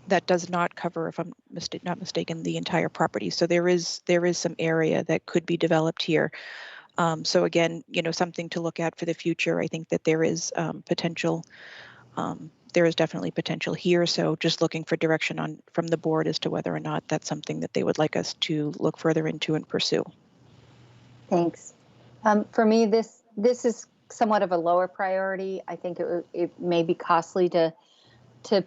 that does not cover, if I'm not mistaken, the entire property. So there is some area that could be developed here. So again, you know, something to look at for the future. I think that there is potential there is definitely potential here. So just looking for direction from the board as to whether or not that's something that they would like us to look further into and pursue. Thanks. For me, this is somewhat of a lower priority. I think it may be costly to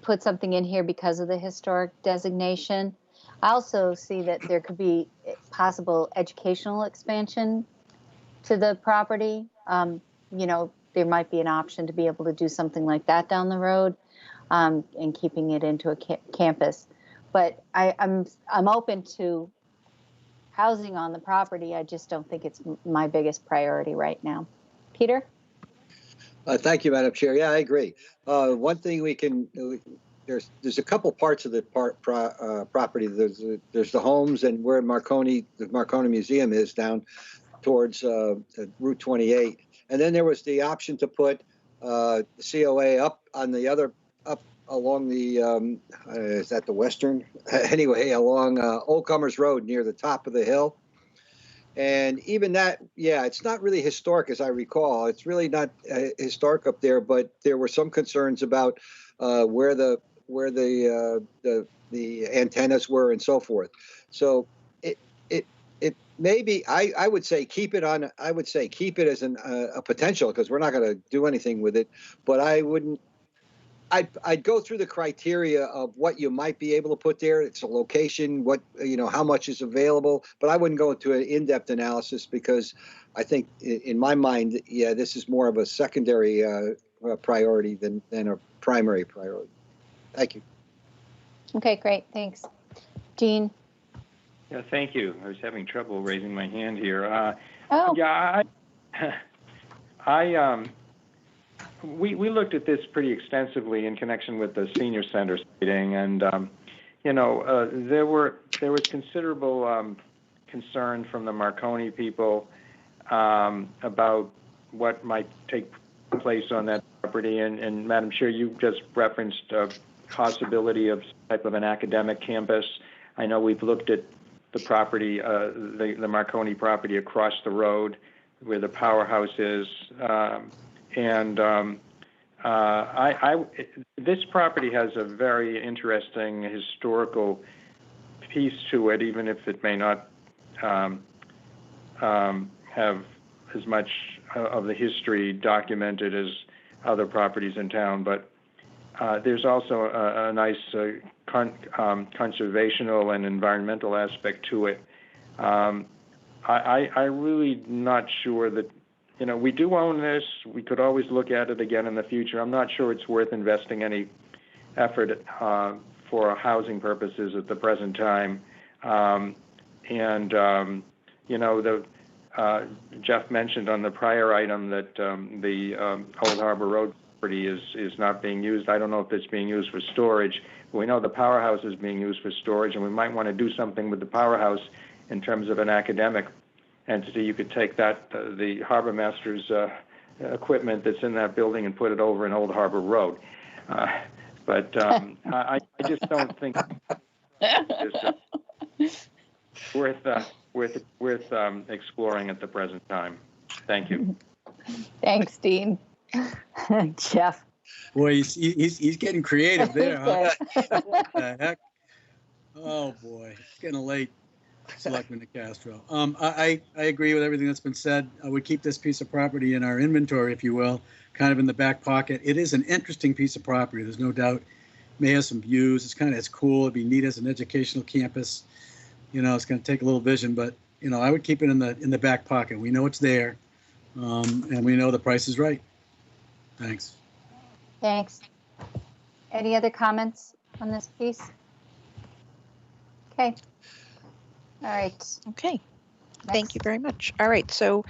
put something in here because of the historic designation. I also see that there could be possible educational expansion to the property. There might be an option to be able to do something like that down the road, and keeping it into a campus. But I'm open to housing on the property. I just don't think it's my biggest priority right now. Peter? Thank you, Madam Chair. Yeah, I agree. One thing we can, there's a couple parts of the property. There's the homes and where the Marconi Museum is down towards Route 28. And then there was the option to put the COA up on the other, up along the, is that the western? Anyway, along Old Comers Road near the top of the hill. And even that, yeah, it's not really historic as I recall. It's really not historic up there, but there were some concerns about where the antennas were and so forth. So it maybe I would say keep it on. I would say keep it as a potential, because we're not going to do anything with it. But I wouldn't. I'd go through the criteria of what you might be able to put there. It's a location, how much is available, but I wouldn't go into an in-depth analysis, because I think in my mind, yeah, this is more of a secondary priority than a primary priority. Thank you. Okay, great. Thanks. Dean? Yeah, thank you. I was having trouble raising my hand here. Yeah, we looked at this pretty extensively in connection with the senior center siting, and there was considerable concern from the Marconi people about what might take place on that property. And Madam Chair, you just referenced possibility of some type of an academic campus. I know we've looked at the property, the Marconi property across the road where the powerhouse is. This property has a very interesting historical piece to it, even if it may not have as much of the history documented as other properties in town. But there's also a nice conservational and environmental aspect to it. I really not sure that, we do own this. We could always look at it again in the future. I'm not sure it's worth investing any effort for housing purposes at the present time. Jeff mentioned on the prior item that the Old Harbor Road property is not being used. I don't know if it's being used for storage. We know the powerhouse is being used for storage, and we might want to do something with the powerhouse in terms of an academic entity. You could take that, the harbor master's equipment that's in that building, and put it over in Old Harbor Road. But I just don't think it's worth exploring at the present time. Thank you. Thanks, Dean. Jeff. Boy, he's getting creative there, huh? What the heck? Oh boy, it's getting late. Selectman Castro. I agree with everything that's been said. I would keep this piece of property in our inventory, if you will, kind of in the back pocket. It is an interesting piece of property. There's no doubt. May have some views. It's cool. It'd be neat as an educational campus. It's going to take a little vision, but I would keep it in the back pocket. We know it's there, and we know the price is right. Thanks. Thanks. Any other comments on this piece? Okay. All right. Okay. Thank you very much. All right. So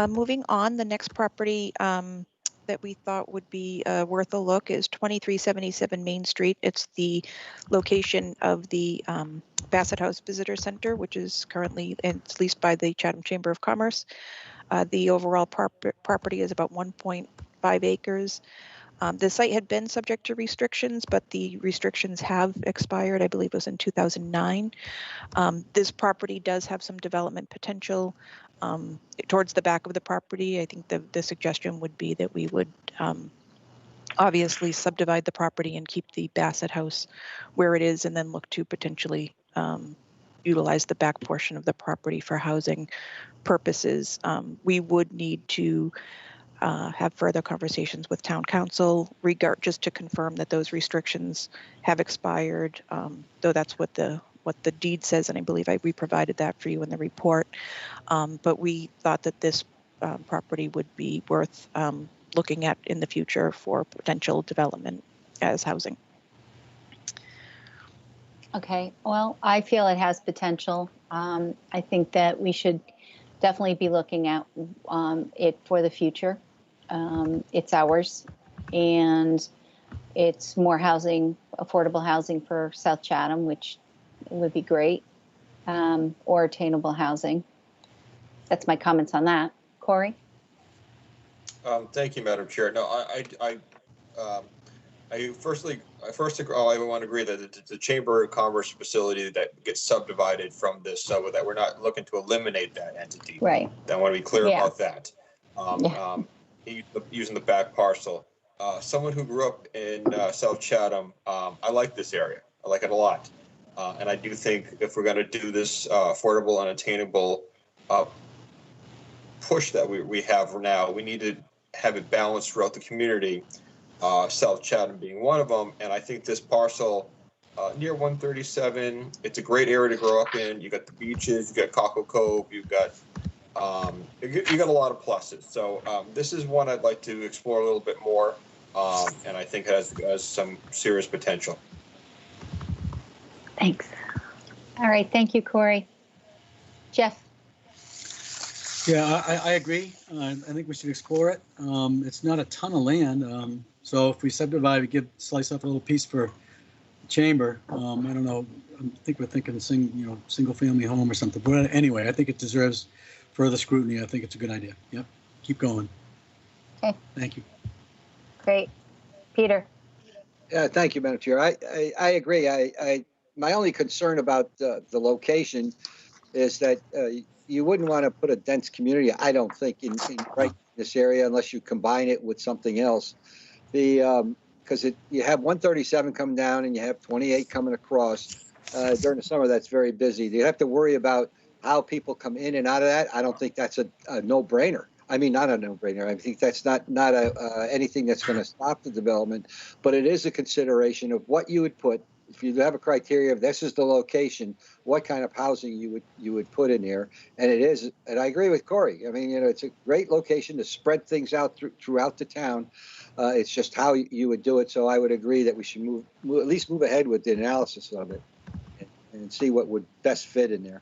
moving on, the next property that we thought would be worth a look is 2377 Main Street. It's the location of the Bassett House Visitor Center, which is currently it's leased by the Chatham Chamber of Commerce. The overall property is about 1.5 acres. The site had been subject to restrictions, but the restrictions have expired. I believe it was in 2009. This property does have some development potential towards the back of the property. I think the suggestion would be that we would obviously subdivide the property and keep the Bassett House where it is, and then look to potentially utilize the back portion of the property for housing purposes. We would need to have further conversations with town council just to confirm that those restrictions have expired, though that's what the deed says, and I believe we provided that for you in the report. But we thought that this property would be worth looking at in the future for potential development as housing. Okay, well, I feel it has potential. I think that we should definitely be looking at it for the future. It's ours, and it's more housing, affordable housing for South Chatham, which would be great, or attainable housing. That's my comments on that. Corey? Thank you, Madam Chair. No, I want to agree that it's a Chamber of Commerce facility that gets subdivided from this, so that we're not looking to eliminate that entity. Right. I want to be clear about that. Using the back parcel. Someone who grew up in South Chatham, I like this area. I like it a lot. And I do think if we're going to do this affordable and attainable push that we have now, we need to have it balanced throughout the community, South Chatham being one of them. And I think this parcel near 137, it's a great area to grow up in. You got the beaches, you got Cockle Cove, you got a lot of pluses. So this is one I'd like to explore a little bit more, and I think it has some serious potential. Thanks. All right, thank you, Corey. Jeff? Yeah, I agree. I think we should explore it. It's not a ton of land, so if we subdivide, we slice off a little piece for the chamber. I don't know. I think we're thinking single-family home or something. But anyway, I think it deserves further scrutiny. I think it's a good idea. Yep. Keep going. Okay. Thank you. Great. Peter? Yeah, thank you, Madam Chair. I agree. My only concern about the location is that you wouldn't want to put a dense community, I don't think, in right this area unless you combine it with something else. Because you have 137 coming down and you have 28 coming across. During the summer, that's very busy. You have to worry about how people come in and out of that. I don't think that's a no-brainer. I mean, not a no-brainer. I think that's not anything that's going to stop the development, but it is a consideration of what you would put. If you have a criteria of this is the location, what kind of housing you would put in there, and it is. And I agree with Corey. I mean, it's a great location to spread things out throughout the town. It's just how you would do it. So I would agree that we should at least move ahead with the analysis of it and see what would best fit in there.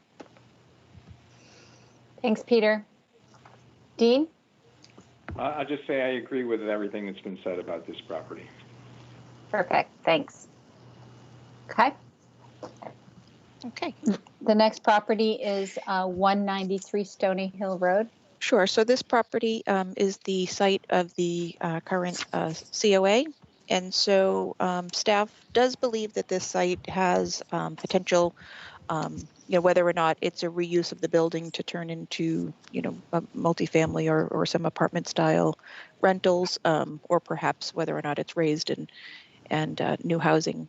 Thanks, Peter. Dean? I'll just say I agree with everything that's been said about this property. Perfect. Thanks. Okay. Okay. The next property is 193 Stony Hill Road. Sure. So this property is the site of the current COA. And so staff does believe that this site has potential, whether or not it's a reuse of the building to turn into, a multifamily or some apartment style rentals, or perhaps whether or not it's raised and new housing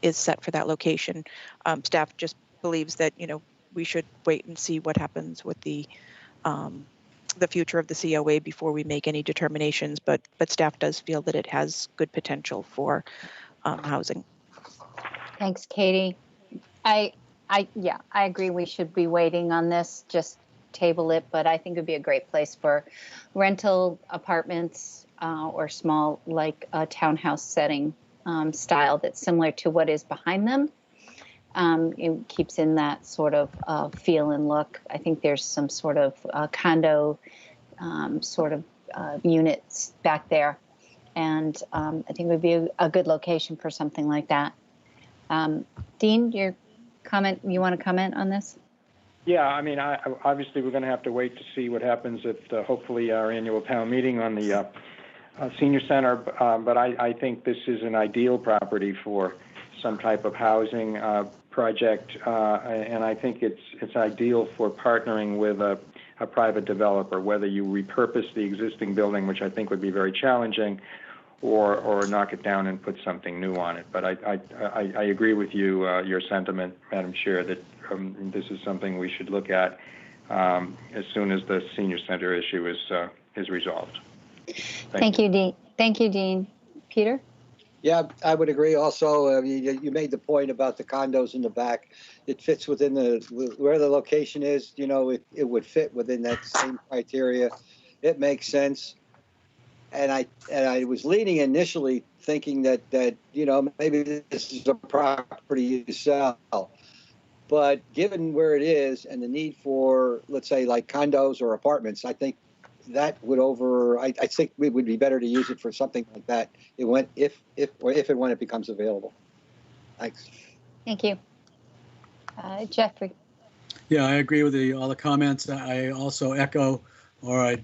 is set for that location. Staff just believes that, we should wait and see what happens with the future of the COA before we make any determinations, but staff does feel that it has good potential for housing. Thanks, Katie. I agree. We should be waiting on this, just table it, but I think it'd be a great place for rental apartments or small, like a townhouse setting style that's similar to what is behind them. It keeps in that sort of feel and look. I think there's some sort of condo units back there. And I think it would be a good location for something like that. Dean, you want to comment on this? Yeah, I mean, obviously we're going to have to wait to see what happens at hopefully our annual town meeting on the senior center. But I think this is an ideal property for some type of housing project, and I think it's ideal for partnering with a private developer, whether you repurpose the existing building, which I think would be very challenging, or knock it down and put something new on it. But I agree with you, your sentiment, Madam Chair, that this is something we should look at as soon as the senior center issue is resolved. Thank you, Dean. Thank you, Dean. Peter? Yeah, I would agree also. You made the point about the condos in the back. It fits within where the location is, you know, it would fit within that same criteria. It makes sense. And I was leaning initially thinking that, you know, maybe this is a property you sell. But given where it is and the need for, let's say, like condos or apartments, I think that would I think it would be better to use it for something like that. If and when it becomes available. Thanks. Thank you. Jeffrey? Yeah, I agree with all the comments. I also echo, or I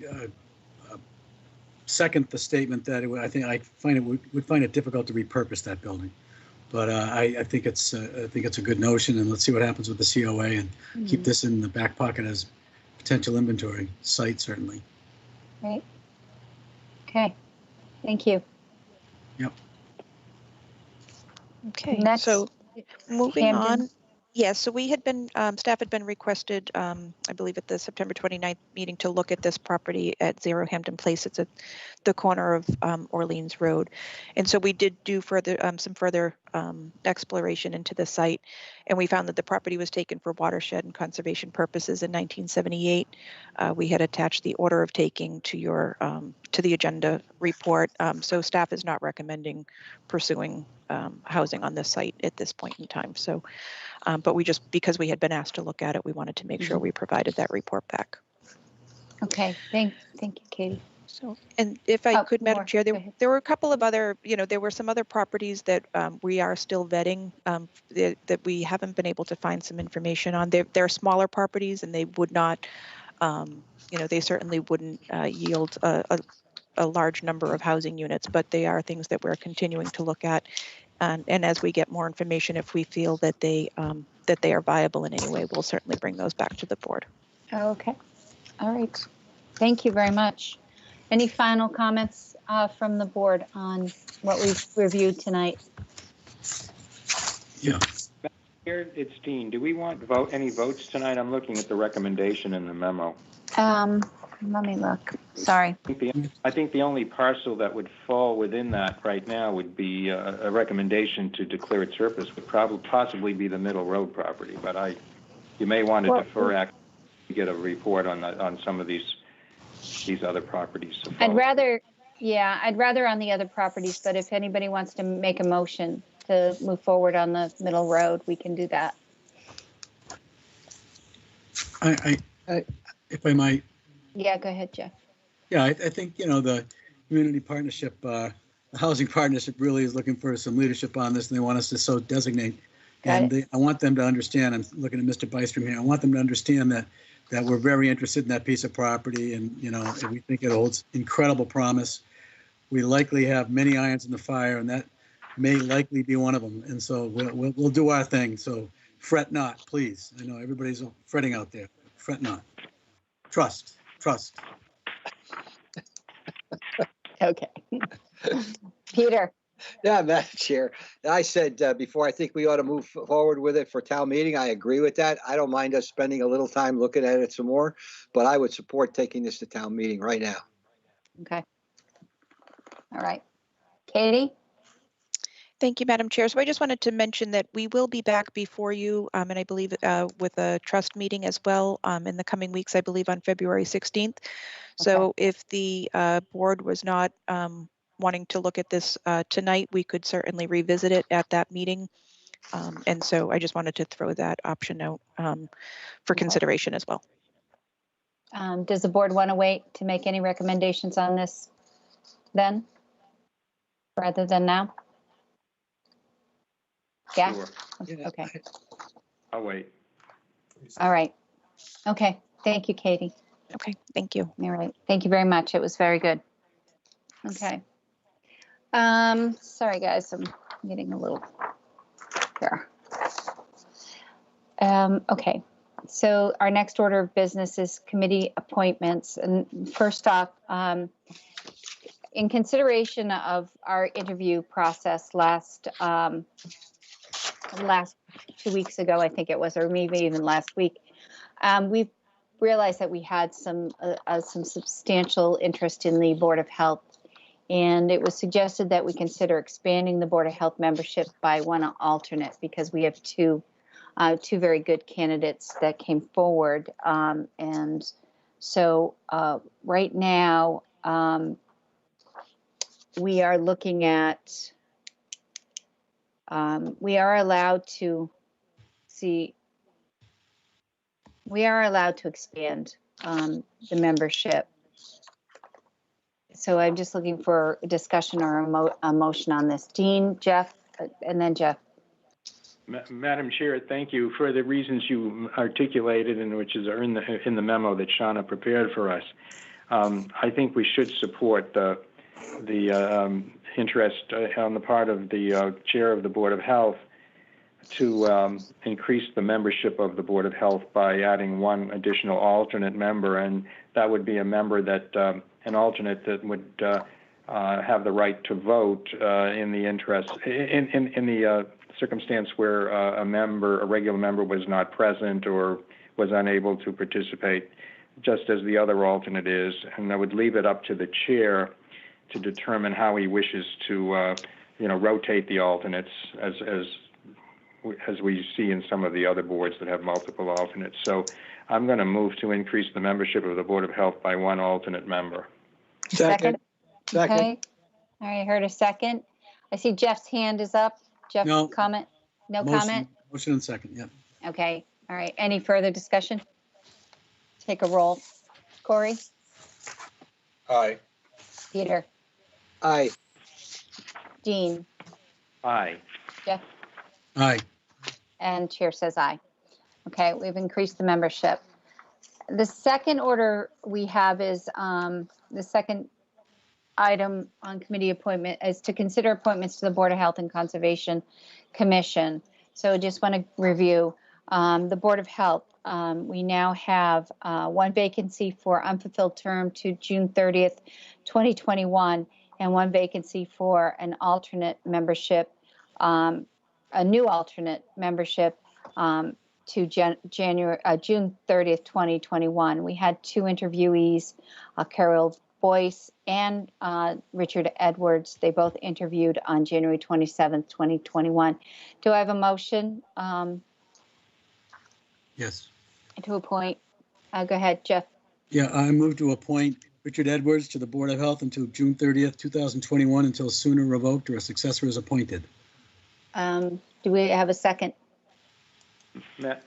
second the statement that would find it difficult to repurpose that building. But I think it's a good notion, and let's see what happens with the COA and keep this in the back pocket as potential inventory site, certainly. Right. Okay. Thank you. Yep. Okay, Next, so moving Camden. on. Yes, so we had been, staff had been requested, I believe at the September 29th meeting, to look at this property at 0 Hampton Place. It's at the corner of Orleans Road. And so we did do some further exploration into the site, and we found that the property was taken for watershed and conservation purposes in 1978. We had attached the order of taking to the agenda report. So staff is not recommending pursuing housing on this site at this point in time. So, but because we had been asked to look at it, we wanted to make sure we provided that report back. Okay, thank you, Katie. So, and if I could, Madam Chair, there were a couple of other, there were some other properties that we are still vetting that we haven't been able to find some information on. They're smaller properties, and they would not, they certainly wouldn't yield a large number of housing units, but they are things that we're continuing to look at. And as we get more information, if we feel that they are viable in any way, we'll certainly bring those back to the board. Okay. All right. Thank you very much. Any final comments from the board on what we've reviewed tonight? Yeah. Here, it's Dean. Do we want any votes tonight? I'm looking at the recommendation in the memo. Let me look. Sorry. I think the only parcel that would fall within that right now would be a recommendation to declare it surplus, would possibly be the Middle Road property. But you may want to defer action to get a report on some of these other properties. I'd rather on the other properties, but if anybody wants to make a motion to move forward on the Middle Road, we can do that. If I might. Yeah, go ahead, Jeff. Yeah, I think, the community partnership, the housing partnership really is looking for some leadership on this, and they want us to so designate. I want them to understand, I'm looking at Mr. Bystrom here, I want them to understand that we're very interested in that piece of property, and, we think it holds incredible promise. We likely have many irons in the fire, and that may likely be one of them. And so we'll do our thing. So fret not, please. I know everybody's fretting out there. Fret not. Trust. Okay. Peter. Yeah, Madam Chair. I said before, I think we ought to move forward with it for town meeting. I agree with that. I don't mind us spending a little time looking at it some more, but I would support taking this to town meeting right now. Okay. All right. Katie? Thank you, Madam Chair. So I just wanted to mention that we will be back before you, and I believe with a trust meeting as well in the coming weeks, I believe on February 16th. So if the board was not wanting to look at this tonight, we could certainly revisit it at that meeting. And so I just wanted to throw that option out for consideration as well. Does the board want to wait to make any recommendations on this then, rather than now? Yeah? Sure. Okay. I'll wait. All right. Okay. Thank you, Katie. Okay. Thank you. All right. Thank you very much. It was very good. Okay. Sorry, guys. I'm getting a little there. Okay. So our next order of business is committee appointments. And first off, in consideration of our interview process last 2 weeks ago, I think it was, or maybe even last week, we've realized that we had some substantial interest in the Board of Health. And it was suggested that we consider expanding the Board of Health membership by one alternate because we have two very good candidates that came forward. And so right now, we are looking at, we are allowed to expand the membership. So I'm just looking for a discussion or a motion on this. Dean, Jeff, and then Jeff. Madam Chair, thank you for the reasons you articulated, and which is in the memo that Shauna prepared for us. I think we should support the interest on the part of the chair of the Board of Health to increase the membership of the Board of Health by adding one additional alternate member, and that would be a member that an alternate that would have the right to vote in the interest in the circumstance where a regular member was not present or was unable to participate, just as the other alternate is, and I would leave it up to the chair to determine how he wishes to rotate the alternates as we see in some of the other boards that have multiple alternates. So I'm going to move to increase the membership of the Board of Health by one alternate member. Second. Okay. All right, I heard a second. I see Jeff's hand is up. Jeff, No. comment? No Motion- comment? Motion and second, yeah. Okay, all right. Any further discussion? Take a roll. Corey? Aye. Peter? Aye. Dean? Aye. Jeff? Aye. And chair says aye. Okay, we've increased the membership. The second order we have is the second item on committee appointment is to consider appointments to the Board of Health and Conservation Commission. So just want to review the Board of Health. We now have one vacancy for unfulfilled term to June 30th, 2021, and one vacancy for an alternate membership, a new alternate membership to June 30th, 2021. We had two interviewees, Carol Boyce and Richard Edwards. They both interviewed on January 27th, 2021. Do I have a motion Yes. to appoint? Go ahead, Jeff. Yeah, I move to appoint Richard Edwards to the Board of Health until June 30th, 2021, until sooner revoked or a successor is appointed. Do we have a second? Madam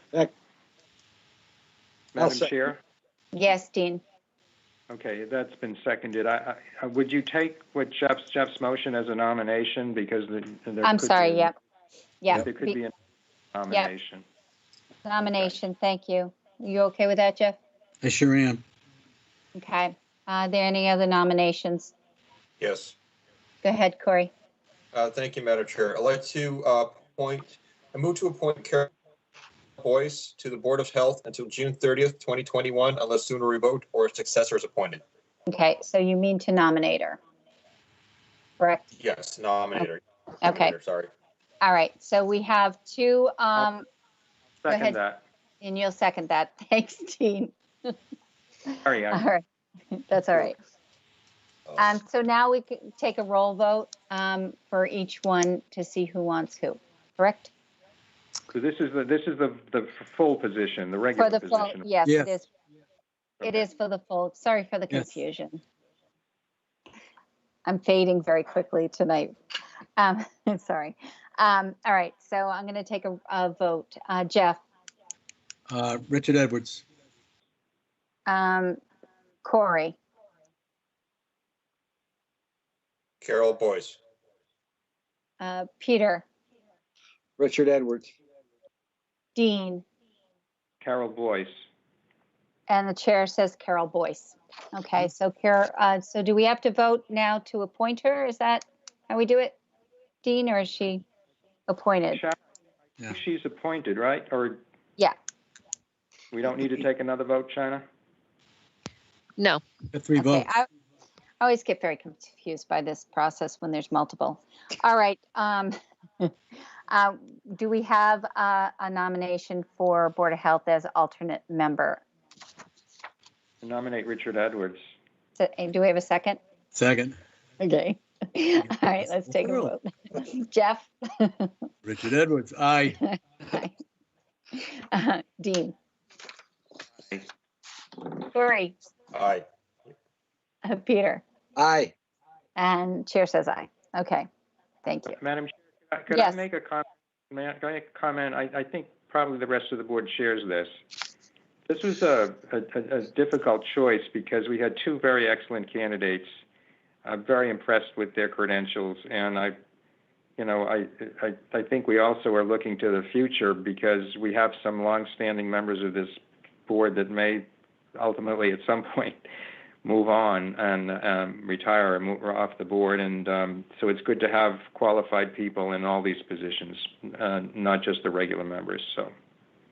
Chair? Yes, Dean. Okay, that's been seconded. Would you take what Jeff's motion as a nomination, because I'm sorry, yep. There could be a nomination. Yep. Nomination, thank you. You okay with that, Jeff? I sure am. Okay. Are there any other nominations? Yes. Go ahead, Corey. Thank you, Madam Chair. I'd like to move to appoint Carol Boyce to the Board of Health until June 30th, 2021, unless sooner revoked or a successor is appointed. Okay, so you mean to nominate her, correct? Yes, nominator. Okay. Nominator, sorry. All right, so we have two, go Second ahead. that. And you'll second that. Thanks, Dean. Sorry, All right, that's all right. So now we can take a roll vote for each one to see who wants who, correct? So this is the full position, the regular For the full, position. yes, Yeah. it is. It is for the full. Sorry for the Yes. confusion. I'm fading very quickly tonight. Sorry. All right, so I'm going to take a vote. Jeff, Richard Edwards. Corey, Carol Boyce. Peter, Richard Edwards. Dean, Carol Boyce. and the chair says Carol Boyce. Okay, so so do we have to vote now to appoint her? Is that how we do it, Dean, or is she appointed? Yeah. She's appointed, right? Or Yeah. we don't need to take another vote, China? No. Got three votes. always get very confused by this process when there's multiple. All right. Do we have a nomination for Board of Health as alternate member? I nominate Richard Edwards. So, do we have a second? Second. Okay. All right, let's take a vote. Jeff? Richard Edwards, aye. Dean? Corey? Aye. Peter? Aye. And chair says aye. Okay, thank you. Madam Chair, could Yes. I make a comment? May I make a comment? I think probably the rest of the board shares this. This was a difficult choice because we had two very excellent candidates. I'm very impressed with their credentials, and I think we also are looking to the future because we have some longstanding members of this board that may ultimately at some point move on and retire and move off the board. And so it's good to have qualified people in all these positions, not just the regular members. So.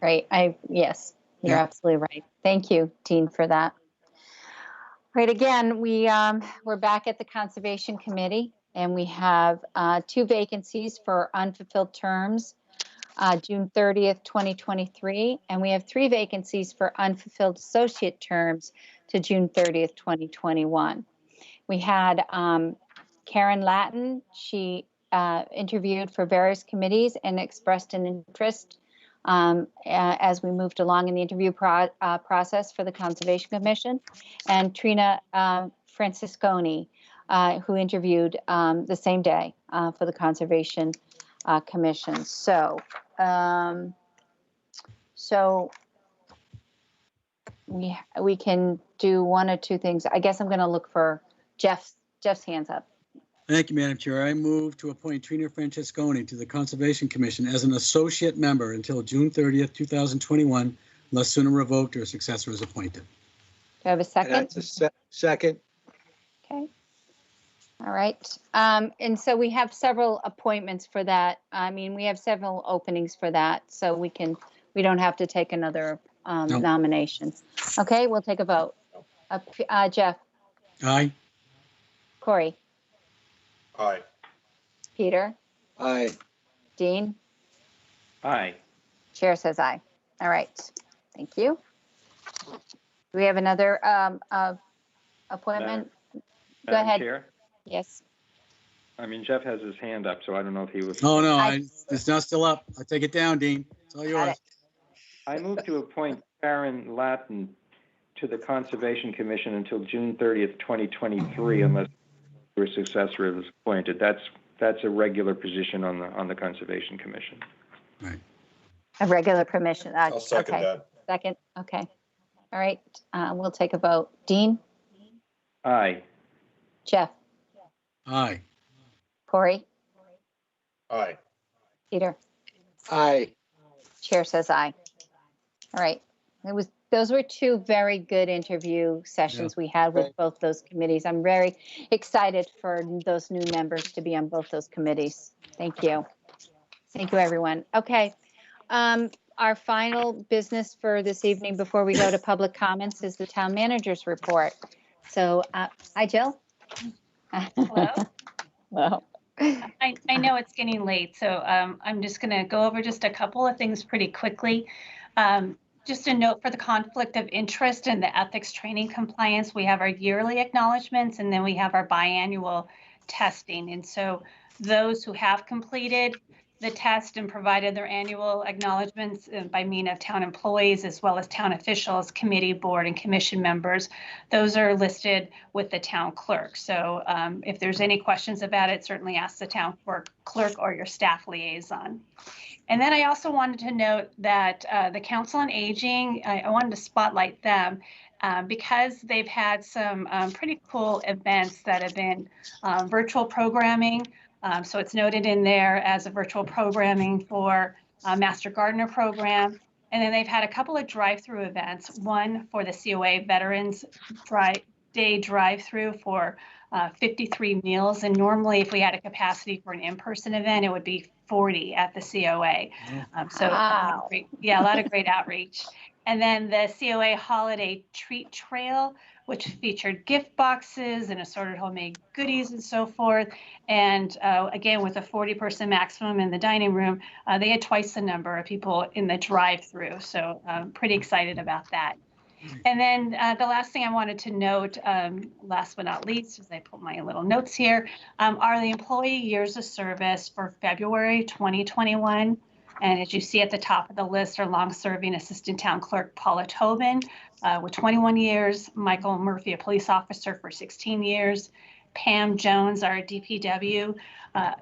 Right. Yes, you're absolutely right. Thank you, Dean, for that. Right. Again, we're back at the Conservation Committee, and we have 2 vacancies for unfulfilled terms, June 30th, 2023, and we have 3 vacancies for unfulfilled associate terms to June 30th, 2021. We had Karen Latin. She interviewed for various committees and expressed an interest as we moved along in the interview process for the Conservation Commission, and Trina Francisconi, who interviewed the same day for the Conservation Commission. So we can do one or two things. I guess I'm going to look for Jeff's hands up. Thank you, Madam Chair. I move to appoint Trina Francisconi to the Conservation Commission as an associate member until June 30th, 2021, unless sooner revoked or a successor is appointed. Do I have a second? That's a second. Okay. All right. And so we have several appointments for that. I mean, we have several openings for that, so we don't have to take another nomination. Okay, we'll take a vote. Jeff? Aye. Corey? Aye. Peter? Aye. Dean? Aye. Chair says aye. All right. Thank you. Do we have another appointment? Go Madam ahead. Chair? Yes. I mean, Jeff has his hand up, so I don't know if he was. Oh, no, it's not still up. I take it down, Dean. It's all yours. I move to appoint Karen Latin to the Conservation Commission until June 30th, 2023, unless her successor is appointed. That's a regular position on the Conservation Commission. Right. A regular permission. I'll second okay. that. Second. Okay. All right. We'll take a vote. Dean? Aye. Jeff? Aye. Corey? Aye. Peter? Aye. Chair says aye. All right. Those were 2 very good interview sessions we had with both those committees. I'm very excited for those new members to be on both those committees. Thank you. Thank you, everyone. Okay. Our final business for this evening before we go to public comments is the town manager's report. So, hi, Jill. Hello. Well, I know it's getting late, so I'm just going to go over just a couple of things pretty quickly. Just a note for the conflict of interest and the ethics training compliance. We have our yearly acknowledgements, and then we have our biannual testing. And so those who have completed the test and provided their annual acknowledgements by means of town employees, as well as town officials, committee, board, and commission members, those are listed with the town clerk. So if there's any questions about it, certainly ask the town clerk or your staff liaison. And then I also wanted to note that the Council on Aging, I wanted to spotlight them because they've had some pretty cool events that have been virtual programming. So it's noted in there as a virtual programming for Master Gardener program. And then they've had a couple of drive-through events, one for the COA Veterans Day drive-through for 53 meals. And normally if we had a capacity for an in-person event, it would be 40 at the COA. So wow. a lot of great outreach. And then the COA Holiday Treat Trail, which featured gift boxes and assorted homemade goodies and so forth. And again, with a 40-person maximum in the dining room, they had twice the number of people in the drive-through. So I'm pretty excited about that. And then the last thing I wanted to note, last but not least, as I put my little notes here, are the employee years of service for February 2021. And as you see at the top of the list are long-serving Assistant Town Clerk Paula Tobin with 21 years, Michael Murphy, a police officer for 16 years, Pam Jones, our DPW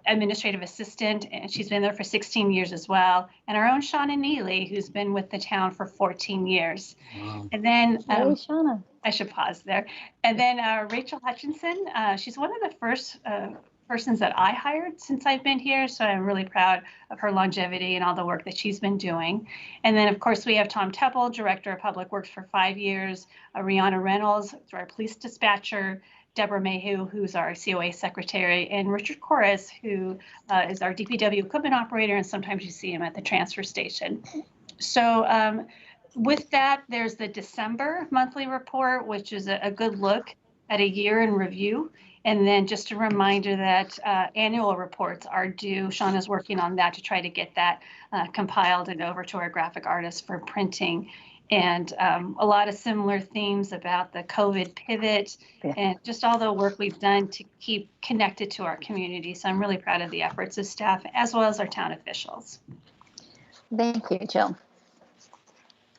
administrative assistant, and she's been there for 16 years as well, and our own Shauna Neely, who's been with the town for 14 years. Wow. And then Hey, Shauna. I should pause there. And then Rachel Hutchinson, she's one of the first persons that I hired since I've been here. So I'm really proud of her longevity and all the work that she's been doing. And then, of course, we have Tom Teppel, Director of Public Works for 5 years, Rihanna Reynolds, our police dispatcher, Deborah Mayhew, who's our COA secretary, and Richard Corres, who is our DPW equipment operator, and sometimes you see him at the transfer station. So with that, there's the December monthly report, which is a good look at a year in review. And then just a reminder that annual reports are due. Shauna's working on that to try to get that compiled and over to our graphic artists for printing. And a lot of similar themes about the COVID pivot and just all the work we've done to keep connected to our community. So I'm really proud of the efforts of staff as well as our town officials. Thank you, Jill.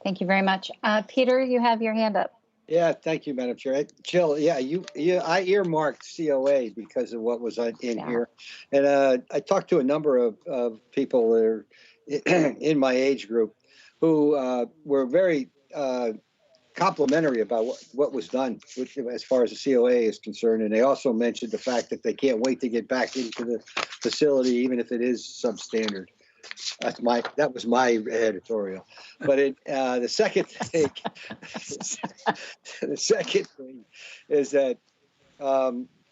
Thank you very much. Peter, you have your hand up. Yeah, thank you, Madam Chair. Jill, yeah, I earmarked COA because of what was in here. And I talked to a number of people that are in my age group who were very complimentary about what was done as far as the COA is concerned. And they also mentioned the fact that they can't wait to get back into the facility, even if it is substandard. That was my editorial. But the second thing is that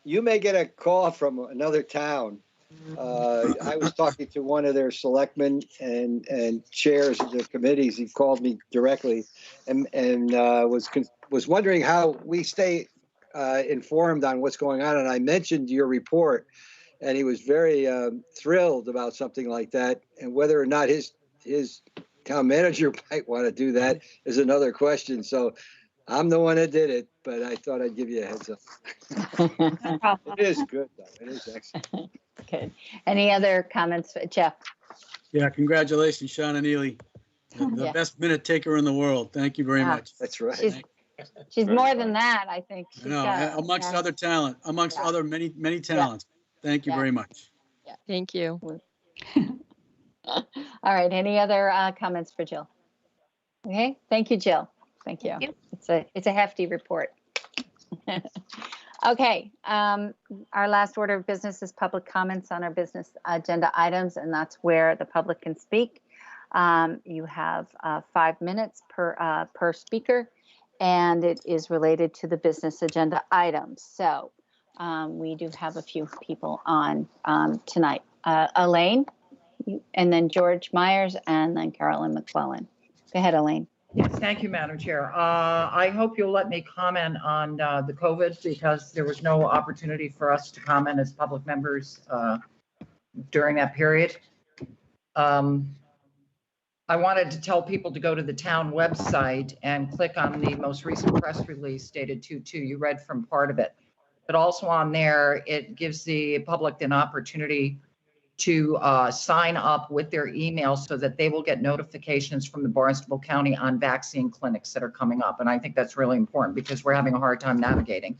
you may get a call from another town. I was talking to one of their selectmen and chairs of the committees. He called me directly and was wondering how we stay informed on what's going on. And I mentioned your report, and he was very thrilled about something like that. And whether or not his town manager might want to do that is another question. So I'm the one that did it, but I thought I'd give you a heads up. It is good, though. It is excellent. Good. Any other comments, Jeff? Yeah, congratulations, Shauna Neely, the best minute taker in the world. Thank you very much. That's right. She's more than that, I think. Amongst other talent, amongst other many talents. Thank you very much. Yeah. Thank you. All right. Any other comments for Jill? Okay. Thank you, Jill. Thank you. It's a hefty report. Okay. Our last order of business is public comments on our business agenda items, and that's where the public can speak. You have 5 minutes per speaker, and it is related to the business agenda items. So we do have a few people on tonight. Elaine, and then George Myers, and then Carolyn McClellan. Go ahead, Elaine. Yes, thank you, Madam Chair. I hope you'll let me comment on the COVID, because there was no opportunity for us to comment as public members during that period. I wanted to tell people to go to the town website and click on the most recent press release dated 2/2. You read from part of it, but also on there, it gives the public an opportunity to sign up with their email so that they will get notifications from the Barnstable County on vaccine clinics that are coming up. And I think that's really important because we're having a hard time navigating.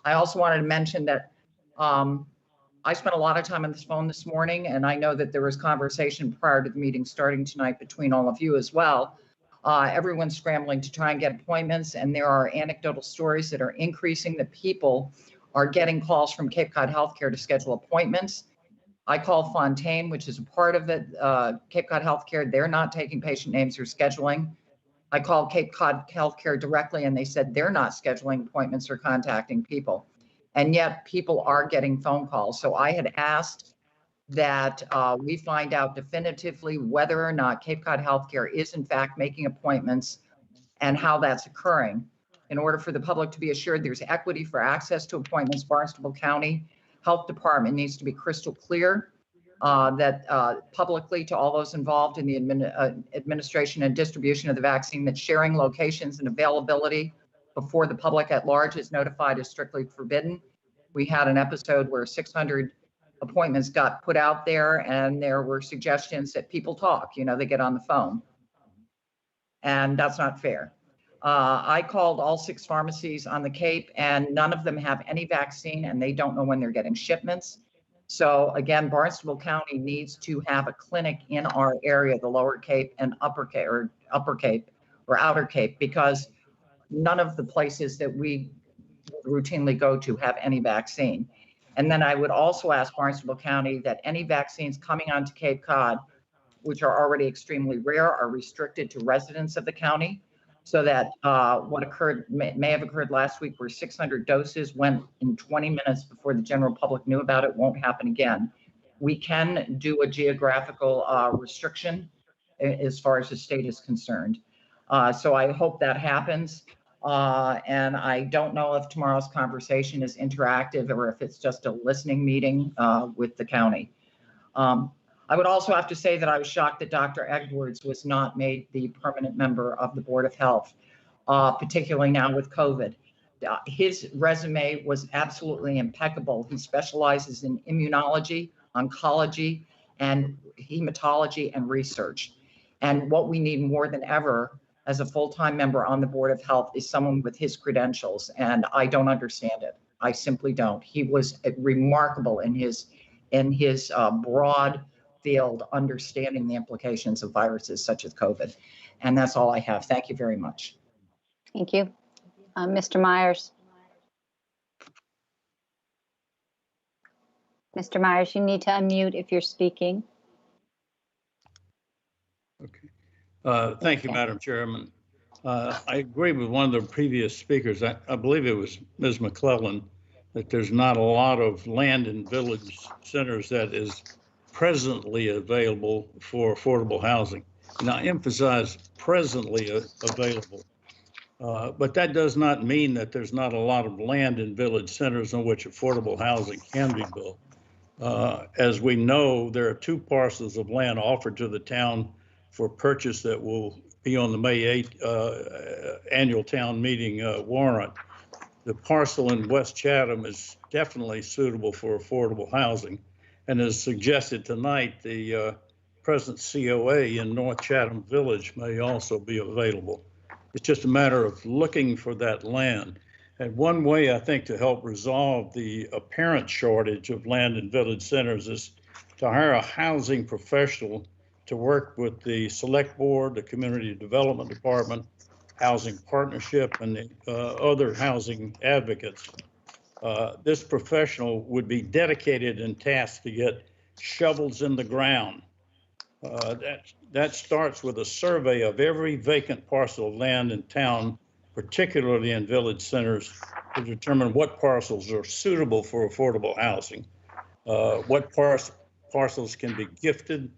I also wanted to mention that I spent a lot of time on this phone this morning, and I know that there was conversation prior to the meeting starting tonight between all of you as well. Everyone's scrambling to try and get appointments, and there are anecdotal stories that are increasing that people are getting calls from Cape Cod Healthcare to schedule appointments. I called Fontaine, which is a part of it, Cape Cod Healthcare. They're not taking patient names or scheduling. I called Cape Cod Healthcare directly, and they said they're not scheduling appointments or contacting people. And yet people are getting phone calls. So I had asked that we find out definitively whether or not Cape Cod Healthcare is in fact making appointments and how that's occurring. In order for the public to be assured there's equity for access to appointments, Barnstable County Health Department needs to be crystal clear that publicly to all those involved in the administration and distribution of the vaccine, that sharing locations and availability before the public at large is notified is strictly forbidden. We had an episode where 600 appointments got put out there, and there were suggestions that people talk, they get on the phone. And that's not fair. I called all 6 pharmacies on the Cape, and none of them have any vaccine, and they don't know when they're getting shipments. So again, Barnstable County needs to have a clinic in our area, the Lower Cape and Upper Cape or Outer Cape, because none of the places that we routinely go to have any vaccine. And then I would also ask Barnstable County that any vaccines coming onto Cape Cod, which are already extremely rare, are restricted to residents of the county, so that what occurred may have occurred last week, where 600 doses went in 20 minutes before the general public knew about it, won't happen again. We can do a geographical restriction as far as the state is concerned. So I hope that happens. And I don't know if tomorrow's conversation is interactive or if it's just a listening meeting with the county. I would also have to say that I was shocked that Dr. Edwards was not made the permanent member of the Board of Health, particularly now with COVID. His resume was absolutely impeccable. He specializes in immunology, oncology, and hematology and research. And what we need more than ever as a full-time member on the Board of Health is someone with his credentials, and I don't understand it. I simply don't. He was remarkable in his broad field, understanding the implications of viruses such as COVID. And that's all I have. Thank you very much. Thank you. Mr. Myers. Mr. Myers, you need to unmute if you're speaking. Okay. Thank you, Madam Chairman. I agree with one of the previous speakers. I believe it was Ms. McClellan, that there's not a lot of land in village centers that is presently available for affordable housing. And I emphasize presently available. But that does not mean that there's not a lot of land in village centers on which affordable housing can be built. As we know, there are 2 parcels of land offered to the town for purchase that will be on the May 8th annual town meeting warrant. The parcel in West Chatham is definitely suitable for affordable housing. And as suggested tonight, the present COA in North Chatham Village may also be available. It's just a matter of looking for that land. And one way I think to help resolve the apparent shortage of land in village centers is to hire a housing professional to work with the Select Board, the Community Development Department, Housing Partnership, and the other housing advocates. This professional would be dedicated and tasked to get shovels in the ground. That starts with a survey of every vacant parcel of land in town, particularly in village centers, to determine what parcels are suitable for affordable housing, what parcels can be gifted,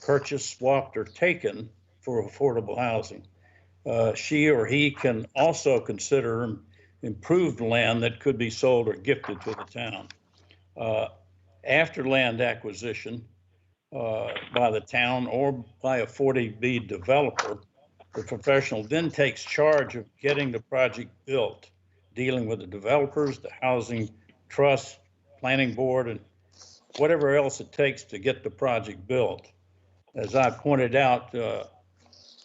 purchased, swapped, or taken for affordable housing. She or he can also consider improved land that could be sold or gifted to the town. After land acquisition by the town or by a 40B developer, the professional then takes charge of getting the project built, dealing with the developers, the housing trust, planning board, and whatever else it takes to get the project built. As I pointed out,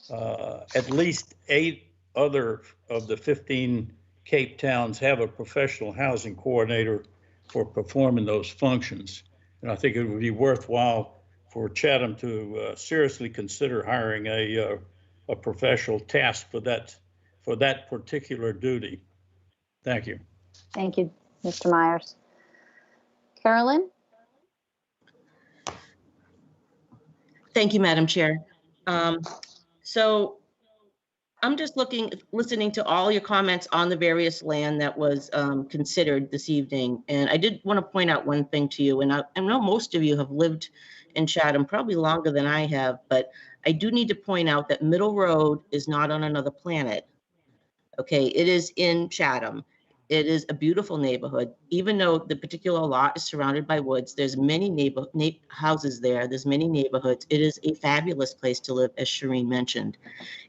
at least 8 other of the 15 Cape towns have a professional housing coordinator for performing those functions. And I think it would be worthwhile for Chatham to seriously consider hiring a professional tasked for that particular duty. Thank you. Thank you, Mr. Myers. Carolyn? Thank you, Madam Chair. So I'm just listening to all your comments on the various land that was considered this evening. And I did want to point out one thing to you, and I know most of you have lived in Chatham probably longer than I have, but I do need to point out that Middle Road is not on another planet. Okay, it is in Chatham. It is a beautiful neighborhood. Even though the particular lot is surrounded by woods, there's many houses there. There's many neighborhoods. It is a fabulous place to live, as Shireen mentioned.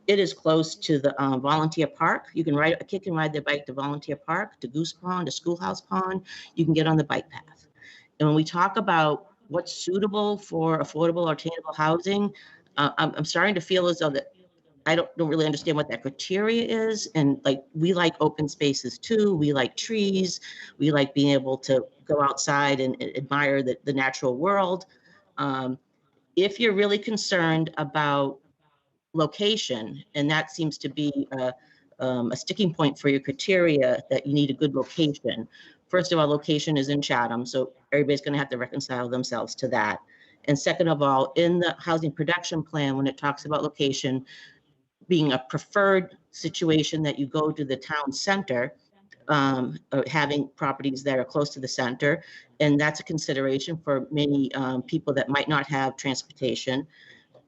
It is close to the Volunteer Park. You can ride, a kid can ride their bike to Volunteer Park, to Goose Pond, to Schoolhouse Pond. You can get on the bike path. And when we talk about what's suitable for affordable or attainable housing, I'm starting to feel as though that I don't really understand what that criteria is. And like, we like open spaces too. We like trees. We like being able to go outside and admire the natural world. If you're really concerned about location, and that seems to be a sticking point for your criteria, that you need a good location. First of all, location is in Chatham, so everybody's going to have to reconcile themselves to that. And second of all, in the housing production plan, when it talks about location being a preferred situation, that you go to the town center, or having properties that are close to the center, and that's a consideration for many people that might not have transportation.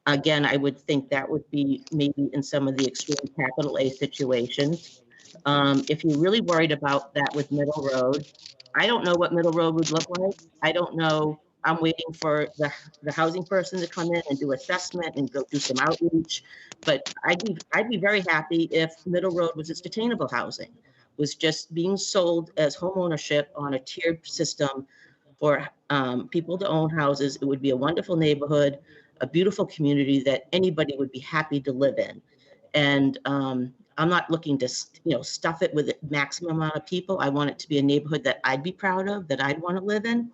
Again, I would think that would be maybe in some of the extreme capital A situations. If you're really worried about that with Middle Road, I don't know what Middle Road would look like. I don't know. I'm waiting for the housing person to come in and do assessment and go do some outreach. But I'd be very happy if Middle Road was just attainable housing, was just being sold as home ownership on a tiered system for people to own houses. It would be a wonderful neighborhood, a beautiful community that anybody would be happy to live in. And I'm not looking to, stuff it with a maximum amount of people. I want it to be a neighborhood that I'd be proud of, that I'd want to live in.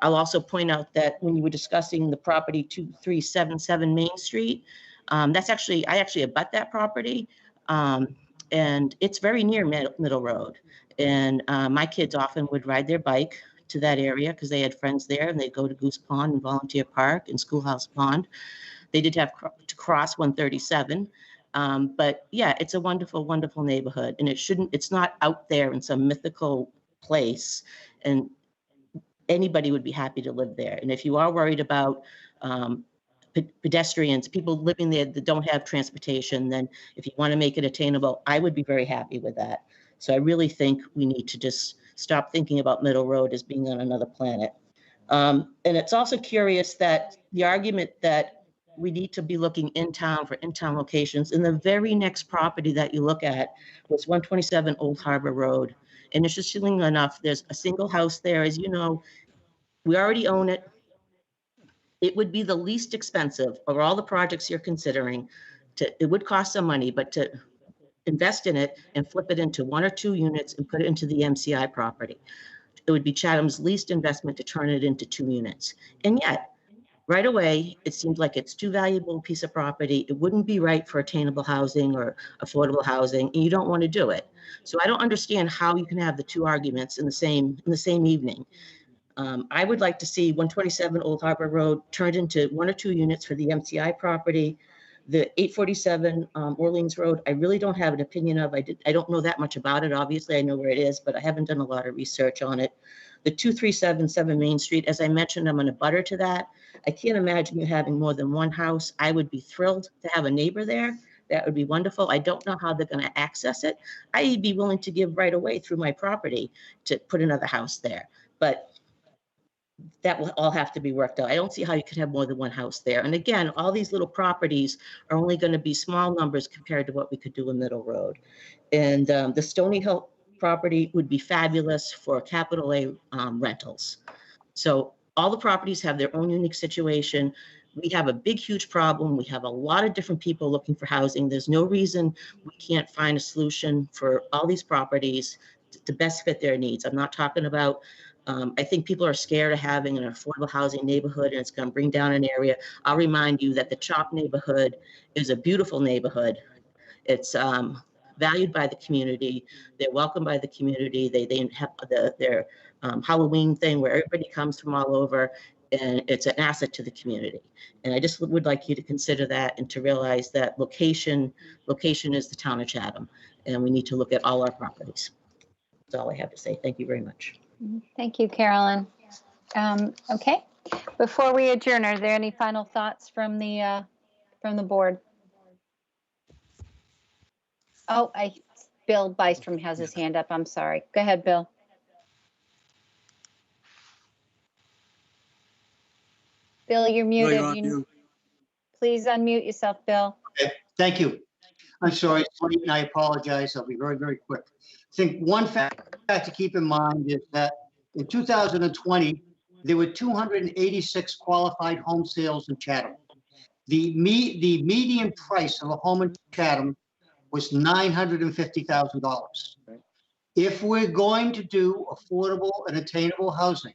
I'll also point out that when you were discussing the property 2377 Main Street, I actually abut that property. And it's very near Middle Road. And my kids often would ride their bike to that area because they had friends there, and they'd go to Goose Pond and Volunteer Park and Schoolhouse Pond. They did have to cross 137. But yeah, it's a wonderful, wonderful neighborhood, and it's not out there in some mythical place, and anybody would be happy to live there. And if you are worried about pedestrians, people living there that don't have transportation, then if you want to make it attainable, I would be very happy with that. So I really think we need to just stop thinking about Middle Road as being on another planet. And it's also curious that the argument that we need to be looking in town for in-town locations, and the very next property that you look at was 127 Old Harbor Road. And interestingly enough, there's a single house there. As you know, we already own it. It would be the least expensive of all the projects you're considering. It would cost some money, but to invest in it and flip it into 1 or 2 units and put it into the MCI property, it would be Chatham's least investment to turn it into 2 units. And yet, right away, it seems like it's too valuable a piece of property. It wouldn't be right for attainable housing or affordable housing, and you don't want to do it. So I don't understand how you can have the 2 arguments in the same evening. I would like to see 127 Old Harbor Road turned into 1 or 2 units for the MCI property. The 847 Orleans Road, I really don't have an opinion of. I don't know that much about it. Obviously, I know where it is, but I haven't done a lot of research on it. The 2377 Main Street, as I mentioned, I'm an abutter to that. I can't imagine you having more than 1 house. I would be thrilled to have a neighbor there. That would be wonderful. I don't know how they're going to access it. I'd be willing to give right away through my property to put another house there. But that will all have to be worked out. I don't see how you could have more than 1 house there. And again, all these little properties are only going to be small numbers compared to what we could do in Middle Road. And the Stony Hill property would be fabulous for capital A rentals. So all the properties have their own unique situation. We have a big, huge problem. We have a lot of different people looking for housing. There's no reason we can't find a solution for all these properties to best fit their needs. I'm not talking about I think people are scared of having an affordable housing neighborhood, and it's going to bring down an area. I'll remind you that the CHOP neighborhood is a beautiful neighborhood. It's valued by the community. They're welcomed by the community. They have their Halloween thing where everybody comes from all over, and it's an asset to the community. And I just would like you to consider that and to realize that location is the town of Chatham, and we need to look at all our properties. That's all I have to say. Thank you very much. Thank you, Carolyn. Okay, before we adjourn, are there any final thoughts from the board? Oh, I Bill Bystrom has his hand up. I'm sorry. Go ahead, Bill. Bill, you're Bill, muted. you're on mute. Please unmute yourself, Bill. Okay, thank you. I'm sorry, it's late and I apologize. I'll be very, very quick. I think one fact to keep in mind is that in 2020, there were 286 qualified home sales in Chatham. The median price of a home in Chatham was $950,000. If we're going to do affordable and attainable housing,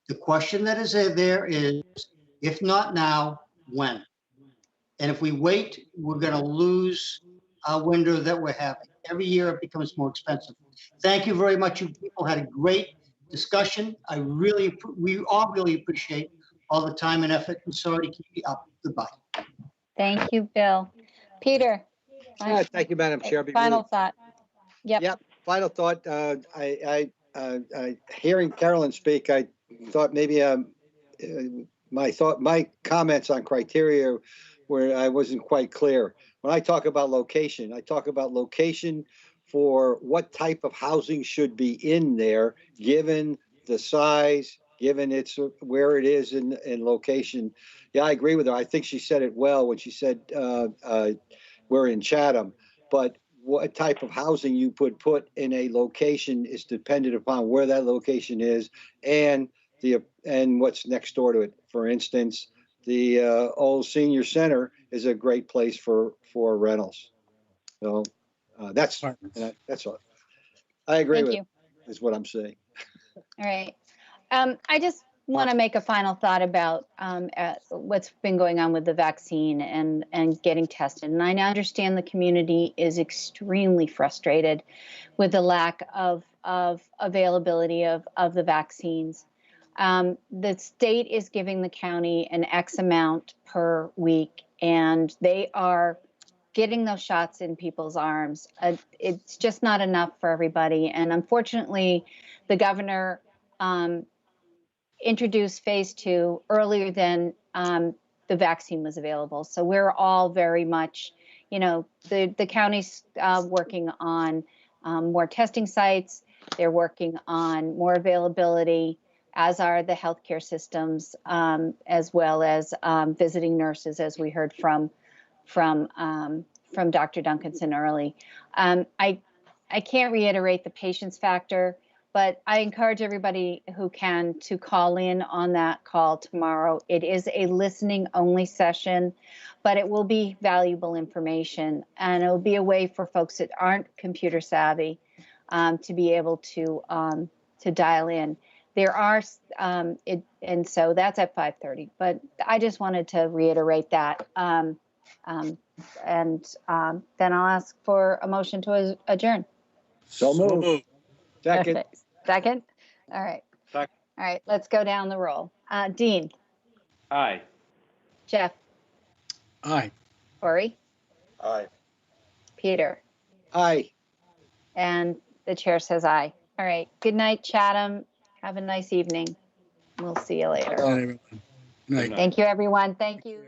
the question that is there is, if not now, when? And if we wait, we're going to lose our window that we're having. Every year it becomes more expensive. Thank you very much. You people had a great discussion. We all really appreciate all the time and effort. And sorry to keep you up. Goodbye. Thank you, Bill. Peter. Thank you, Madam Chair. Final thought. Yep. Final thought. Hearing Carolyn speak, I thought maybe my comments on criteria where I wasn't quite clear. When I talk about location, I talk about location for what type of housing should be in there, given the size, given its where it is in location. Yeah, I agree with her. I think she said it well when she said we're in Chatham, but what type of housing you put in a location is dependent upon where that location is and what's next door to it. For instance, the old senior center is a great place for rentals. So that's all. I agree with you. Is what I'm saying. All right. I just want to make a final thought about what's been going on with the vaccine and getting tested. And I understand the community is extremely frustrated with the lack of availability of the vaccines. The state is giving the county an X amount per week, and they are getting those shots in people's arms. It's just not enough for everybody. And unfortunately, the governor introduced phase 2 earlier than the vaccine was available. So we're all very much, the county's working on more testing sites. They're working on more availability, as are the healthcare systems, as well as visiting nurses, as we heard from Dr. Duncanson early. I can't reiterate the patience factor, but I encourage everybody who can to call in on that call tomorrow. It is a listening only session, but it will be valuable information, and it will be a way for folks that aren't computer savvy to be able to dial in. There are, and so that's at 5:30, but I just wanted to reiterate that. And then I'll ask for a motion to adjourn. So moved. Second. Okay. Second? All right. Second. All right, let's go down the roll. Dean? Aye. Jeff? Aye. Corey? Aye. Peter? Aye. And the chair says aye. All right. Good night, Chatham. Have a nice evening. We'll see you later. Good night, everyone. Good night. Thank you, everyone. Thank you.